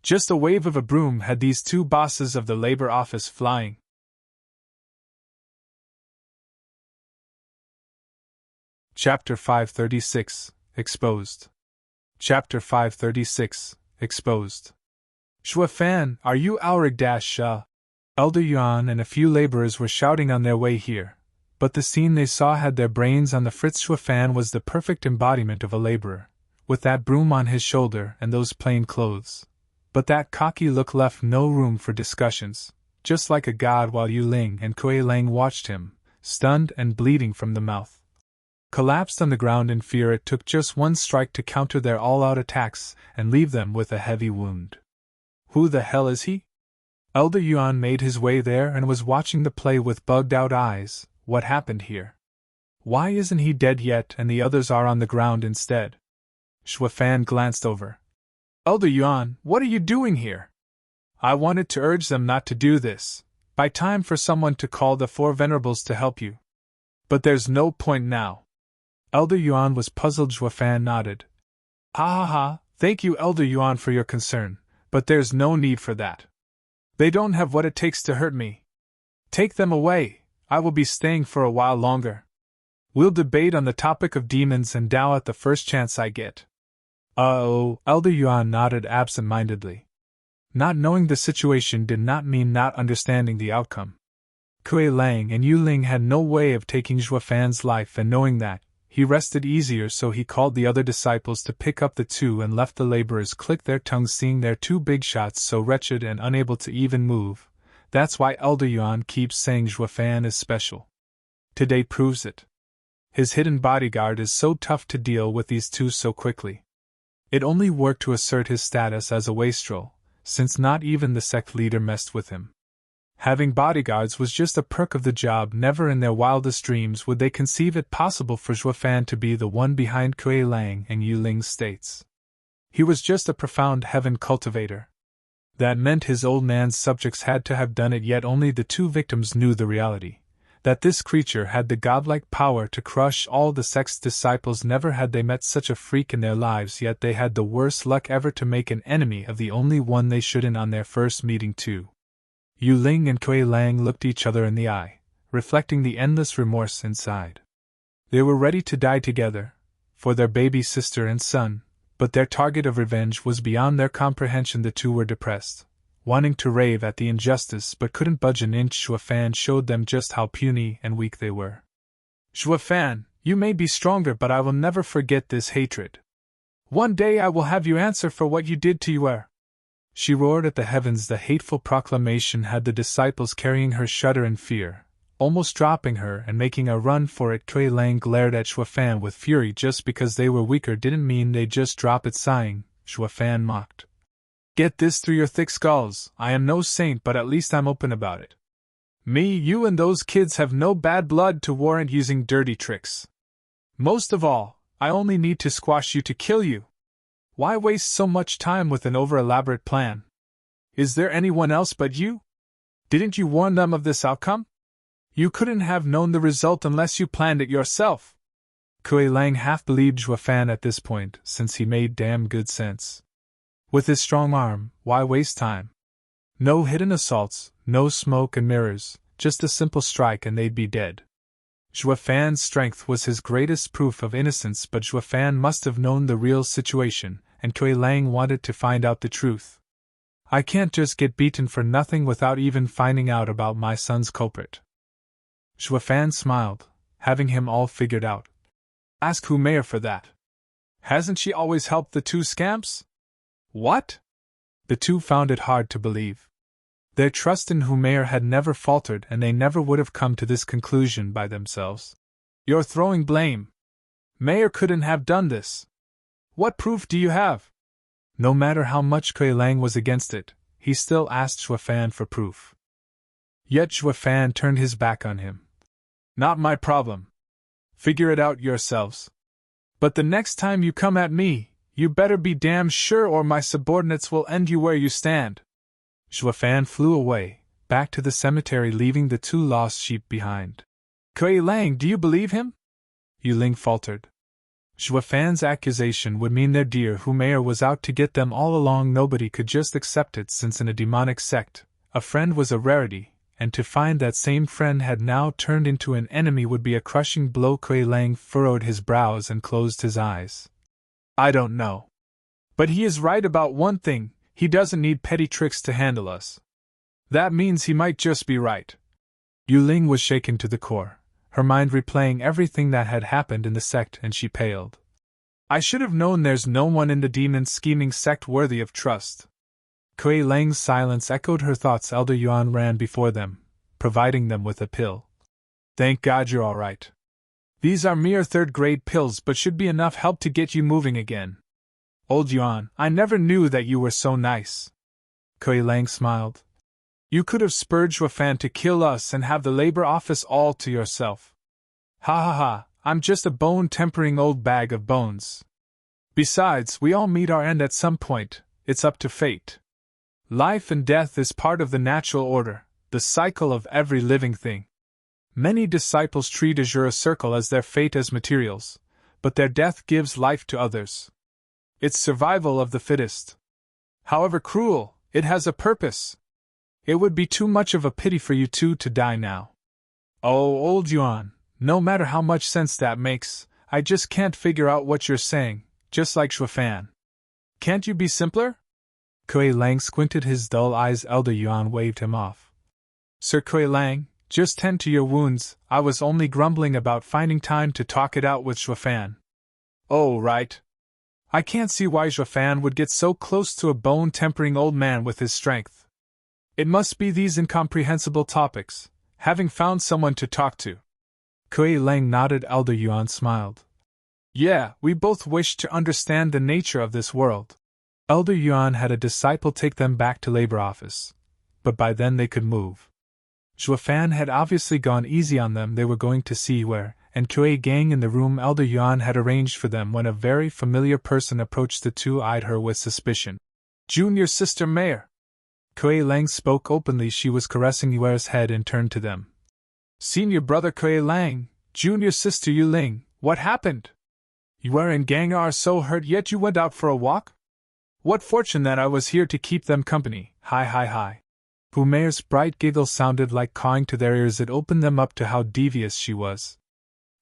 Just a wave of a broom had these two bosses of the labor office flying. Chapter 536, Exposed. Chapter 536, Exposed. Zhuo Fan, are you Auric-Sha? Elder Yuan and a few laborers were shouting on their way here, but the scene they saw had their brains on the fritz. Zhuo Fan was the perfect embodiment of a laborer, with that broom on his shoulder and those plain clothes. But that cocky look left no room for discussions, just like a god, while Yu Ling and Kuei Lang watched him, stunned and bleeding from the mouth. Collapsed on the ground in fear. It took just one strike to counter their all-out attacks and leave them with a heavy wound. Who the hell is he? Elder Yuan made his way there and was watching the play with bugged-out eyes. What happened here? Why isn't he dead yet and the others are on the ground instead? Zhuo Fan glanced over. Elder Yuan, what are you doing here? I wanted to urge them not to do this. By time for someone to call the four venerables to help you. But there's no point now. Elder Yuan was puzzled. Zhuo Fan nodded. Ha ha ha, thank you Elder Yuan for your concern, but there's no need for that. They don't have what it takes to hurt me. Take them away, I will be staying for a while longer. We'll debate on the topic of demons and Tao at the first chance I get. Oh, Elder Yuan nodded absent-mindedly. Not knowing the situation did not mean not understanding the outcome. Kuei Lang and Yu Ling had no way of taking Zhuo Fan's life, and knowing that, he rested easier, so he called the other disciples to pick up the two and left the laborers click their tongues seeing their two big shots so wretched and unable to even move. That's why Elder Yuan keeps saying Zhuo Fan is special. Today proves it. His hidden bodyguard is so tough to deal with these two so quickly. It only worked to assert his status as a wastrel, since not even the sect leader messed with him. Having bodyguards was just a perk of the job. Never in their wildest dreams would they conceive it possible for Zhuo Fan to be the one behind Kuei Lang and Yu Ling's states. He was just a profound heaven cultivator. That meant his old man's subjects had to have done it, yet only the two victims knew the reality, that this creature had the godlike power to crush all the sect's disciples. Never had they met such a freak in their lives, yet they had the worst luck ever to make an enemy of the only one they shouldn't on their first meeting too. Yu Ling and Kuei Lang looked each other in the eye, reflecting the endless remorse inside. They were ready to die together, for their baby sister and son, but their target of revenge was beyond their comprehension. The two were depressed, wanting to rave at the injustice but couldn't budge an inch. Zhuo Fan showed them just how puny and weak they were. Zhuo Fan, you may be stronger, but I will never forget this hatred. One day I will have you answer for what you did to Yue. She roared at the heavens. The hateful proclamation had the disciples carrying her shudder in fear, almost dropping her and making a run for it. Kuei Lang glared at Zhuo Fan with fury. Just because they were weaker didn't mean they'd just drop it. Sighing, Zhuo Fan mocked. Get this through your thick skulls, I am no saint, but at least I'm open about it. Me, you and those kids have no bad blood to warrant using dirty tricks. Most of all, I only need to squash you to kill you. Why waste so much time with an over-elaborate plan? Is there anyone else but you? Didn't you warn them of this outcome? You couldn't have known the result unless you planned it yourself. Kuei Lang half believed Zhuo Fan at this point, since he made damn good sense. With his strong arm, why waste time? No hidden assaults, no smoke and mirrors, just a simple strike and they'd be dead. Zhuo Fan's strength was his greatest proof of innocence, but Zhuo Fan must have known the real situation, and Kuei Lang wanted to find out the truth. I can't just get beaten for nothing without even finding out about my son's culprit. Zhuo Fan smiled, having him all figured out. Ask Wuyue for that. Hasn't she always helped the two scamps? What? The two found it hard to believe. Their trust in Wuyue had never faltered, and they never would have come to this conclusion by themselves. You're throwing blame. Mayor couldn't have done this. What proof do you have? No matter how much Kuei Lang was against it, he still asked Zhuo Fan for proof. Yet Zhuo Fan turned his back on him. Not my problem. Figure it out yourselves. But the next time you come at me, you better be damn sure or my subordinates will end you where you stand. Zhuo Fan flew away, back to the cemetery, leaving the 2 lost sheep behind. Kuei Lang, do you believe him? Yu Ling faltered. Zhuo Fan's accusation would mean their dear Wuyue was out to get them all along. Nobody could just accept it, since in a demonic sect, a friend was a rarity, and to find that same friend had now turned into an enemy would be a crushing blow. Kuei Lang furrowed his brows and closed his eyes. I don't know. But he is right about one thing, he doesn't need petty tricks to handle us. That means he might just be right. Yu Ling was shaken to the core, her mind replaying everything that had happened in the sect, and she paled. I should have known there's no one in the demon scheming sect worthy of trust. Kuei Lang's silence echoed her thoughts. Elder Yuan ran before them, providing them with a pill. Thank God you're all right. These are mere 3rd-grade pills, but should be enough help to get you moving again. Old Yuan, I never knew that you were so nice. Kuei Lang smiled. You could have spurred Zhuo Fan to kill us and have the labor office all to yourself. Ha ha ha, I'm just a bone-tempering old bag of bones. Besides, we all meet our end at some point, it's up to fate. Life and death is part of the natural order, the cycle of every living thing. Many disciples treat Azure Circle as their fate as materials, but their death gives life to others. It's survival of the fittest. However cruel, it has a purpose. It would be too much of a pity for you two to die now. Oh, old Yuan, no matter how much sense that makes, I just can't figure out what you're saying, just like Zhuo Fan. Can't you be simpler? Kuei Lang squinted his dull eyes. Elder Yuan waved him off. Sir Kuei Lang, just tend to your wounds. I was only grumbling about finding time to talk it out with Zhuo Fan. Oh, right. I can't see why Zhuo Fan would get so close to a bone-tempering old man with his strength. It must be these incomprehensible topics, having found someone to talk to. Kuei Lang nodded. Elder Yuan smiled. Yeah, we both wish to understand the nature of this world. Elder Yuan had a disciple take them back to labor office, but by then they could move. Zhuo Fan had obviously gone easy on them. They were going to see where, and Kuei gang in the room Elder Yuan had arranged for them when a very familiar person approached the 2. Eyed her with suspicion. Junior Sister Mayor. Kuei Lang spoke openly. She was caressing Yue's head and turned to them. Senior brother Kuei Lang, junior sister Yu Ling, what happened? Yue and gang are so hurt, yet you went out for a walk? What fortune that I was here to keep them company. Hi hi hi. Wuye's bright giggle sounded like cawing to their ears. It opened them up to how devious she was.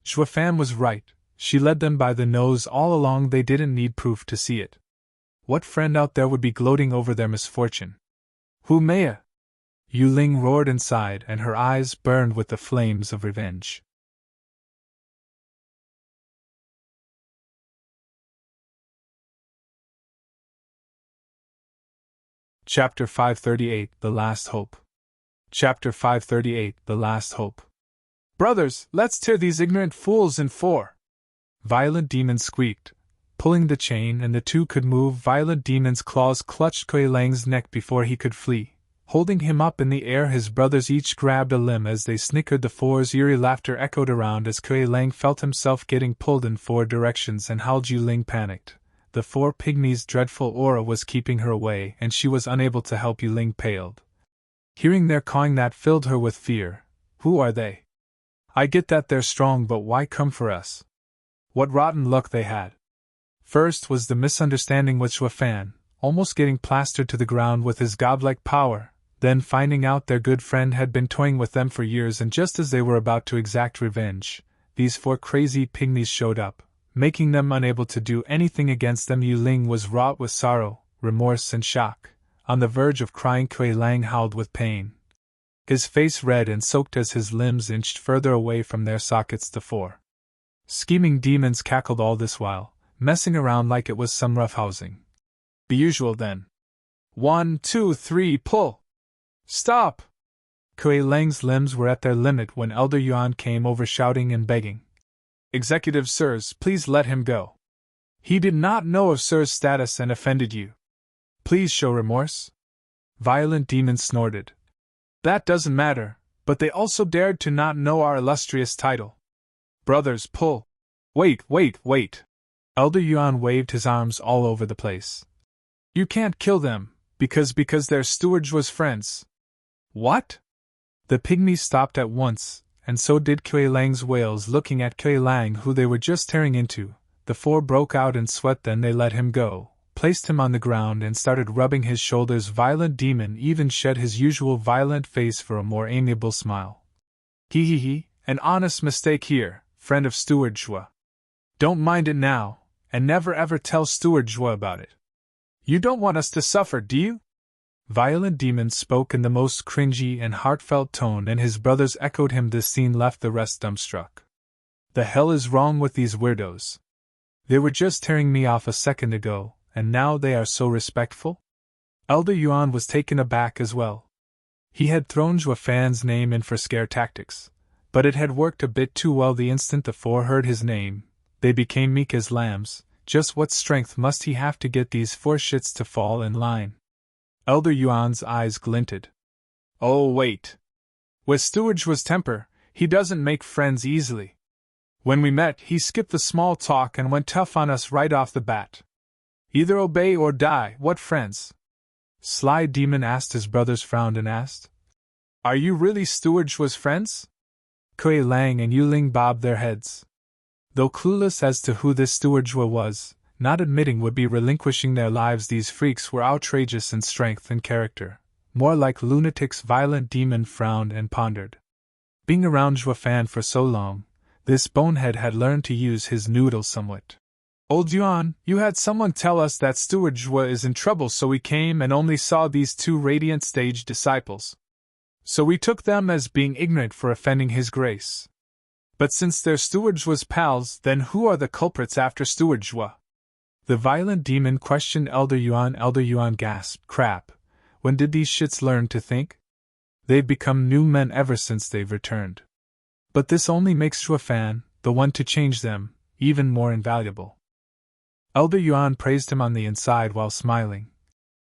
Zhuo Fan was right. She led them by the nose all along. They didn't need proof to see it. What friend out there would be gloating over their misfortune? Wuyue! Yu Ling roared inside, and her eyes burned with the flames of revenge. Chapter 538, The Last Hope. Chapter 538, The Last Hope. Brothers, let's tear these ignorant fools in 4. Violent Demon squeaked, pulling the chain, and the 2 could move. Violent Demon's claws clutched Kuei Lang's neck before he could flee. Holding him up in the air, his brothers each grabbed a limb as they snickered. The 4's eerie laughter echoed around as Kuei Lang felt himself getting pulled in 4 directions and howled. Yu Ling panicked. The 4 pygmies' dreadful aura was keeping her away, and she was unable to help. Yu Ling paled. Hearing their cawing, that filled her with fear. Who are they? I get that they're strong, but why come for us? What rotten luck they had. First was the misunderstanding with Zhuo Fan, almost getting plastered to the ground with his godlike power, then finding out their good friend had been toying with them for years, and just as they were about to exact revenge, these 4 crazy pygmies showed up, making them unable to do anything against them. Yu Ling was wrought with sorrow, remorse, and shock. On the verge of crying, Kuei Lang howled with pain. His face red and soaked as his limbs inched further away from their sockets. The 4 scheming demons cackled all this while, messing around like it was some roughhousing. The usual then. 1, 2, 3, pull! Stop! Kuei Lang's limbs were at their limit when Elder Yuan came over, shouting and begging. Executive Sirs, please let him go. He did not know of Sir's status and offended you. Please show remorse. Violent Demon snorted. That doesn't matter, but they also dared to not know our illustrious title. Brothers, pull. Wait. Elder Yuan waved his arms all over the place. You can't kill them, because they're Steward Zhuo's friends. What? The pygmies stopped at once, and so did Kuei Lang's wails looking at Kuei Lang who they were just tearing into. The four broke out in sweat, then they let him go, placed him on the ground and started rubbing his shoulders. Violent Demon even shed his usual violent face for a more amiable smile. He, an honest mistake here, friend of Steward Zhuo. Don't mind it now, and never ever tell Steward Zhuo about it. You don't want us to suffer, do you? Violent Demon spoke in the most cringy and heartfelt tone, and his brothers echoed him. This scene left the rest dumbstruck. The hell is wrong with these weirdos? They were just tearing me off a second ago, and now they are so respectful? Elder Yuan was taken aback as well. He had thrown Zhuo Fan's name in for scare tactics, but it had worked a bit too well. The instant the four heard his name, they became meek as lambs. Just what strength must he have to get these four shits to fall in line? Elder Yuan's eyes glinted. Oh wait. With Steward Zhuo's temper, he doesn't make friends easily. When we met, he skipped the small talk and went tough on us right off the bat. Either obey or die. What friends? Sly Demon asked. His brothers frowned and asked, Are you really Steward Zhuo's friends? Kuei Lang and Yuling bobbed their heads. Though clueless as to who this Steward Zhuo was, not admitting would be relinquishing their lives. These freaks were outrageous in strength and character, more like lunatics. Violent Demon frowned and pondered. Being around Zhuo Fan for so long, this bonehead had learned to use his noodle somewhat. Old Yuan, you had someone tell us that Steward Zhuo is in trouble, so we came and only saw these two radiant stage disciples. So we took them as being ignorant for offending his grace. But since they're Steward Zhuo's pals, then who are the culprits after Steward Zhuo? The Violent Demon questioned Elder Yuan. Elder Yuan gasped, Crap, when did these shits learn to think? They've become new men ever since they've returned. But this only makes Zhuo Fan, the one to change them, even more invaluable. Elder Yuan praised him on the inside while smiling.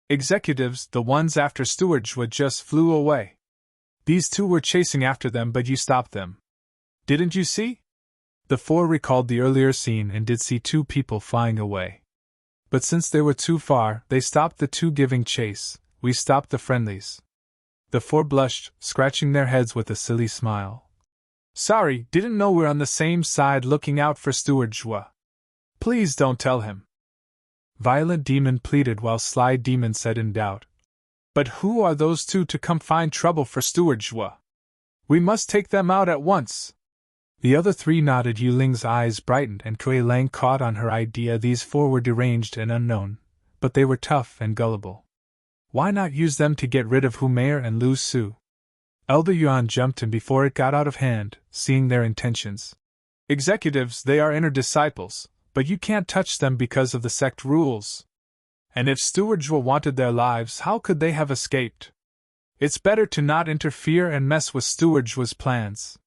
Executives, the ones after Steward Zhuo, just flew away. These two were chasing after them, but you stopped them. Didn't you see? The four recalled the earlier scene and did see two people flying away. But since they were too far, they stopped the two giving chase. We stopped the friendlies. The four blushed, scratching their heads with a silly smile. Sorry, didn't know we're on the same side looking out for Steward Zhuo. Please don't tell him. Violent Demon pleaded while Sly Demon said in doubt. But who are those two to come find trouble for Steward Zhuo? We must take them out at once. The other three nodded. Yuling's eyes brightened and Kuei Lang caught on her idea. These four were deranged and unknown, but they were tough and gullible. Why not use them to get rid of Hu Meier and Lu Su? Elder Yuan jumped in before it got out of hand, seeing their intentions. Executives, they are inner disciples, but you can't touch them because of the sect rules. And if Steward Zhuo wanted their lives, how could they have escaped? It's better to not interfere and mess with Steward Zhuo's plans.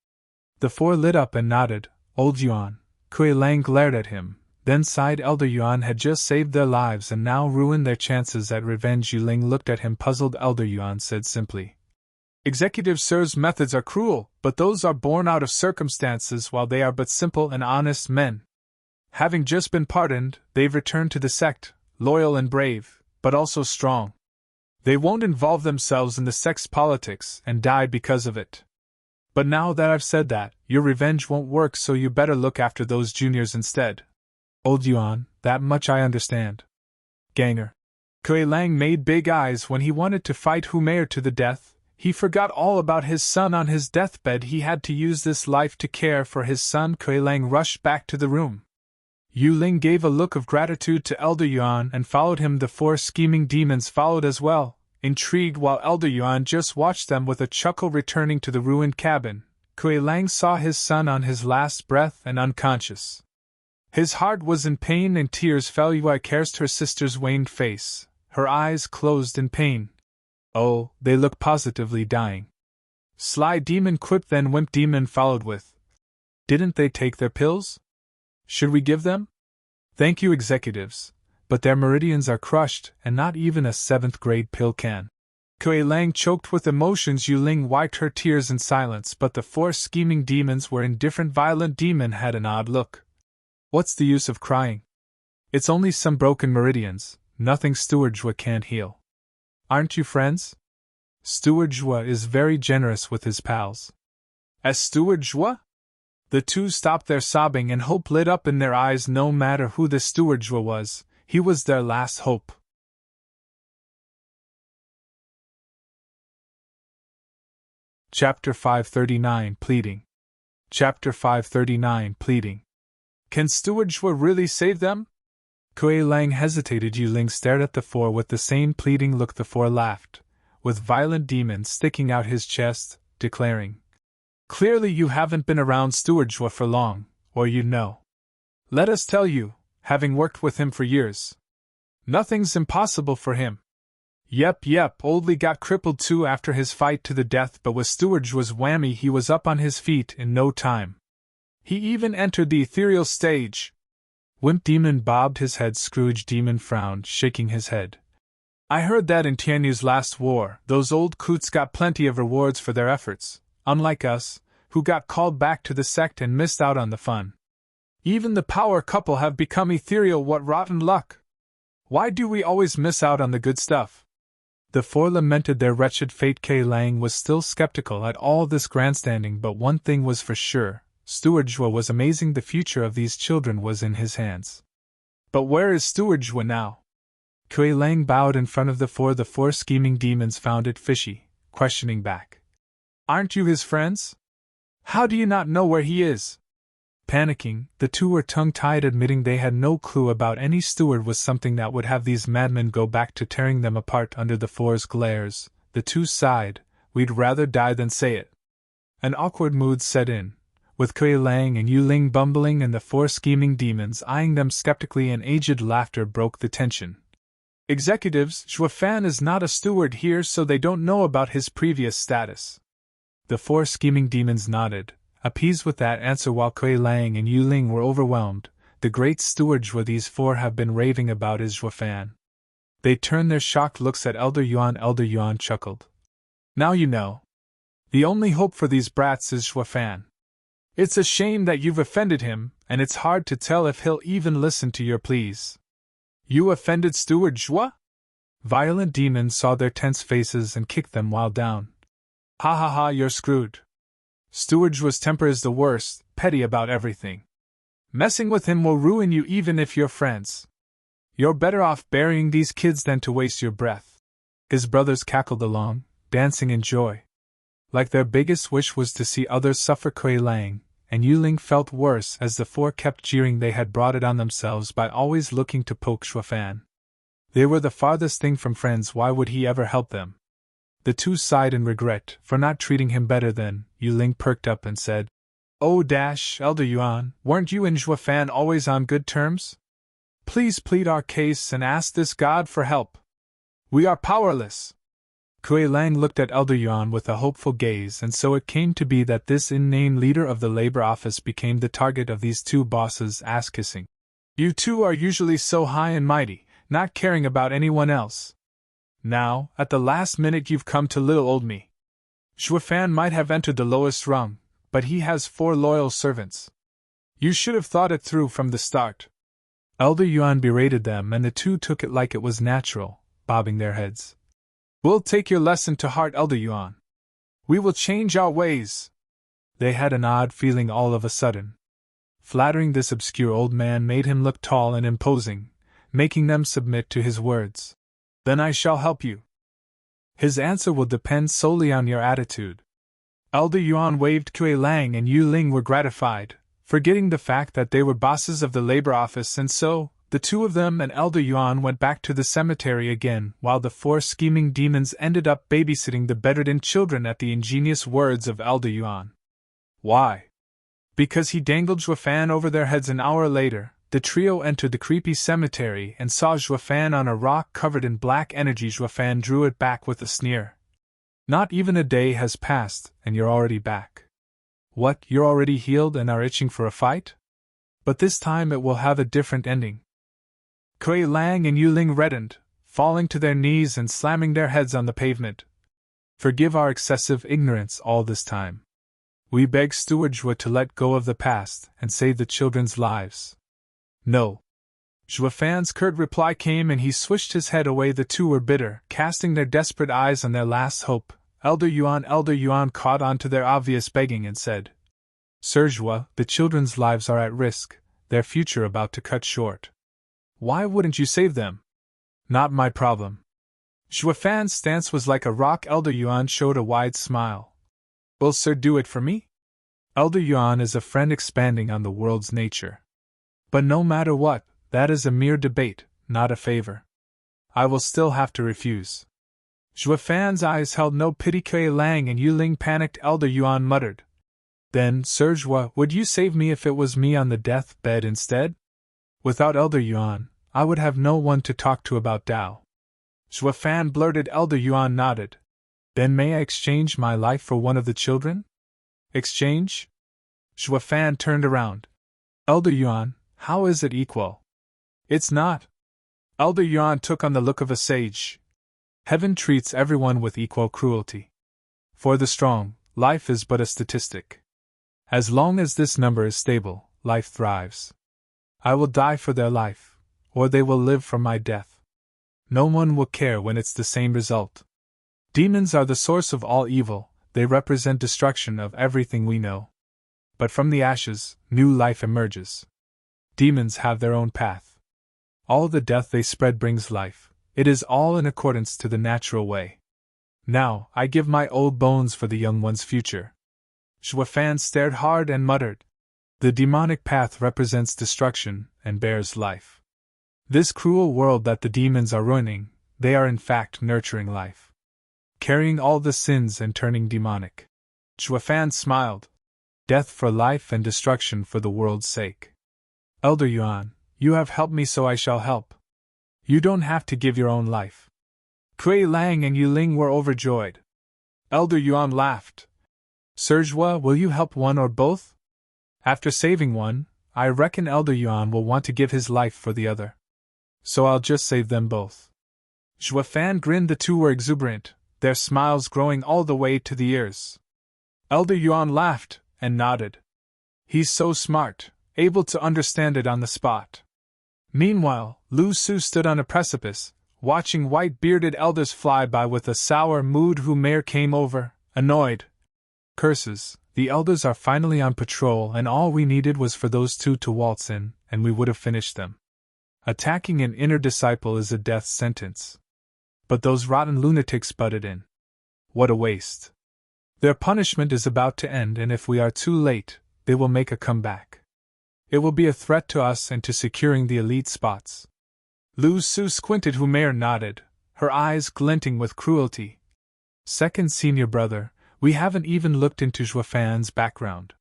The four lit up and nodded. Old Yuan. Kuei Lang glared at him, then sighed. Elder Yuan had just saved their lives and now ruined their chances at revenge. Yuling looked at him puzzled. Elder Yuan said simply, Executive Sir's methods are cruel, but those are born out of circumstances. While they are but simple and honest men, having just been pardoned, they've returned to the sect, loyal and brave, but also strong. They won't involve themselves in the sect's politics and die because of it. But now that I've said that, your revenge won't work, so you better look after those juniors instead. Old Yuan, that much I understand. Ganger. Kuei Lang made big eyes. When he wanted to fight Hu Meier to the death, he forgot all about his son on his deathbed. He had to use this life to care for his son. Kuei Lang rushed back to the room. Yuling gave a look of gratitude to Elder Yuan and followed him. The four scheming demons followed as well, intrigued, while Elder Yuan just watched them with a chuckle. Returning to the ruined cabin, Kuei Lang saw his son on his last breath and unconscious. His heart was in pain and tears fell. Yui cursed her sister's waned face, her eyes closed in pain. Oh, they look positively dying. Sly Demon quipped, then Wimp Demon followed with, Didn't they take their pills? Should we give them? Thank you, executives, but their meridians are crushed, and not even a 7th grade pill can. Kuei Lang choked with emotions. Yuling wiped her tears in silence, but the four scheming demons were indifferent. Violent Demon had an odd look. What's the use of crying? It's only some broken meridians, nothing Steward Zhuo can't heal. Aren't you friends? Steward Zhuo is very generous with his pals. As Steward Zhuo? The two stopped their sobbing and hope lit up in their eyes. No matter who the Steward Zhuo was, he was their last hope. Chapter 539 Pleading. Chapter 539 Pleading. Can Steward Zhuo really save them? Kuei Lang hesitated. Yu Ling stared at the four with the same pleading look. The four laughed, with violent demons sticking out his chest, declaring, "Clearly you haven't been around Steward Zhuo for long, or you'd know. Let us tell you, having worked with him for years, nothing's impossible for him. Yep, Oldly got crippled too after his fight to the death, but with Steward Zhuo's whammy he was up on his feet in no time. He even entered the ethereal stage." Wimp Demon bobbed his head. Scrooge Demon frowned, shaking his head. "I heard that in Tianyu's last war, those old coots got plenty of rewards for their efforts, unlike us, who got called back to the sect and missed out on the fun. Even the power couple have become ethereal. What rotten luck! Why do we always miss out on the good stuff?" The four lamented their wretched fate. Kuei Lang was still skeptical at all this grandstanding, but one thing was for sure: Steward Zhuo was amazing. The future of these children was in his hands. But where is Steward Zhuo now? Kuei Lang bowed in front of the four. The four scheming demons found it fishy, questioning back. "Aren't you his friends? How do you not know where he is?" Panicking, the two were tongue-tied, admitting they had no clue about any steward was something that would have these madmen go back to tearing them apart under the four's glares. The two sighed. "We'd rather die than say it." An awkward mood set in, with Kuei Lang and Yu Ling bumbling and the four scheming demons eyeing them skeptically, and aged laughter broke the tension. "Executives, Zhuo Fan is not a steward here, so they don't know about his previous status." The four scheming demons nodded, appeased with that answer, while Kuei Lang and Yu Ling were overwhelmed. The great Steward Zhuo these four have been raving about is Zhuo Fan. They turned their shocked looks at Elder Yuan. Elder Yuan chuckled. "Now you know. The only hope for these brats is Zhuo Fan. It's a shame that you've offended him, and it's hard to tell if he'll even listen to your pleas." "You offended Steward Zhuo?" Violent demons saw their tense faces and kicked them while down. "Ha ha ha, you're screwed. Steward Zhuo's temper is the worst, petty about everything. Messing with him will ruin you even if you're friends. You're better off burying these kids than to waste your breath." His brothers cackled along, dancing in joy. Like their biggest wish was to see others suffer. Kuei Lang and Yu Ling felt worse as the four kept jeering. They had brought it on themselves by always looking to poke Zhuo Fan. They were the farthest thing from friends. Why would he ever help them? The two sighed in regret for not treating him better. Then Yu Ling perked up and said, "Oh Elder Yuan, weren't you and Zhuo Fan always on good terms? Please plead our case and ask this god for help. We are powerless." Kuei Lang looked at Elder Yuan with a hopeful gaze, and so it came to be that this inane leader of the labor office became the target of these two bosses' ass-kissing. "You two are usually so high and mighty, not caring about anyone else. Now, at the last minute you've come to little old me. Zhuo Fan might have entered the lowest rung, but he has 4 loyal servants. You should have thought it through from the start." Elder Yuan berated them, and the two took it like it was natural, bobbing their heads. "We'll take your lesson to heart, Elder Yuan. We will change our ways." They had an odd feeling all of a sudden. Flattering this obscure old man made him look tall and imposing, making them submit to his words. "Then I shall help you. His answer will depend solely on your attitude." Elder Yuan waved. Kuei Lang and Yu Ling were gratified, forgetting the fact that they were bosses of the labor office, and so, the two of them and Elder Yuan went back to the cemetery again, while the 4 scheming demons ended up babysitting the bedridden children at the ingenious words of Elder Yuan. Why? Because he dangled Zhuo Fan over their heads. An hour later, the trio entered the creepy cemetery and saw Zhuo Fan on a rock covered in black energy. Zhuo Fan drew it back with a sneer. "Not even a day has passed, and you're already back. What, you're already healed and are itching for a fight? But this time it will have a different ending." Kuei Lang and Yu Ling reddened, falling to their knees and slamming their heads on the pavement. "Forgive our excessive ignorance all this time. We beg Steward Zhuo to let go of the past and save the children's lives." "No. Zhuo Fan's curt reply came and he swished his head away. The two were bitter, casting their desperate eyes on their last hope. Elder Yuan caught on to their obvious begging and said, Sir Zhuo, the children's lives are at risk, their future about to cut short. Why wouldn't you save them? Not my problem. Zhuo Fan's stance was like a rock. Elder Yuan showed a wide smile. Will Sir do it for me? Elder Yuan is a friend expanding on the world's nature. But no matter what, that is a mere debate, not a favor. I will still have to refuse. Zhuo Fan's eyes held no pity. Kuei Lang and Yu Ling panicked. Elder Yuan muttered. Then, Sir Zhuo, would you save me if it was me on the deathbed instead? Without Elder Yuan, I would have no one to talk to about Dao. Zhuo Fan blurted. Elder Yuan nodded. Then may I exchange my life for one of the children? Exchange? Zhuo Fan turned around. Elder Yuan, how is it equal? It's not. Elder Yuan took on the look of a sage. Heaven treats everyone with equal cruelty. For the strong, life is but a statistic. As long as this number is stable, life thrives. I will die for their life, or they will live for my death. No one will care when it's the same result. Demons are the source of all evil, they represent destruction of everything we know. But from the ashes, new life emerges. Demons have their own path. All the death they spread brings life, it is all in accordance to the natural way. Now, I give my old bones for the young one's future. Zhuo Fan stared hard and muttered. The demonic path represents destruction and bears life. This cruel world that the demons are ruining, they are in fact nurturing life. Carrying all the sins and turning demonic. Zhuo Fan smiled. Death for life and destruction for the world's sake. Elder Yuan, you have helped me so I shall help. You don't have to give your own life. Kuei Lang and Yu Ling were overjoyed. Elder Yuan laughed. Sir Zhuo, will you help one or both? After saving one, I reckon Elder Yuan will want to give his life for the other. So I'll just save them both. Zhuo Fan grinned. The two were exuberant, their smiles growing all the way to the ears. Elder Yuan laughed and nodded. He's so smart, able to understand it on the spot. Meanwhile, Lu Su stood on a precipice, watching white-bearded elders fly by with a sour mood. Hu Mei came over, annoyed. Curses, the elders are finally on patrol and all we needed was for those two to waltz in, and we would have finished them. Attacking an inner disciple is a death sentence. But those rotten lunatics butted in. What a waste. Their punishment is about to end and if we are too late, they will make a comeback. It will be a threat to us and to securing the elite spots. Lu Su squinted. Hu Mei nodded, her eyes glinting with cruelty. Second senior brother, we haven't even looked into Zhuo Fan's background.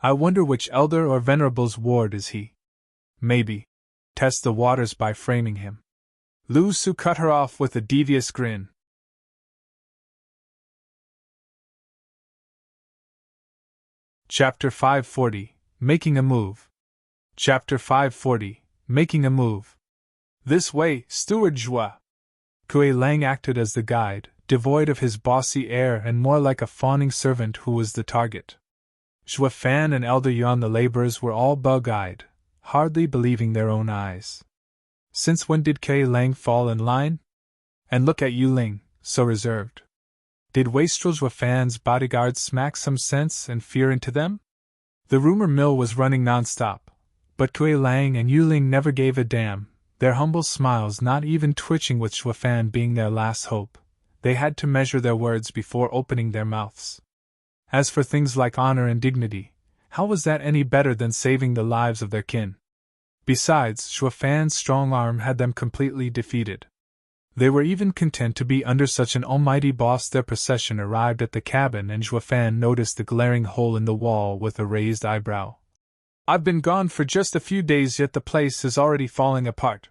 I wonder which elder or venerable's ward is he. Maybe. Test the waters by framing him. Lu Su cut her off with a devious grin. Chapter 540, Making a Move. Chapter 540, Making a Move. This way, Steward Zhuo. Kuei Lang acted as the guide, devoid of his bossy air and more like a fawning servant who was the target. Zhuo Fan and Elder Yuan the laborers were all bug-eyed, hardly believing their own eyes. Since when did Kuei Lang fall in line? And look at Yu Ling, so reserved. Did wastrel Zhuo Fan's bodyguards smack some sense and fear into them? The rumor mill was running non-stop, but Kuei Lang and Yu Ling never gave a damn, their humble smiles not even twitching with Zhuo Fan being their last hope. They had to measure their words before opening their mouths. As for things like honor and dignity, how was that any better than saving the lives of their kin? Besides, Zhuo Fan's strong arm had them completely defeated. They were even content to be under such an almighty boss. Their procession arrived at the cabin and Zhuo Fan noticed the glaring hole in the wall with a raised eyebrow. I've been gone for just a few days yet the place is already falling apart.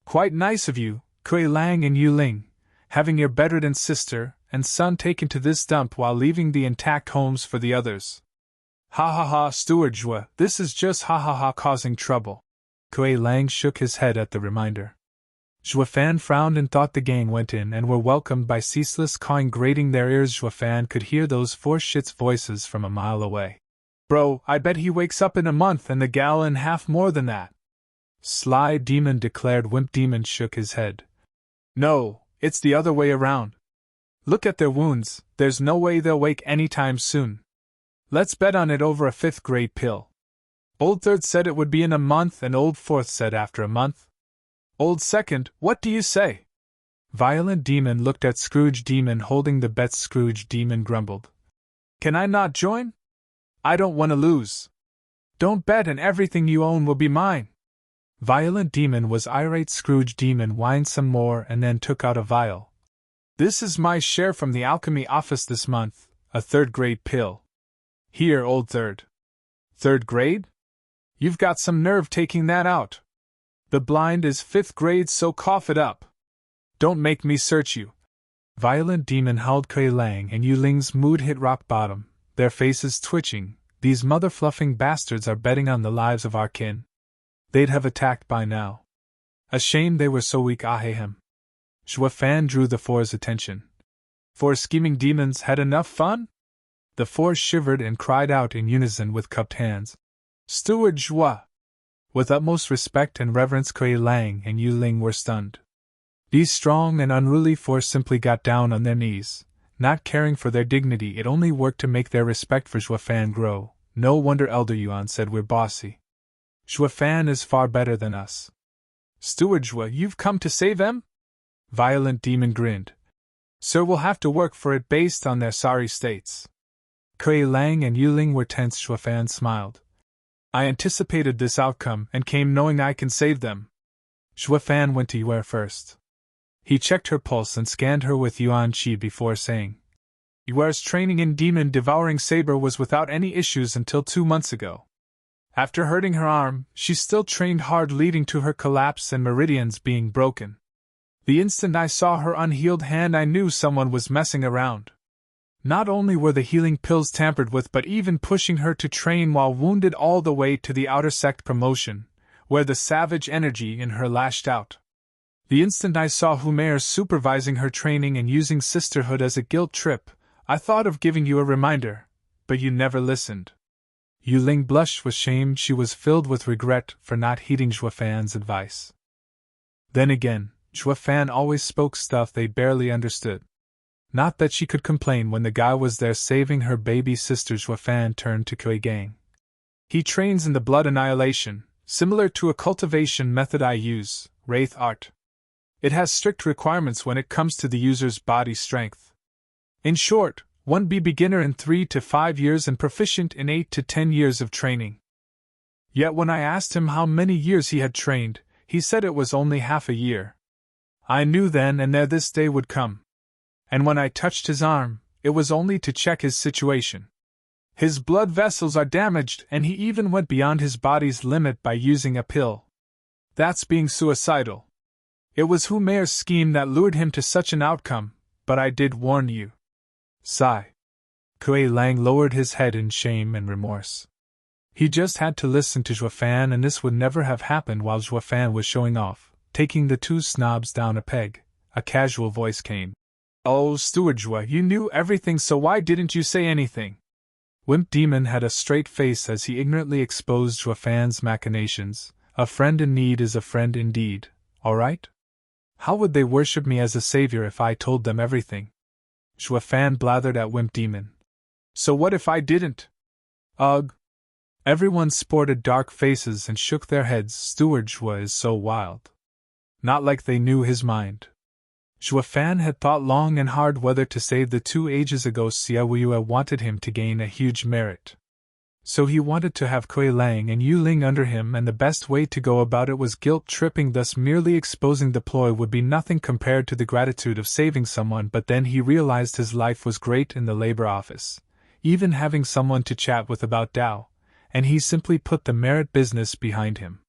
Quite nice of you, Kuei Lang and Yu Ling, having your bedridden sister and son taken to this dump while leaving the intact homes for the others. Ha ha ha, Steward Zhuo, this is just ha ha ha causing trouble. Kuei Lang shook his head at the reminder. Zhuo Fan frowned and thought the gang went in and were welcomed by ceaseless cawing grating their ears. Zhuo Fan could hear those four shits' voices from a mile away. Bro, I bet he wakes up in a month and the gal in half more than that. Sly demon, declared Wimp Demon shook his head. No, it's the other way around. Look at their wounds, there's no way they'll wake anytime soon. Let's bet on it over a 5th grade pill. Old Third said it would be in a month, and Old Fourth said after a month. Old Second, what do you say? Violent Demon looked at Scrooge Demon holding the bet. Scrooge Demon grumbled. Can I not join? I don't want to lose. Don't bet and everything you own will be mine. Violent Demon was irate. Scrooge Demon whined some more and then took out a vial. This is my share from the alchemy office this month, a 3rd grade pill. Here, Old Third. 3rd grade? You've got some nerve taking that out. The blind is 5th grade, so cough it up. Don't make me search you. Violent Demon howled. Kuei Lang and Yu Ling's mood hit rock bottom, their faces twitching. These mother-fluffing bastards are betting on the lives of our kin. They'd have attacked by now. A shame they were so weak. Ahem. Zhuo Fan drew the four's attention. 4 scheming demons had enough fun? The 4 shivered and cried out in unison with cupped hands. Steward Zhuo! With utmost respect and reverence, Kuei Lang and Yu Ling were stunned. These strong and unruly 4 simply got down on their knees, not caring for their dignity. It only worked to make their respect for Zhuo Fan grow. No wonder Elder Yuan said we're bossy. Zhuo Fan is far better than us. Steward Zhuo, you've come to save them? Violent Demon grinned. Sir, we'll have to work for it based on their sorry states. Kuei Lang and Yu Ling were tense. Zhuo Fan smiled. I anticipated this outcome and came knowing I can save them. Zhuo Fan went to Yue first. He checked her pulse and scanned her with Yuan Qi before saying, Yue's training in Demon Devouring Saber was without any issues until 2 months ago. After hurting her arm, she still trained hard, leading to her collapse and meridians being broken. The instant I saw her unhealed hand, I knew someone was messing around. Not only were the healing pills tampered with, but even pushing her to train while wounded all the way to the outer sect promotion, where the savage energy in her lashed out. The instant I saw Humair supervising her training and using sisterhood as a guilt trip, I thought of giving you a reminder, but you never listened. Yu Ling blushed with shame. She was filled with regret for not heeding Zhuo Fan's advice. Then again, Zhuo Fan always spoke stuff they barely understood. Not that she could complain when the guy was there saving her baby sister. Zhuo Fan turned to Kuei Gang. He trains in the blood annihilation, similar to a cultivation method I use, Wraith Art. It has strict requirements when it comes to the user's body strength. In short, one be beginner in 3 to 5 years and proficient in 8 to 10 years of training. Yet when I asked him how many years he had trained, he said it was only half a year. I knew then and there this day would come. And when I touched his arm, it was only to check his situation. His blood vessels are damaged, and he even went beyond his body's limit by using a pill. That's being suicidal. It was Humair's scheme that lured him to such an outcome, but I did warn you. Sigh. Kuei Lang lowered his head in shame and remorse. He just had to listen to Zhuo Fan, and this would never have happened while Zhuo Fan was showing off, taking the 2 snobs down a peg. A casual voice came. Oh, Steward Zhuo, you knew everything, so why didn't you say anything? Wimp Demon had a straight face as he ignorantly exposed Zhuo Fan's machinations. A friend in need is a friend indeed, alright? How would they worship me as a savior if I told them everything? Zhuo Fan blathered at Wimp Demon. So what if I didn't? Ugh. Everyone sported dark faces and shook their heads. Steward Zhuo is so wild. Not like they knew his mind. Zhuo Fan had thought long and hard whether to save the 2 ages ago. Wuyue wanted him to gain a huge merit. So he wanted to have Kuei Lang and Yu Ling under him, and the best way to go about it was guilt-tripping, thus merely exposing the ploy would be nothing compared to the gratitude of saving someone. But then he realized his life was great in the labor office, even having someone to chat with about Tao, and he simply put the merit business behind him.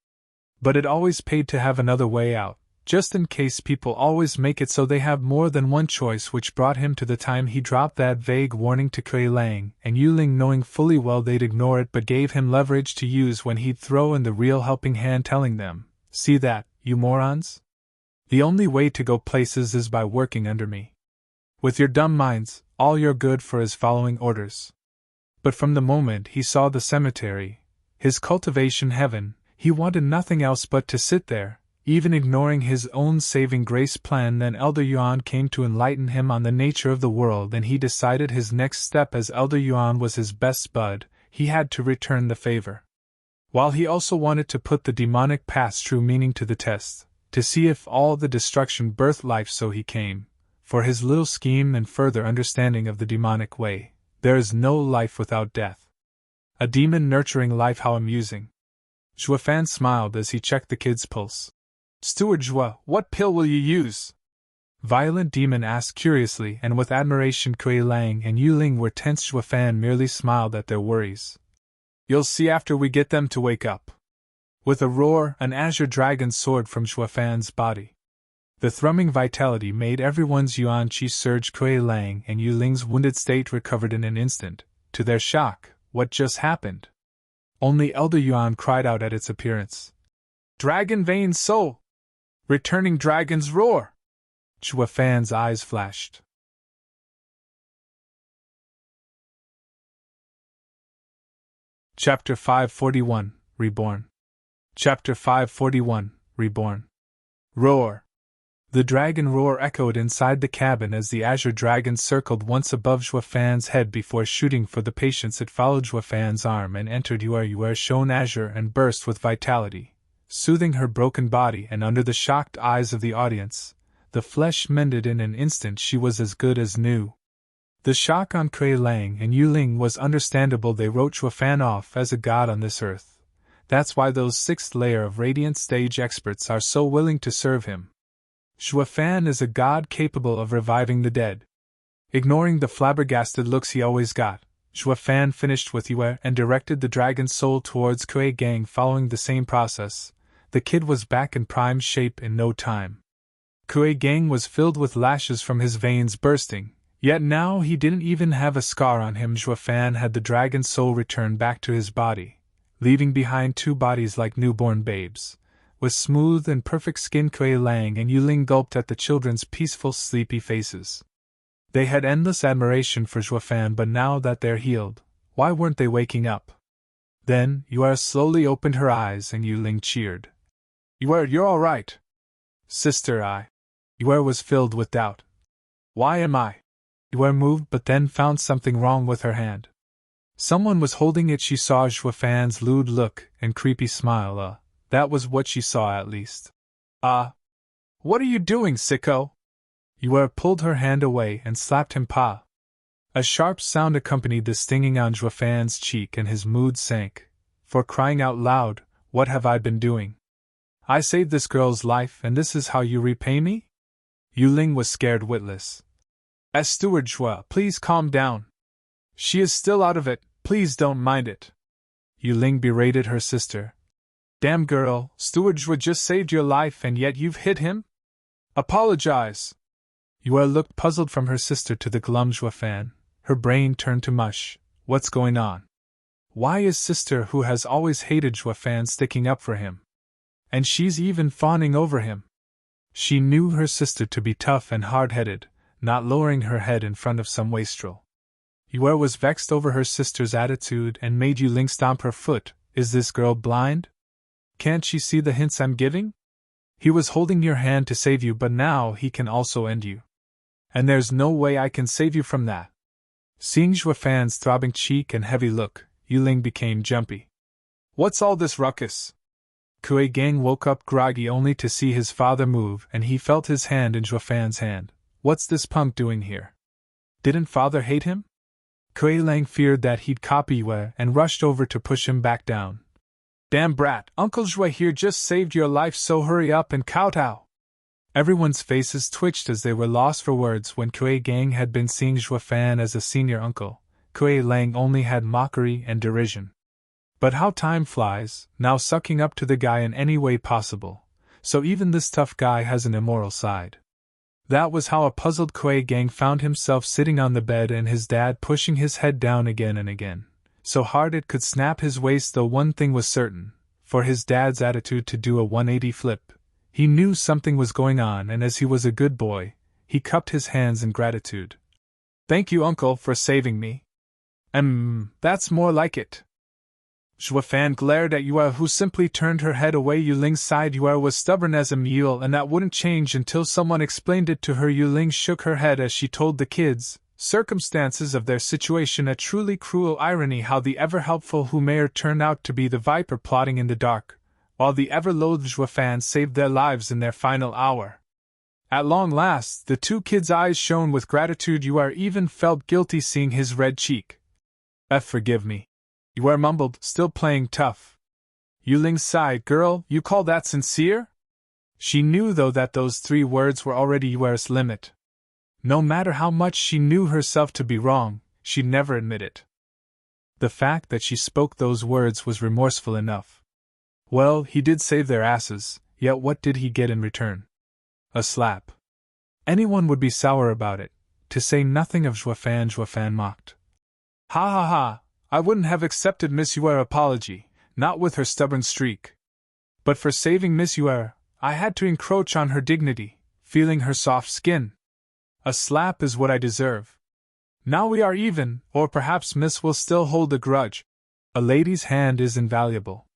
But it always paid to have another way out, just in case. People always make it so they have more than one choice, which brought him to the time he dropped that vague warning to Kuei Lang and Yu Ling, knowing fully well they'd ignore it, but gave him leverage to use when he'd throw in the real helping hand, telling them, "See that, you morons? The only way to go places is by working under me. With your dumb minds, all you're good for is following orders." But from the moment he saw the cemetery, his cultivation heaven, He wanted nothing else but to sit there, even ignoring his own saving grace plan. Then Elder Yuan came to enlighten him on the nature of the world, and he decided his next step, as Elder Yuan was his best bud, he had to return the favor. While he also wanted to put the demonic past's true meaning to the test, to see if all the destruction birthed life, so he came, for his little scheme and further understanding of the demonic way. There is no life without death. A demon nurturing life, how amusing. Zhuo Fan smiled as he checked the kid's pulse. Steward Zhuo, what pill will you use? Violent Demon asked curiously, and with admiration Kuei Lang and Yu Ling were tense. Zhuo Fan merely smiled at their worries. You'll see after we get them to wake up. With a roar, an azure dragon soared from Zhuo Fan's body. The thrumming vitality made everyone's yuan qi surge. Kuei Lang and Yu Ling's wounded state recovered in an instant. To their shock, what just happened? Only Elder Yuan cried out at its appearance. Dragon vein soul! Returning dragon's roar! Zhuo Fan's eyes flashed. Chapter 541, Reborn. Chapter 541, Reborn. Roar! The dragon roar echoed inside the cabin as the azure dragon circled once above Zhuo Fan's head before shooting for the patience. It followed Zhuo Fan's arm and entered Yuer shone azure and burst with vitality, soothing her broken body. And under the shocked eyes of the audience, the flesh mended in an instant. She was as good as new. The shock on Kuei Lang and Yu Ling was understandable. They wrote Zhuo Fan off as a god on this earth. That's why those sixth layer of radiant stage experts are so willing to serve him. Zhuo Fan is a god capable of reviving the dead. Ignoring the flabbergasted looks he always got, Zhuo Fan finished with Yue and directed the dragon's soul towards Kuei Gang. Following the same process, the kid was back in prime shape in no time. Kuei Gang was filled with lashes from his veins bursting, yet now he didn't even have a scar on him. Zhuo Fan had the dragon's soul return back to his body, leaving behind two bodies like newborn babes. With smooth and perfect skin, Kuei Lang and Yu Ling gulped at the children's peaceful, sleepy faces. They had endless admiration for Zhuo Fan, but now that they're healed, why weren't they waking up? Then, Yuer slowly opened her eyes and Yu Ling cheered. Yuer, you're all right. Sister, Yuer was filled with doubt. Why am I? Yuer moved but then found something wrong with her hand. Someone was holding it. She saw Zhuo Fan's lewd look and creepy smile. That was what she saw, at least. What are you doing, sicko? Yuer pulled her hand away and slapped him. Pa. A sharp sound accompanied the stinging on Zhuo Fan's cheek and his mood sank. For crying out loud, what have I been doing? I saved this girl's life and this is how you repay me? Yu Ling was scared witless. As Steward Zhuo, please calm down. She is still out of it, please don't mind it. Yu Ling berated her sister. Damn girl, Steward Zhuo just saved your life and yet you've hit him? Apologize. Yuer looked puzzled from her sister to the glum Zhuo Fan. Her brain turned to mush. What's going on? Why is sister, who has always hated Zhuo Fan, sticking up for him? And she's even fawning over him. She knew her sister to be tough and hard-headed, not lowering her head in front of some wastrel. Yuer was vexed over her sister's attitude and made Yu Ling stomp her foot. Is this girl blind? Can't she see the hints I'm giving? He was holding your hand to save you, but now he can also end you. And there's no way I can save you from that. Seeing Zhuo Fan's throbbing cheek and heavy look, Yu Ling became jumpy. What's all this ruckus? Kuei Gang woke up groggy only to see his father move, and he felt his hand in Zhuo Fan's hand. What's this punk doing here? Didn't father hate him? Kuei Lang feared that he'd copy Yue and rushed over to push him back down. Damn brat, Uncle Zhuo here just saved your life, so hurry up and kowtow. Everyone's faces twitched as they were lost for words. When Kuei Gang had been seeing Zhuo Fan as a senior uncle, Kuei Lang only had mockery and derision. But how time flies, now sucking up to the guy in any way possible, so even this tough guy has an immoral side. That was how a puzzled Kuei Gang found himself sitting on the bed and his dad pushing his head down again and again, so hard it could snap his waist. Though one thing was certain, for his dad's attitude to do a 180 flip, he knew something was going on, and as he was a good boy, he cupped his hands in gratitude. Thank you, uncle, for saving me. That's more like it. Zhuo Fan glared at Yue, who simply turned her head away. Yuling sighed. Yue was stubborn as a mule, and that wouldn't change until someone explained it to her. Yuling shook her head as she told the kids circumstances of their situation, a truly cruel irony how the ever-helpful Humair turned out to be the viper plotting in the dark, while the ever-loathed Zhuo Fan saved their lives in their final hour. At long last, the two kids' eyes shone with gratitude. Yue even felt guilty seeing his red cheek. Forgive me, Yue mumbled, still playing tough. Yuling sighed. Girl, you call that sincere? She knew though that those 3 words were already Yue's limit. No matter how much she knew herself to be wrong, she'd never admit it. The fact that she spoke those words was remorseful enough. Well, he did save their asses, yet what did he get in return? A slap. Anyone would be sour about it, to say nothing of Zhuo Fan. Zhuo Fan mocked. Ha ha ha, I wouldn't have accepted Miss Yue's apology, not with her stubborn streak. But for saving Miss Yue, I had to encroach on her dignity, feeling her soft skin. A slap is what I deserve. Now we are even, or perhaps Miss will still hold a grudge. A lady's hand is invaluable.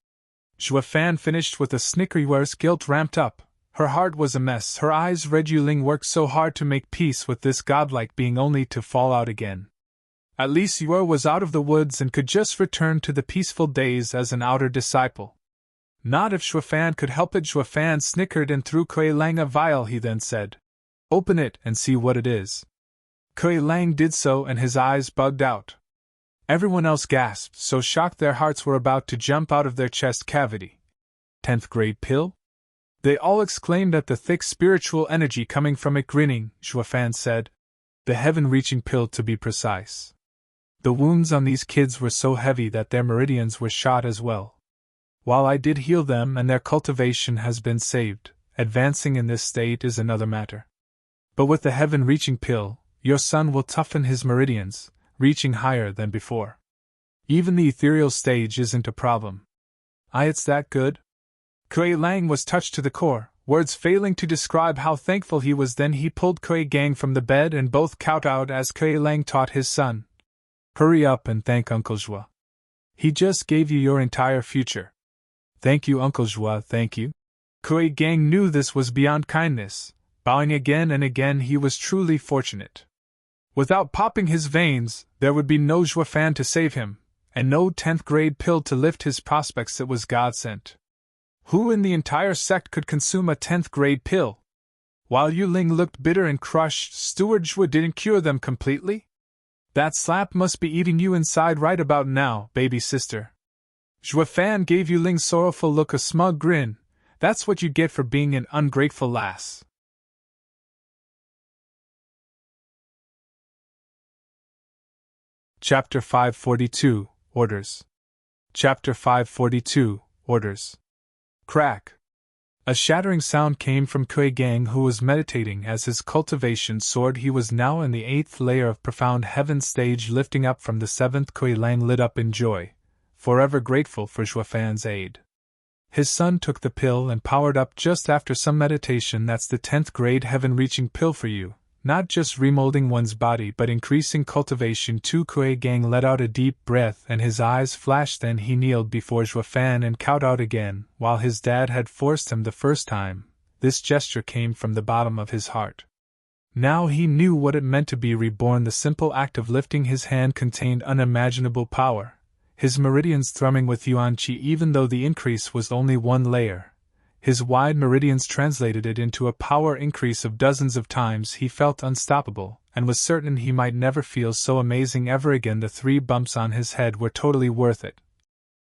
Zhuo Fan finished with a snicker. Yue's guilt ramped up. Her heart was a mess. Her eyes read. Yuling worked so hard to make peace with this godlike being only to fall out again. At least Yue was out of the woods and could just return to the peaceful days as an outer disciple. Not if Zhuo Fan could help it. Zhuo Fan snickered and threw Kuei Lang a vial. He then said, "Open it and see what it is." Kuei Lang did so and his eyes bugged out. Everyone else gasped, so shocked their hearts were about to jump out of their chest cavity. 10th grade pill? They all exclaimed at the thick spiritual energy coming from it. Grinning, Zhuo Fan said, "The heaven-reaching pill to be precise." The wounds on these kids were so heavy that their meridians were shot as well. While I did heal them and their cultivation has been saved, advancing in this state is another matter. But with the heaven-reaching pill, your son will toughen his meridians, reaching higher than before. Even the ethereal stage isn't a problem. It's that good? Kuei Lang was touched to the core, words failing to describe how thankful he was. Then he pulled Kuei Gang from the bed and both kowtowed as Kuei Lang taught his son. Hurry up and thank Uncle Zhuo. He just gave you your entire future. Thank you, Uncle Zhuo, thank you. Kuei Gang knew this was beyond kindness. Bowing again and again, he was truly fortunate. Without popping his veins, there would be no Zhuo Fan to save him, and no 10th grade pill to lift his prospects. It was God sent. Who in the entire sect could consume a 10th grade pill? While Yuling looked bitter and crushed, Steward Zhuo didn't cure them completely? That slap must be eating you inside right about now, baby sister. Zhuo Fan gave Yuling's sorrowful look a smug grin. That's what you get for being an ungrateful lass. Chapter 542, Orders. Chapter 542, Orders. Crack. A shattering sound came from Kuei Gang, who was meditating as his cultivation soared. He was now in the 8th layer of profound heaven stage, lifting up from the 7th. Kuei Lang lit up in joy, forever grateful for Zhuo Fan's aid. His son took the pill and powered up just after some meditation. That's the 10th grade heaven-reaching pill for you. Not just remolding one's body but increasing cultivation too. Kuei Gang let out a deep breath and his eyes flashed. Then he kneeled before Zhuo Fan and kowtowed again, while his dad had forced him the first time. This gesture came from the bottom of his heart. Now he knew what it meant to be reborn. The simple act of lifting his hand contained unimaginable power, his meridians thrumming with Yuan Qi. Even though the increase was only 1 layer, his wide meridians translated it into a power increase of dozens of times. He felt unstoppable, and was certain he might never feel so amazing ever again. The 3 bumps on his head were totally worth it.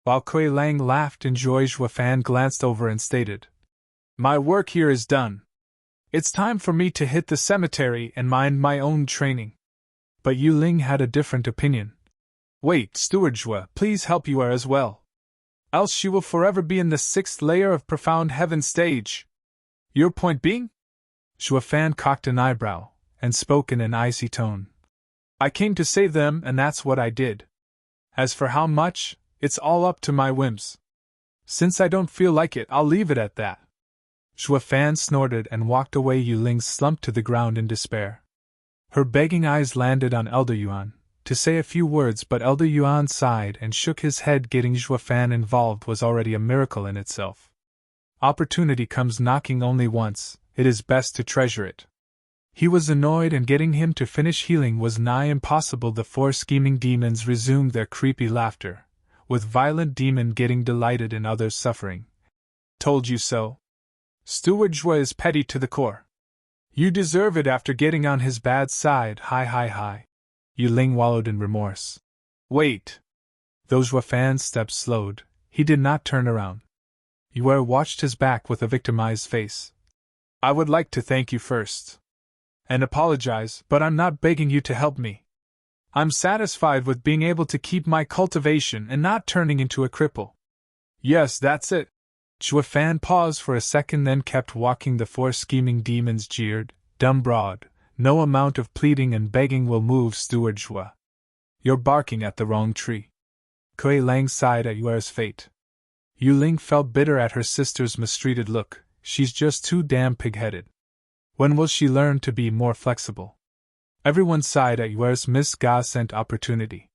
While Kuei Lang laughed in joy, Zhuo Fan glanced over and stated, "My work here is done. It's time for me to hit the cemetery and mind my own training." But Yuling had a different opinion. "Wait, Steward Zhuo, please help Yue as well. Else she will forever be in the 6th layer of profound heaven stage." "Your point being?" Zhuo Fan cocked an eyebrow, and spoke in an icy tone. "I came to save them, and that's what I did. As for how much, it's all up to my whims. Since I don't feel like it, I'll leave it at that." Zhuo Fan snorted and walked away. Yuling slumped to the ground in despair. Her begging eyes landed on Elder Yuan. to say a few words, but Elder Yuan sighed and shook his head. Getting Zhuo Fan involved was already a miracle in itself. Opportunity comes knocking only once, it is best to treasure it. He was annoyed, and getting him to finish healing was nigh impossible. The 4 scheming demons resumed their creepy laughter, with Violent Demon getting delighted in others' suffering. Told you so. Steward Zhuo is petty to the core. You deserve it after getting on his bad side. Hi. Yu Ling wallowed in remorse. Wait. Though Zhuo Fan's steps slowed, he did not turn around. Yue watched his back with a victimized face. I would like to thank you first. And apologize, but I'm not begging you to help me. I'm satisfied with being able to keep my cultivation and not turning into a cripple. Yes, that's it. Zhuo Fan paused for a second, then kept walking. The 4 scheming demons jeered, dumb broad, no amount of pleading and begging will move Steward Zhuo. You're barking at the wrong tree. Kuei Lang sighed at Yue's fate. Yu Ling felt bitter at her sister's mistreated look. She's just too damn pig-headed. When will she learn to be more flexible? Everyone sighed at Yue's misgodsent opportunity.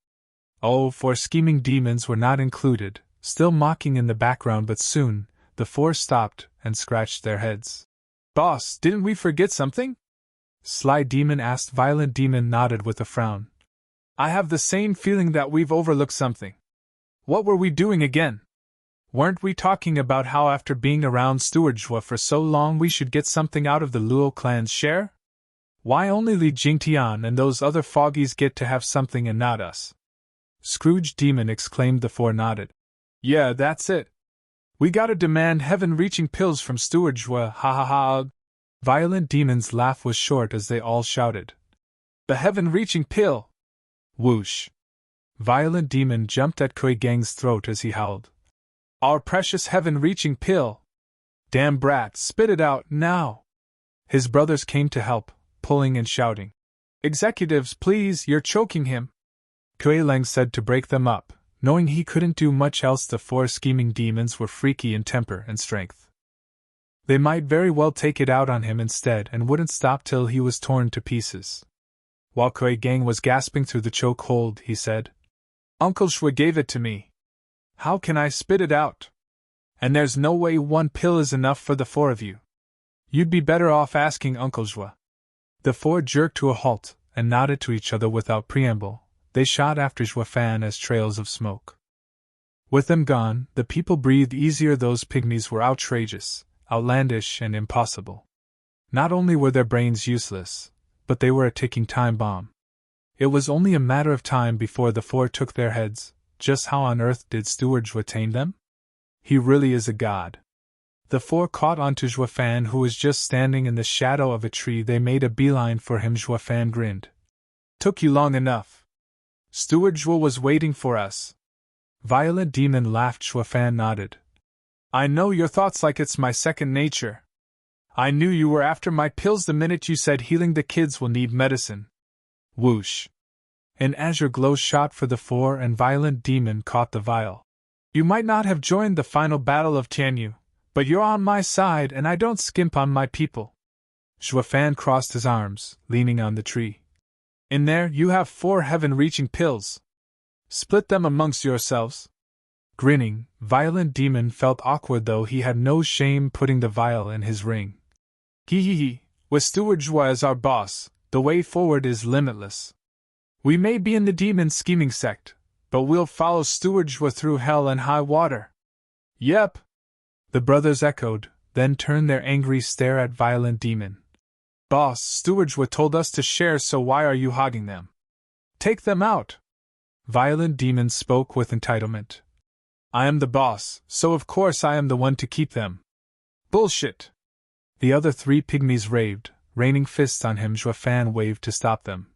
Oh, 4 scheming demons were not included, still mocking in the background, but soon, the 4 stopped and scratched their heads. Boss, didn't we forget something? Sly Demon asked. Violent Demon nodded with a frown. I have the same feeling that we've overlooked something. What were we doing again? Weren't we talking about how after being around Steward Zhuo for so long we should get something out of the Luo clan's share? Why only Li Jingtian and those other foggies get to have something and not us? Scrooge Demon exclaimed. The 4 nodded. Yeah, that's it. We gotta demand heaven-reaching pills from Steward Zhuo, ha ha ha. Violent Demon's laugh was short as they all shouted. The heaven-reaching pill! Whoosh! Violent Demon jumped at Kuei Gang's throat as he howled. Our precious heaven-reaching pill! Damn brat, spit it out, now! His brothers came to help, pulling and shouting. Executives, please, you're choking him! Kuei Lang said to break them up, knowing he couldn't do much else. The 4 scheming demons were freaky in temper and strength. They might very well take it out on him instead and wouldn't stop till he was torn to pieces. While Kuei Gang was gasping through the choke hold, he said, Uncle Zhuo gave it to me. How can I spit it out? And there's no way 1 pill is enough for the 4 of you. You'd be better off asking Uncle Zhuo. The 4 jerked to a halt and nodded to each other without preamble. They shot after Zhuo Fan as trails of smoke. With them gone, the people breathed easier. Those pygmies were outrageous, outlandish, and impossible. Not only were their brains useless, but they were a ticking time bomb. It was only a matter of time before the 4 took their heads. Just how on earth did Steward Zhuo tame them? He really is a god. The 4 caught on to Zhuo Fan, who was just standing in the shadow of a tree. They made a beeline for him. Zhuo Fan grinned. Took you long enough. Steward Zhuo was waiting for us. Violent Demon laughed. Zhuo Fan nodded. I know your thoughts like it's my second nature. I knew you were after my pills the minute you said healing the kids will need medicine. Whoosh. An azure glow shot for the 4 and Violent Demon caught the vial. You might not have joined the final battle of Tianyu, but you're on my side and I don't skimp on my people. Zhuo Fan crossed his arms, leaning on the tree. In there you have 4 heaven-reaching pills. Split them amongst yourselves. Grinning, Violent Demon felt awkward, though he had no shame putting the vial in his ring. Hee. With Steward Zhuo as our boss, the way forward is limitless. We may be in the demon scheming sect, but we'll follow Steward Zhuo through hell and high water. Yep. The brothers echoed, then turned their angry stare at Violent Demon. Boss, Steward Zhuo told us to share, so why are you hogging them? Take them out. Violent Demon spoke with entitlement. I am the boss, so of course I am the one to keep them. Bullshit. The other 3 pygmies raved, raining fists on him. Zhuo Fan waved to stop them.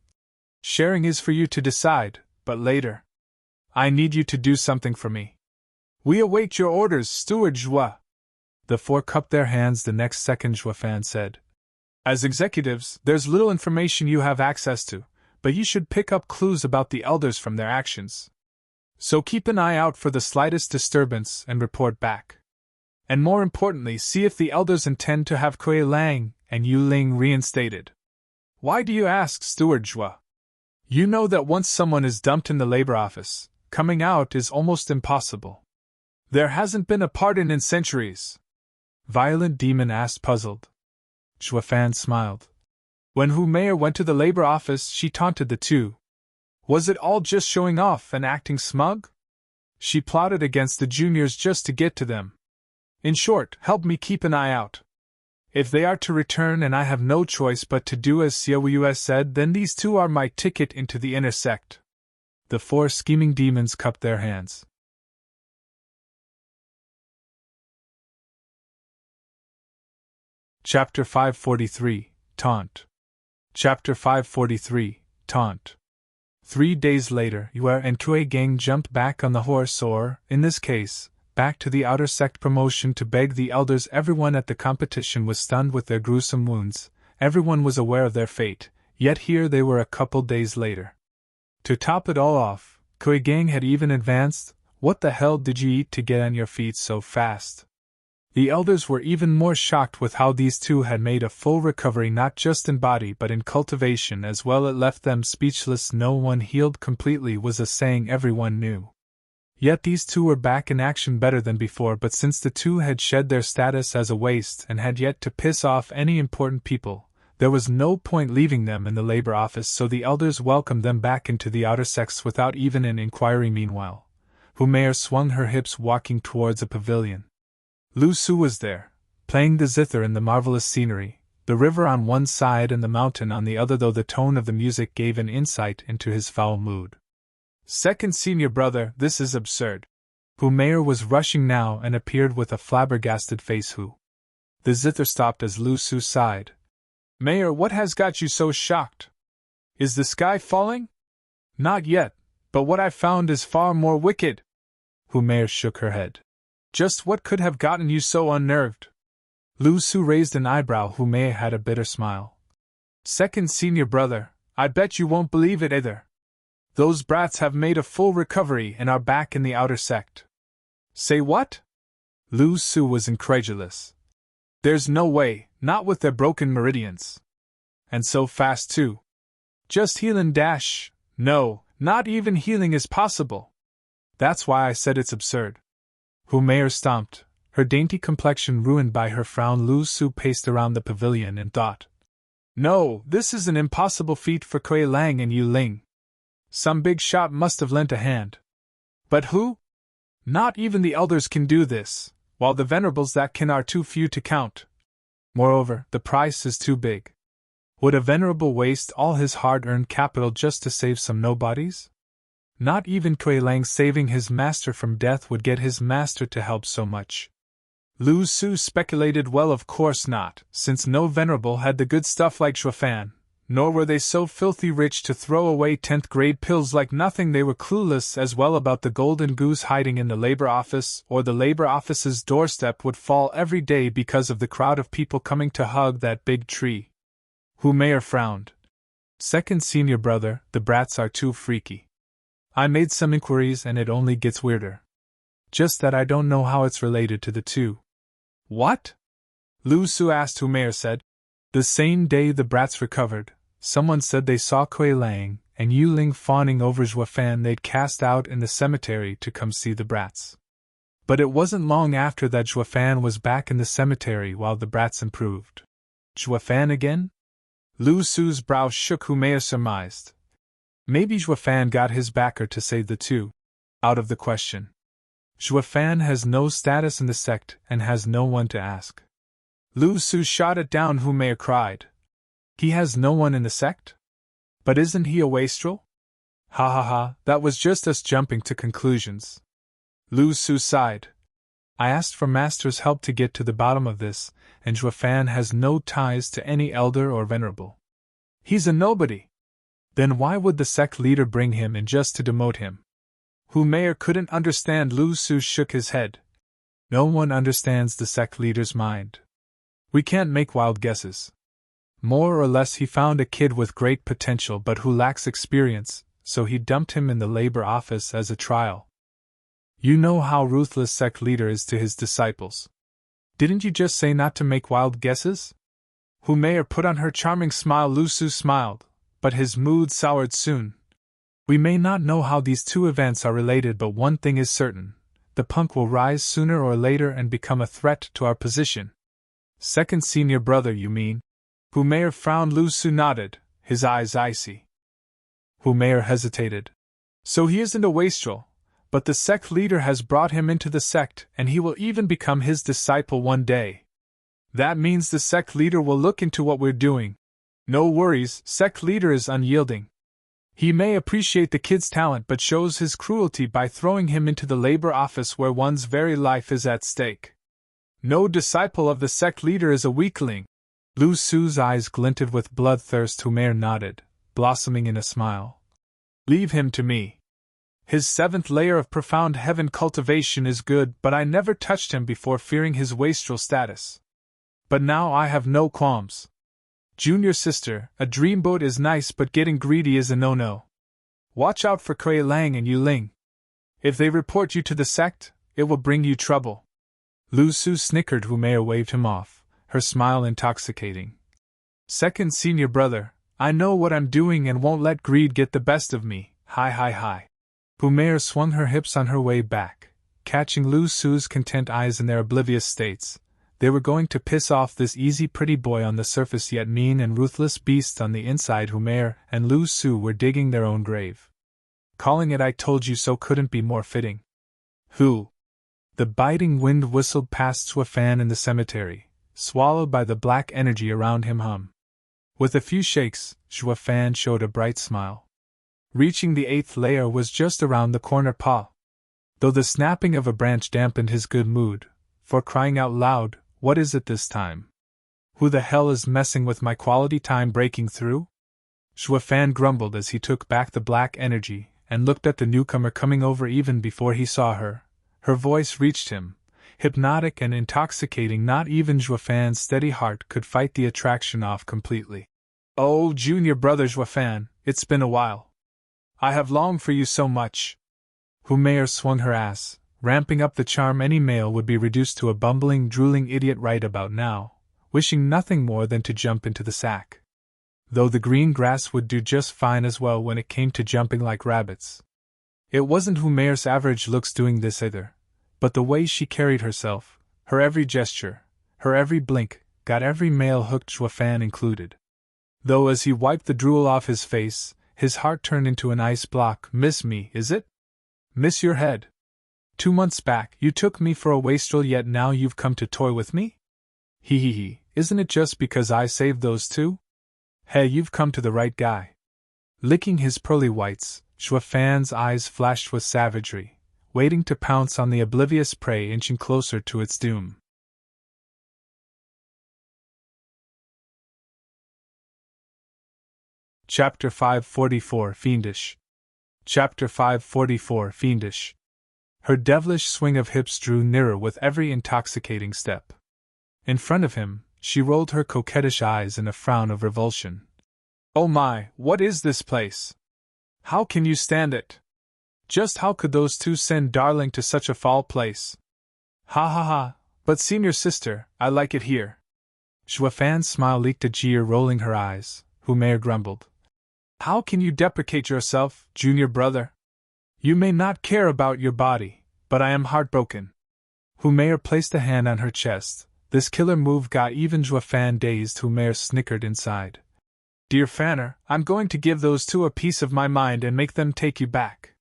Sharing is for you to decide, but later. I need you to do something for me. We await your orders, Steward Zhuo. The 4 cupped their hands. The next second, Zhuo Fan said. As executives, there's little information you have access to, but you should pick up clues about the elders from their actions. So keep an eye out for the slightest disturbance and report back. And more importantly, see if the elders intend to have Kuei Lang and Yu Ling reinstated. Why do you ask, Steward Zhuo? You know that once someone is dumped in the labor office, coming out is almost impossible. There hasn't been a pardon in centuries. Violent Demon asked, puzzled. Zhuo smiled. When Hu Mei went to the labor office, she taunted the two. Was it all just showing off and acting smug? She plotted against the juniors just to get to them. In short, help me keep an eye out. If they are to return and I have no choice but to do as Wuyue said, then these two are my ticket into the inner sect. The four scheming demons cupped their hands. Chapter 543, Taunt. Chapter 543, Taunt. 3 days later, Yuan and Kui Gang jumped back on the horse or, in this case, back to the outer sect promotion to beg the elders. Everyone at the competition was stunned with their gruesome wounds. Everyone was aware of their fate, yet here they were a couple days later. To top it all off, Kui Gang had even advanced. What the hell did you eat to get on your feet so fast? The elders were even more shocked with how these two had made a full recovery, not just in body but in cultivation as well. It left them speechless. No one healed completely was a saying everyone knew. Yet these two were back in action better than before, but since the two had shed their status as a waste and had yet to piss off any important people, there was no point leaving them in the labor office, so the elders welcomed them back into the outer sects without even an inquiry. Meanwhile, Hu Mei swung her hips walking towards a pavilion. Lu Su was there, playing the zither in the marvelous scenery, the river on one side and the mountain on the other, though the tone of the music gave an insight into his foul mood. Second senior brother, this is absurd. Hu Mei was rushing now and appeared with a flabbergasted face. The zither stopped as Lu Su sighed. Mayor, what has got you so shocked? Is the sky falling? Not yet, but what I found is far more wicked. Hu Mei shook her head. Just what could have gotten you so unnerved? Lu Su raised an eyebrow. Hu Mei had a bitter smile. Second senior brother, I bet you won't believe it either. Those brats have made a full recovery and are back in the outer sect. Say what? Lu Su was incredulous. There's no way, not with their broken meridians. And so fast too. Just healing dash. No, not even healing is possible. That's why I said it's absurd. Hu Mei stomped, her dainty complexion ruined by her frown. Lu Su paced around the pavilion and thought. No, this is an impossible feat for Kui Lang and Yu Ling. Some big shot must have lent a hand. But who? Not even the elders can do this, while the venerables that can are too few to count. Moreover, the price is too big. Would a venerable waste all his hard-earned capital just to save some nobodies? Not even Kui Lang saving his master from death would get his master to help so much. Lu Su speculated, well, of course not, since no venerable had the good stuff like Zhuo, nor were they so filthy rich to throw away 10th grade pills like nothing. They were clueless as well about the golden goose hiding in the labor office, or the labor office's doorstep would fall every day because of the crowd of people coming to hug that big tree. Hu Mei frowned. Second senior brother, the brats are too freaky. I made some inquiries and it only gets weirder. Just that I don't know how it's related to the two. What? Lu Su asked. Hu Mei said. The same day the brats recovered, someone said they saw Kui Lang and Yu Ling fawning over Zhuo they'd cast out in the cemetery to come see the brats. But it wasn't long after that Zhuo was back in the cemetery while the brats improved. Zhuo again? Lu Su's brow shook. Hu Mei surmised. Maybe Zhuo got his backer to save the two. Out of the question. Zhuo has no status in the sect and has no one to ask. Lu Su shot it down. Hu Mei cried. He has no one in the sect? But isn't he a wastrel? Ha ha ha, that was just us jumping to conclusions. Lu Su sighed. I asked for Master's help to get to the bottom of this, and Zhuo has no ties to any elder or venerable. He's a nobody. Then why would the sect leader bring him in just to demote him? Hu Mei couldn't understand. Lu Su shook his head. No one understands the sect leader's mind. We can't make wild guesses. More or less he found a kid with great potential but who lacks experience, so he dumped him in the labor office as a trial. You know how ruthless sect leader is to his disciples. Didn't you just say not to make wild guesses? Hu Mei put on her charming smile. Lu Su smiled, but his mood soured soon. We may not know how these two events are related, but one thing is certain. The punk will rise sooner or later and become a threat to our position. Second senior brother, you mean? Wuyue frowned. Lu Su nodded, his eyes icy. Wuyue hesitated. So he isn't a wastrel, but the sect leader has brought him into the sect, and he will even become his disciple one day. That means the sect leader will look into what we're doing. No worries, sect leader is unyielding. He may appreciate the kid's talent but shows his cruelty by throwing him into the labor office where one's very life is at stake. No disciple of the sect leader is a weakling. Lu Su's eyes glinted with bloodthirst. Wuyue nodded, blossoming in a smile. Leave him to me. His 7th layer of profound heaven cultivation is good, but I never touched him before, fearing his wastrel status. But now I have no qualms. Junior sister, a dreamboat is nice, but getting greedy is a no-no. Watch out for Kuei Lang and Yu Ling. If they report you to the sect, it will bring you trouble. Lu Su snickered. Wuyue waved him off, her smile intoxicating. Second senior brother, I know what I'm doing and won't let greed get the best of me. Hi hi hi. Wuyue swung her hips on her way back, catching Lu Su's content eyes in their oblivious states. They were going to piss off this easy pretty boy on the surface, yet mean and ruthless beasts on the inside. Wuyue and Lu Su were digging their own grave. Calling it I told you so couldn't be more fitting. Who? The biting wind whistled past Zhuo Fan in the cemetery, swallowed by the black energy around him. With a few shakes, Zhuo Fan showed a bright smile. Reaching the 8th layer was just around the corner. Though the snapping of a branch dampened his good mood, for crying out loud, what is it this time? Who the hell is messing with my quality time breaking through? Zhuo Fan grumbled as he took back the black energy and looked at the newcomer coming over. Even before he saw her, her voice reached him, hypnotic and intoxicating. Not even Zhuo Fan's steady heart could fight the attraction off completely. Oh, junior brother Zhuo Fan, it's been a while. I have longed for you so much. Wuyue swung her ass, ramping up the charm. Any male would be reduced to a bumbling, drooling idiot right about now, wishing nothing more than to jump into the sack. Though the green grass would do just fine as well when it came to jumping like rabbits. It wasn't Wuyue's average looks doing this either, but the way she carried herself, her every gesture, her every blink, got every male hooked, Zhuo Fan included. Though as he wiped the drool off his face, his heart turned into an ice block. Miss me, is it? Miss your head. 2 months back, you took me for a wastrel, yet now you've come to toy with me? He, isn't it just because I saved those two? Hey, you've come to the right guy. Licking his pearly whites, Zhuo Fan's eyes flashed with savagery, waiting to pounce on the oblivious prey inching closer to its doom. Chapter 544 Fiendish. Chapter 544 Fiendish. Her devilish swing of hips drew nearer with every intoxicating step. In front of him, she rolled her coquettish eyes in a frown of revulsion. Oh my, what is this place? How can you stand it? Just how could those two send darling to such a foul place? Ha ha ha, but senior sister, I like it here. Zhuo Fan's smile leaked a jeer, rolling her eyes. Wuyue grumbled. How can you deprecate yourself, junior brother? You may not care about your body, but I am heartbroken. Wuyue placed a hand on her chest. This killer move got even Zhuo Fan dazed. Wuyue snickered inside. Dear Fanner, I'm going to give those two a piece of my mind and make them take you back.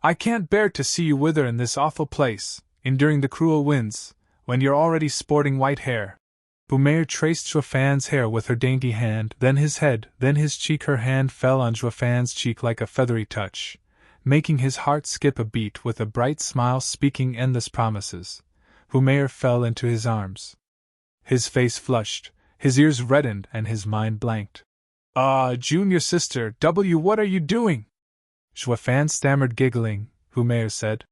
I can't bear to see you wither in this awful place, enduring the cruel winds, when you're already sporting white hair. Wuyue traced Zhuo Fan's hair with her dainty hand, then his head, then his cheek. Her hand fell on Zhuo Fan's cheek like a feathery touch, making his heart skip a beat. With a bright smile speaking endless promises, Wuyue fell into his arms. His face flushed, his ears reddened, and his mind blanked. Junior sister, what are you doing? Zhuo Fan stammered, giggling. Wuyue said,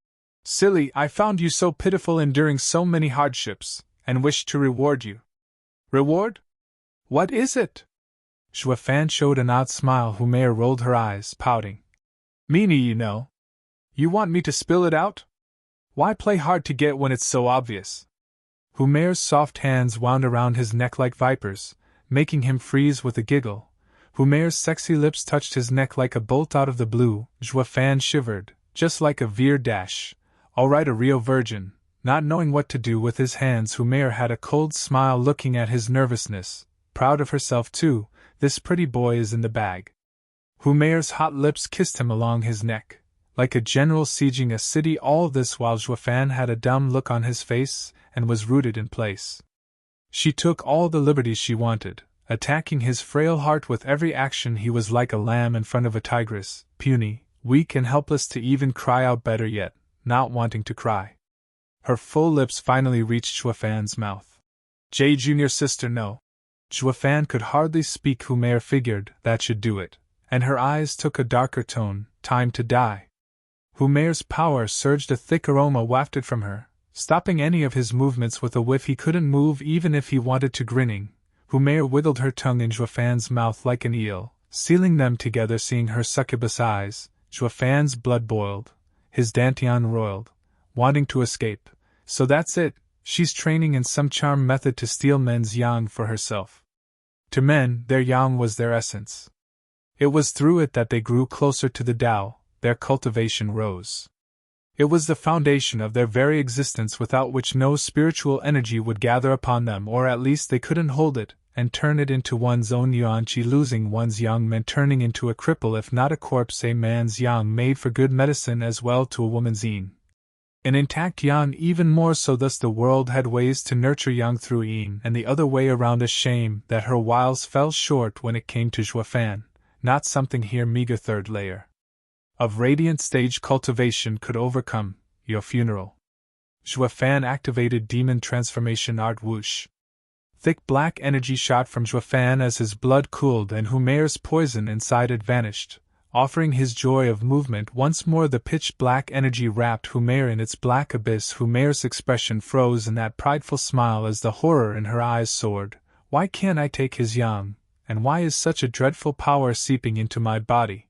Silly, I found you so pitiful, enduring so many hardships, and wished to reward you. Reward? What is it? Zhuo Fan showed an odd smile. Wuyue rolled her eyes, pouting. Meanie, you know. You want me to spill it out? Why play hard to get when it's so obvious? Wuyue's soft hands wound around his neck like vipers, making him freeze with a giggle. Humaire's sexy lips touched his neck like a bolt out of the blue. Zhuo Fan shivered, just like a veer dash. All right, a Rio virgin. Not knowing what to do with his hands, Humaire had a cold smile looking at his nervousness. Proud of herself too, this pretty boy is in the bag. Humaire's hot lips kissed him along his neck, like a general sieging a city, all this while Zhuo Fan had a dumb look on his face, and was rooted in place. She took all the liberties she wanted, attacking his frail heart with every action. He was like a lamb in front of a tigress, puny, weak and helpless to even cry out, better yet, not wanting to cry. Her full lips finally reached Zhuo Fan's mouth. J. Junior sister, no. Zhuo Fan could hardly speak. Humaire figured that should do it, and her eyes took a darker tone. Time to die. Humaire's power surged. A thick aroma wafted from her, stopping any of his movements with a whiff. He couldn't move even if he wanted to. Grinning, Humaire wiggled her tongue in Zhuo Fan's mouth like an eel, sealing them together. Seeing her succubus eyes, Zhuo Fan's blood boiled, his dantian roiled, wanting to escape. So that's it, she's training in some charm method to steal men's yang for herself. To men, their yang was their essence. It was through it that they grew closer to the Tao, their cultivation rose. It was the foundation of their very existence, without which no spiritual energy would gather upon them, or at least they couldn't hold it and turn it into one's own yuan qi. Losing one's yang meant turning into a cripple, if not a corpse. A man's yang made for good medicine as well to a woman's yin. An intact yang even more so. Thus the world had ways to nurture yang through yin, and the other way around. A shame that her wiles fell short when it came to Zhuo Fan. Not something here meager third layer of radiant stage cultivation could overcome. Your funeral. Zhuo Fan activated demon transformation art. Whoosh. Thick black energy shot from Zhuo Fan as his blood cooled, and Humaire's poison inside it vanished, offering his joy of movement once more. The pitch black energy wrapped Humaire in its black abyss. Humaire's expression froze in that prideful smile as the horror in her eyes soared. Why can't I take his yang, and why is such a dreadful power seeping into my body?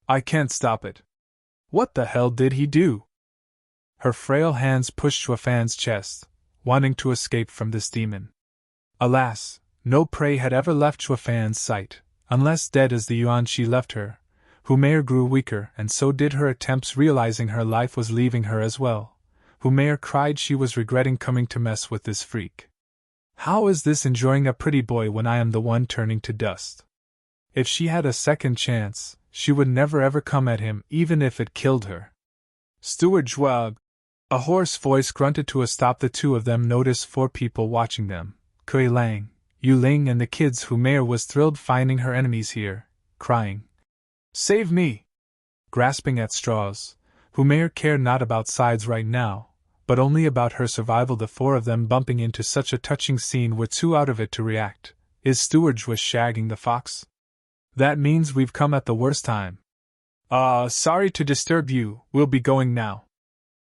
I can't stop it. What the hell did he do? Her frail hands pushed Zhuo Fan's chest, wanting to escape from this demon. Alas, no prey had ever left Zhuo Fan's sight, unless dead as the yuan she left her. Humaire grew weaker, and so did her attempts. Realizing her life was leaving her as well, Humaire cried she was regretting coming to mess with this freak. How is this enjoying a pretty boy when I am the one turning to dust? If she had a second chance, she would never ever come at him, even if it killed her. Steward Zhuo. A hoarse voice grunted to a stop. The two of them noticed 4 people watching them. Kui Lang, Yu Ling and the kids. Humaire was thrilled finding her enemies here, crying, "Save me!" Grasping at straws, Humaire cared not about sides right now, but only about her survival. The 4 of them bumping into such a touching scene were too out of it to react. Is Steward Zhuo shagging the fox? That means we've come at the worst time. Sorry to disturb you, we'll be going now.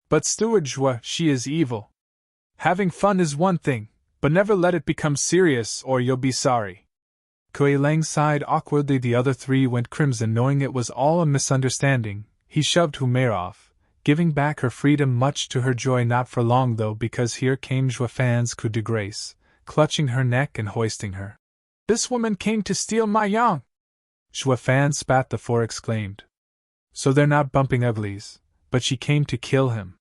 But Steward Zhuo, she is evil. Having fun is one thing, but never let it become serious or you'll be sorry. Kui Lang sighed awkwardly. The other 3 went crimson, knowing it was all a misunderstanding. He shoved Humaire off, giving back her freedom, much to her joy. Not for long though, because here came Zhuo Fan's coup de grace, clutching her neck and hoisting her. This woman came to steal my yang! Zhuo Fan spat. The 4 exclaimed. So they're not bumping uglies, but she came to kill him.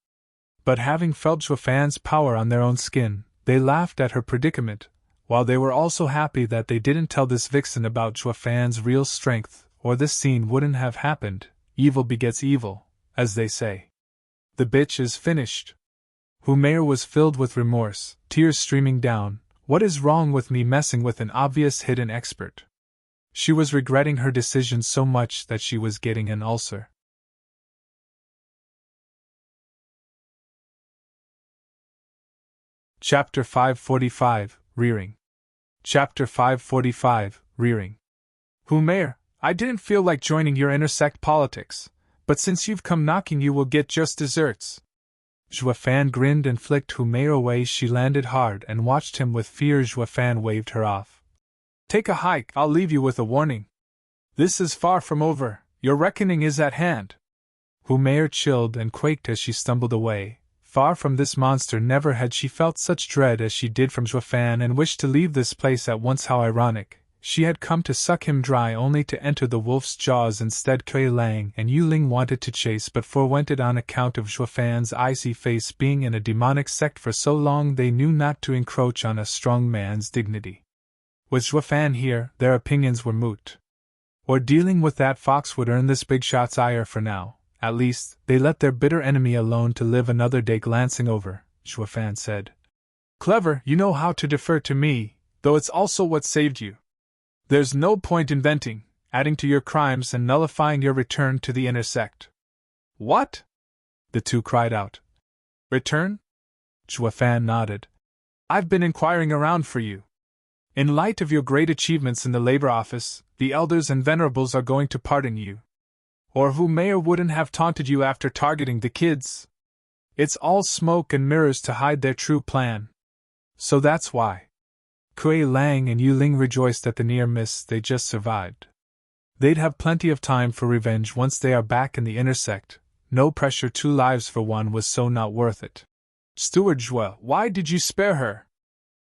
But having felt Zhuo Fan's power on their own skin, they laughed at her predicament, while they were also happy that they didn't tell this vixen about Zhuo Fan's real strength, or this scene wouldn't have happened. Evil begets evil, as they say. The bitch is finished. Humaire was filled with remorse, tears streaming down. What is wrong with me messing with an obvious hidden expert? She was regretting her decision so much that she was getting an ulcer. Chapter 545, Rearing. Chapter 545, Rearing. Humaire, I didn't feel like joining your intersect politics, but since you've come knocking you will get just desserts. Zhuo Fan grinned and flicked Humaire away. She landed hard and watched him with fear. Zhuo Fan waved her off. Take a hike, I'll leave you with a warning. This is far from over, your reckoning is at hand. Humaire chilled and quaked as she stumbled away. Far from this monster, never had she felt such dread as she did from Zhuo Fan, and wished to leave this place at once. How ironic. she had come to suck him dry only to enter the wolf's jaws instead. Kuei Lang and Yu Ling wanted to chase but forewent it on account of Zhuo Fan's icy face being in a demonic sect for so long they knew not to encroach on a strong man's dignity. With Zhuo Fan here, their opinions were moot. Or dealing with that fox would earn this big shot's ire for now. At least, they let their bitter enemy alone to live another day. Glancing over, Zhuo Fan said, "Clever, you know how to defer to me, though it's also what saved you. There's no point inventing, adding to your crimes and nullifying your return to the inner sect." "What?" the two cried out. "Return?" Zhuo Fan nodded. "I've been inquiring around for you. In light of your great achievements in the labor office, the elders and venerables are going to pardon you. Or who may or wouldn't have taunted you after targeting the kids. It's all smoke and mirrors to hide their true plan. So that's why." Kuei Lang and Yu Ling rejoiced at the near miss they just survived. They'd have plenty of time for revenge once they are back in the inner sect. No pressure, 2 lives for one was so not worth it. "Steward Zhuo, why did you spare her?"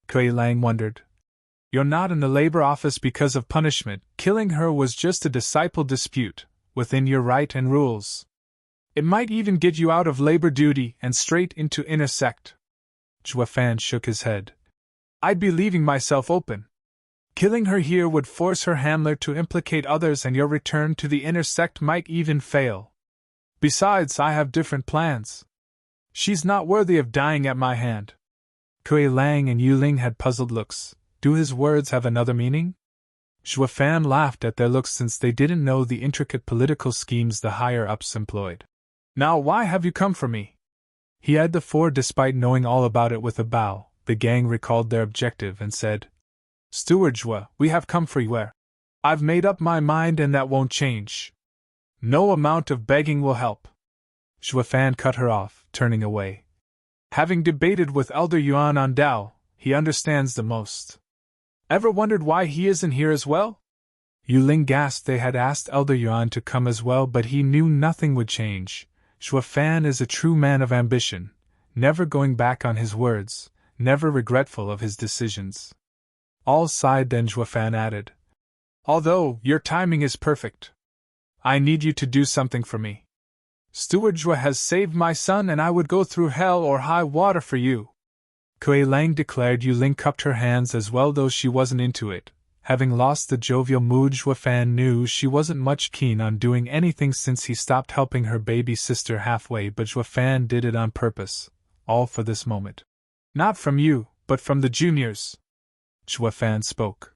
Kuei Lang wondered. "You're not in the labor office because of punishment. Killing her was just a disciple dispute, within your right and rules. It might even get you out of labor duty and straight into inner sect." Zhuo Fan shook his head. "I'd be leaving myself open. Killing her here would force her handler to implicate others and your return to the inner sect might even fail. Besides, I have different plans. She's not worthy of dying at my hand." Kuei Lang and Yu Ling had puzzled looks. Do his words have another meaning? Zhuo Fan laughed at their looks since they didn't know the intricate political schemes the higher-ups employed. "Now why have you come for me?" He had the 4 despite knowing all about it. With a bow, the gang recalled their objective and said, "Steward Zhuo, we have come for you. I've made up my mind and that won't change. No amount of begging will help." Zhuo Fan cut her off, turning away. "Having debated with Elder Yuan on Dao, he understands the most. Ever wondered why he isn't here as well?" Yu Ling gasped. They had asked Elder Yuan to come as well, but he knew nothing would change. Zhuo Fan is a true man of ambition, never going back on his words, never regretful of his decisions. All sighed. Then Zhuo Fan added, "Although your timing is perfect, I need you to do something for me. Steward Zhuo has saved my son and I would go through hell or high water for you." Kuei Lang declared. Yu Ling cupped her hands as well, though she wasn't into it. Having lost the jovial mood, Zhuo Fan knew she wasn't much keen on doing anything since he stopped helping her baby sister halfway, but Zhuo Fan did it on purpose, all for this moment. "Not from you, but from the juniors." Zhuo Fan spoke.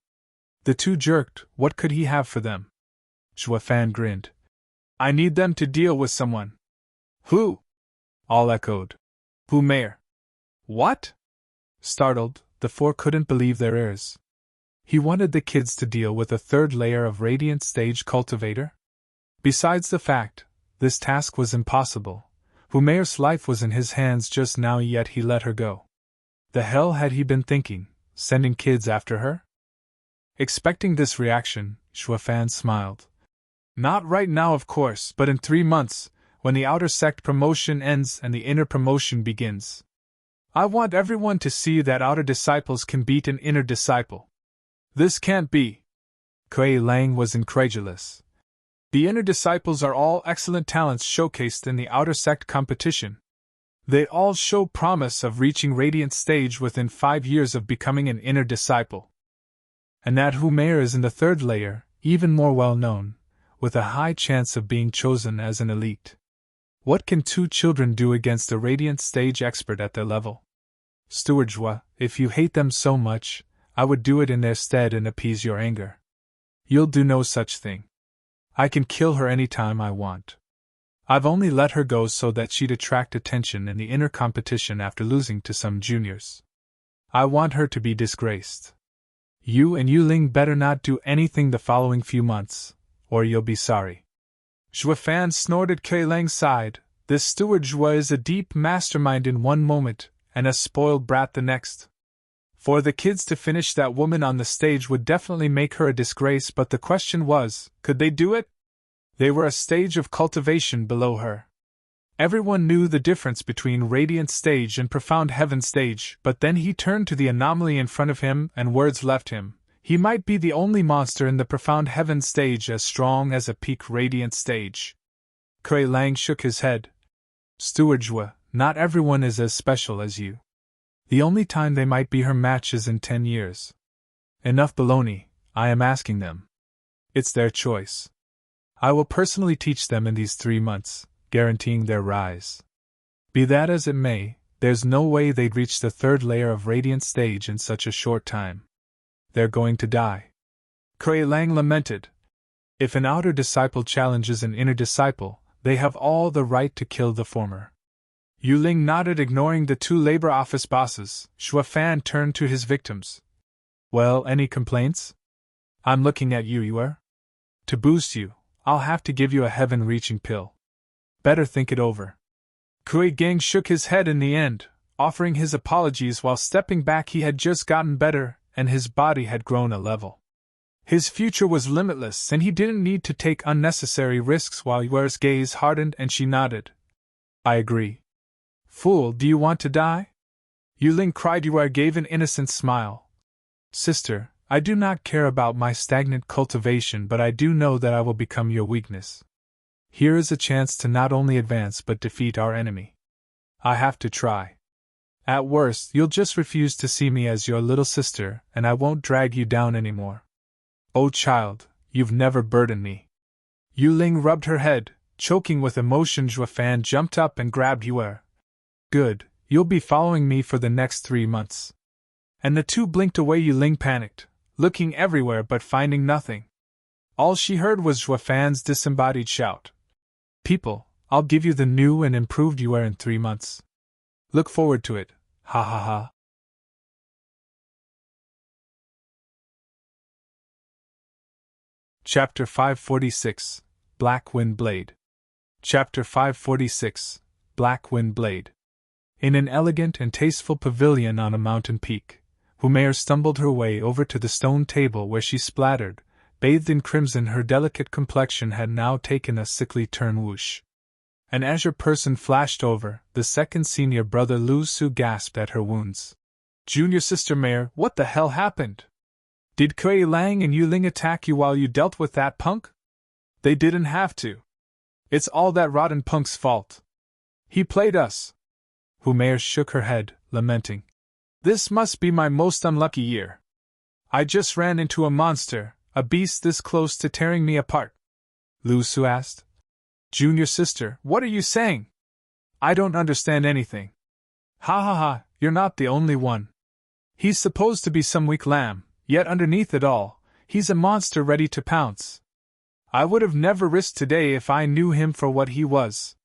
The two jerked. What could he have for them? Zhuo Fan grinned. "I need them to deal with someone." "Who?" all echoed. "Who, Mayor?" "What?" Startled, the 4 couldn't believe their ears. He wanted the kids to deal with a 3rd layer of Radiant Stage Cultivator? Besides the fact, this task was impossible. Humair's life was in his hands just now, yet he let her go. The hell had he been thinking, sending kids after her? Expecting this reaction, Zhuo Fan smiled. "Not right now, of course, but in 3 months, when the outer sect promotion ends and the inner promotion begins. I want everyone to see that outer disciples can beat an inner disciple." "This can't be." Kuei Lang was incredulous. "The inner disciples are all excellent talents showcased in the outer sect competition. They all show promise of reaching Radiant Stage within 5 years of becoming an inner disciple. And that Humair is in the 3rd layer, even more well known, with a high chance of being chosen as an elite. What can 2 children do against a Radiant Stage expert at their level? Steward Zhuo, if you hate them so much, I would do it in their stead and appease your anger. You'll do no such thing. I can kill her any time I want. I've only let her go so that she'd attract attention in the inner competition after losing to some juniors. I want her to be disgraced. You and Yu Ling better not do anything the following few months, or you'll be sorry." Zhuo Fan snorted. Kuei Lang sighed. This Steward Zhuo is a deep mastermind in one moment, and a spoiled brat the next. For the kids to finish that woman on the stage would definitely make her a disgrace, but the question was, could they do it? They were a stage of cultivation below her. Everyone knew the difference between Radiant Stage and Profound Heaven Stage, but then he turned to the anomaly in front of him and words left him. He might be the only monster in the profound heaven stage as strong as a peak radiant stage. Kuei Lang shook his head. Steward Zhuo, not everyone is as special as you. The only time they might be her match is in 10 years. Enough baloney, I am asking them. It's their choice. I will personally teach them in these 3 months, guaranteeing their rise. Be that as it may, there's no way they'd reach the 3rd layer of radiant stage in such a short time. They're going to die. Kuei Lang lamented. If an outer disciple challenges an inner disciple, they have all the right to kill the former. Yu Ling nodded, ignoring the 2 labor office bosses. Zhuo Fan turned to his victims. Well, any complaints? I'm looking at you, Yuan. To boost you, I'll have to give you a heaven-reaching pill. Better think it over. Kuei Gang shook his head in the end, offering his apologies while stepping back. He had just gotten better, and his body had grown a level. His future was limitless, and he didn't need to take unnecessary risks. While Yuer's gaze hardened and she nodded. I agree. Fool, do you want to die? Yu Ling cried. Yuer gave an innocent smile. Sister, I do not care about my stagnant cultivation, but I do know that I will become your weakness. Here is a chance to not only advance but defeat our enemy. I have to try. At worst, you'll just refuse to see me as your little sister, and I won't drag you down anymore. Oh child, you've never burdened me. Yu Ling rubbed her head, choking with emotion. Zhuo Fan jumped up and grabbed Yuer. Good, you'll be following me for the next 3 months. And the 2 blinked away. Yu Ling panicked, looking everywhere but finding nothing. All she heard was Zhuo Fan's disembodied shout. People, I'll give you the new and improved Yuer in 3 months. Look forward to it, ha ha ha. Chapter 546, Black Wind Blade. Chapter 546, Black Wind Blade. In an elegant and tasteful pavilion on a mountain peak, Wuyue stumbled her way over to the stone table where she splattered, bathed in crimson. Her delicate complexion had now taken a sickly turn. Whoosh. An azure person flashed over. The second senior brother Lu Su gasped at her wounds. Junior sister Mayor, what the hell happened? Did Kuei Lang and Yu Ling attack you while you dealt with that punk? They didn't have to. It's all that rotten punk's fault. He played us. Wuyue shook her head, lamenting. This must be my most unlucky year. I just ran into a monster, a beast this close to tearing me apart. Lu Su asked. Junior sister, what are you saying? I don't understand anything. Ha ha ha, you're not the only one. He's supposed to be some weak lamb, yet underneath it all, he's a monster ready to pounce. I would have never risked today if I knew him for what he was.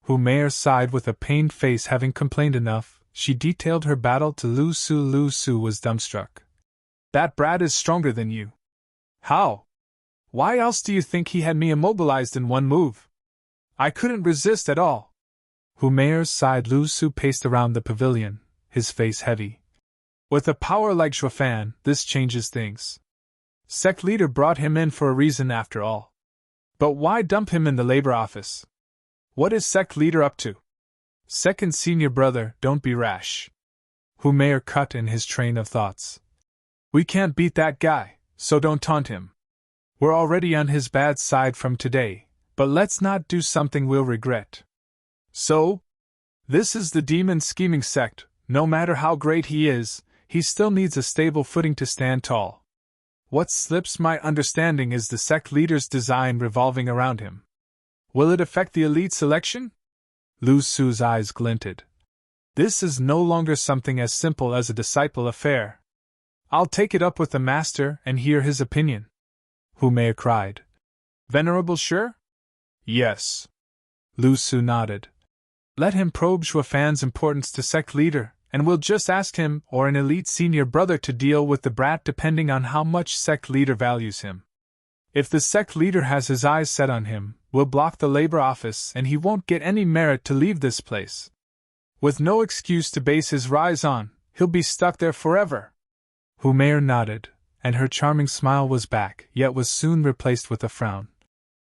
Wuyue sighed with a pained face. Having complained enough, she detailed her battle to Lu Su. Lu Su was dumbstruck. That brat is stronger than you. How? Why else do you think he had me immobilized in one move? I couldn't resist at all. Wuyue sighed. Lu Su paced around the pavilion, his face heavy. With a power like Zhuo Fan, this changes things. Sect leader brought him in for a reason after all. But why dump him in the labor office? What is sect leader up to? Second senior brother, don't be rash. Wuyue cut in his train of thoughts. We can't beat that guy, so don't taunt him. We're already on his bad side from today, but let's not do something we'll regret. So? This is the demon scheming sect. No matter how great he is, he still needs a stable footing to stand tall. What slips my understanding is the sect leader's design revolving around him. Will it affect the elite selection? Lu Su's eyes glinted. This is no longer something as simple as a disciple affair. I'll take it up with the master and hear his opinion. Wuyue cried. Venerable sure? Yes. Lu Su nodded. Let him probe Zhuo Fan's importance to sect leader, and we'll just ask him or an elite senior brother to deal with the brat depending on how much sect leader values him. If the sect leader has his eyes set on him, we'll block the labor office and he won't get any merit to leave this place. With no excuse to base his rise on, he'll be stuck there forever. Wuyue nodded, and her charming smile was back, yet was soon replaced with a frown.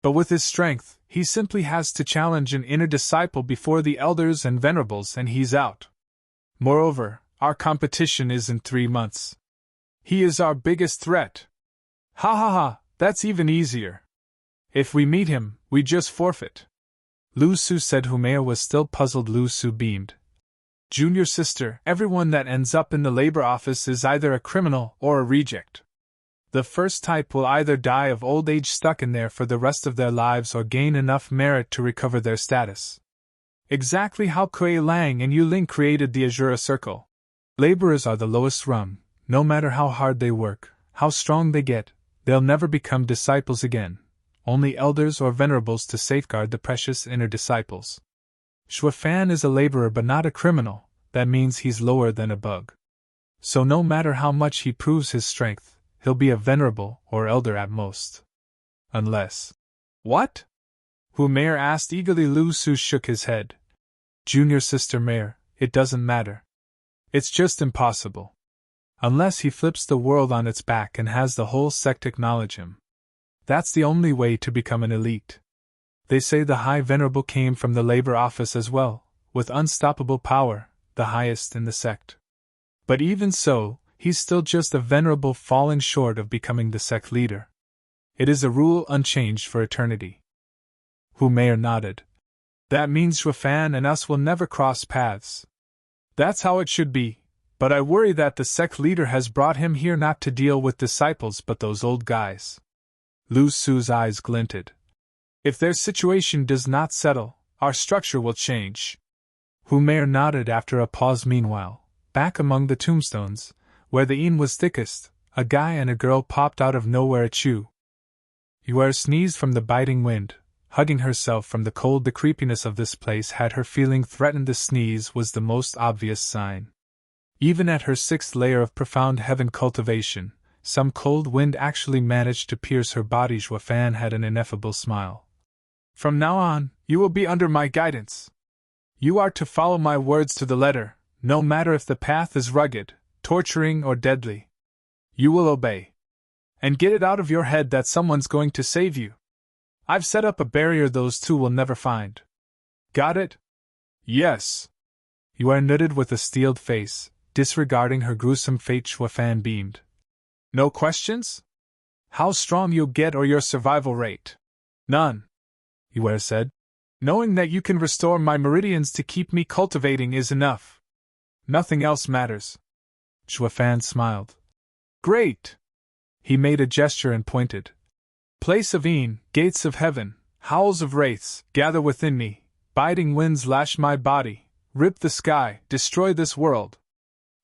But with his strength, he simply has to challenge an inner disciple before the elders and venerables and he's out. Moreover, our competition is in 3 months. He is our biggest threat. Ha ha ha, that's even easier. If we meet him, we just forfeit. Lu Su said. Wuyue was still puzzled. Lu Su beamed. Junior sister, everyone that ends up in the labor office is either a criminal or a reject. The first type will either die of old age stuck in there for the rest of their lives or gain enough merit to recover their status. Exactly how Kuei Lang and Yu Ling created the Asura Circle. Laborers are the lowest rung. No matter how hard they work, how strong they get, they'll never become disciples again. Only elders or venerables to safeguard the precious inner disciples. Xuefan is a laborer but not a criminal. That means he's lower than a bug. So no matter how much he proves his strength, he'll be a venerable or elder at most. Unless… What? Wuyue asked eagerly. Lu Su shook his head. Junior sister Mayor, it doesn't matter. It's just impossible. Unless he flips the world on its back and has the whole sect acknowledge him. That's the only way to become an elite. They say the High Venerable came from the labor office as well, with unstoppable power, the highest in the sect. But even so, he's still just a venerable falling short of becoming the sect leader. It is a rule unchanged for eternity. Wuyue nodded. That means Xuefan and us will never cross paths. That's how it should be, but I worry that the sect leader has brought him here not to deal with disciples but those old guys. Lu Su's eyes glinted. If their situation does not settle, our structure will change. Wuyue nodded after a pause. Meanwhile, back among the tombstones, where the Yin was thickest, a guy and a girl popped out of nowhere. Chu Yuan sneezed from the biting wind, hugging herself from the cold. The creepiness of this place had her feeling threatened. The sneeze was the most obvious sign. Even at her 6th layer of profound heaven cultivation, some cold wind actually managed to pierce her body. Xuefan had an ineffable smile. From now on, you will be under my guidance. You are to follow my words to the letter, no matter if the path is rugged, torturing, or deadly. You will obey. And get it out of your head that someone's going to save you. I've set up a barrier those two will never find. Got it? Yes. Yuan nodded with a steeled face, disregarding her gruesome fate. Xuefan beamed. No questions? How strong you'll get or your survival rate? None, Yuan said. Knowing that you can restore my meridians to keep me cultivating is enough. Nothing else matters. Xuefan smiled. Great! He made a gesture and pointed. Place of Yin, gates of heaven, howls of wraiths, gather within me, biting winds lash my body, rip the sky, destroy this world.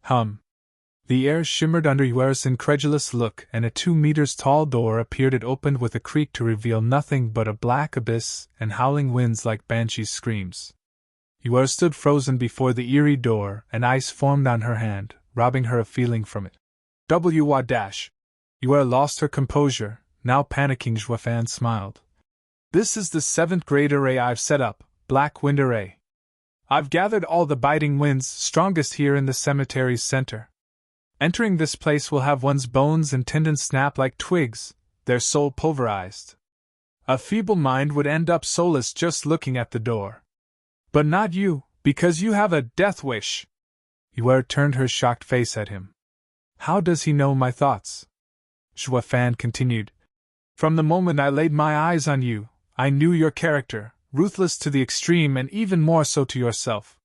Hum. The air shimmered under Yuan's incredulous look, and a 2 meters tall door appeared. It opened with a creak to reveal nothing but a black abyss and howling winds like banshees' screams. Yuan stood frozen before the eerie door, and ice formed on her hand, robbing her of feeling from it. Yuan lost her composure, now panicking. Xuefan smiled. This is the 7th grade array I've set up, Black Wind Array. I've gathered all the biting winds strongest here in the cemetery's center. Entering this place will have one's bones and tendons snap like twigs, their soul pulverized. A feeble mind would end up soulless just looking at the door. But not you, because you have a death wish. Yuan turned her shocked face at him. How does he know my thoughts? Xuefan continued. From the moment I laid my eyes on you, I knew your character, ruthless to the extreme and even more so to yourself.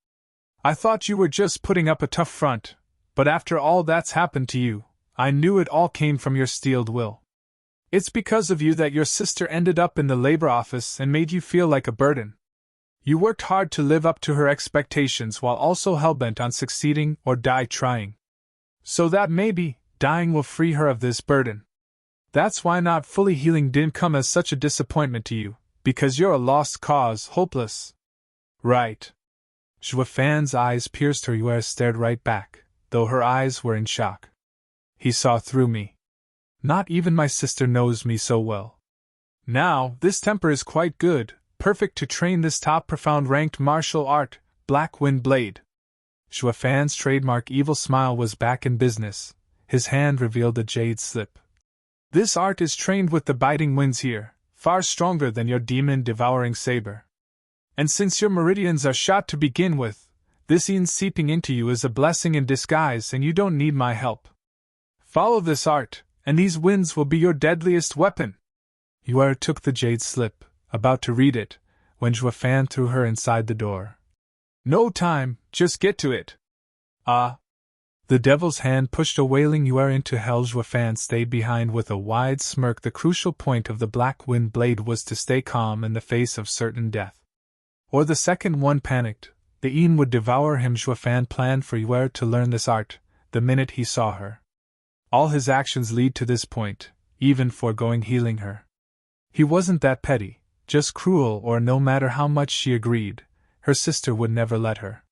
I thought you were just putting up a tough front, but after all that's happened to you, I knew it all came from your steeled will. It's because of you that your sister ended up in the labor office and made you feel like a burden. You worked hard to live up to her expectations while also hellbent on succeeding or die trying. So that maybe, dying will free her of this burden. That's why not fully healing didn't come as such a disappointment to you, because you're a lost cause, hopeless. Right. Xuefan's eyes pierced her. Yuan stared right back, though her eyes were in shock. He saw through me. Not even my sister knows me so well. Now, this temper is quite good, perfect to train this top profound ranked martial art, Black Wind Blade. Xuefan's trademark evil smile was back in business. His hand revealed a jade slip. This art is trained with the biting winds here, far stronger than your demon-devouring saber. And since your meridians are shot to begin with, this Yin seeping into you is a blessing in disguise and you don't need my help. Follow this art, and these winds will be your deadliest weapon. Yue took the jade slip, about to read it, when Zhuo threw her inside the door. No time, just get to it. Ah! The devil's hand pushed a wailing Yue into hell. Zhuo stayed behind with a wide smirk. The crucial point of the black wind blade was to stay calm in the face of certain death. Or the second one panicked, the Yin would devour him. Zhuo planned for Yue to learn this art, the minute he saw her. All his actions lead to this point, even foregoing healing her. He wasn't that petty, just cruel, or no matter how much she agreed, her sister would never let her.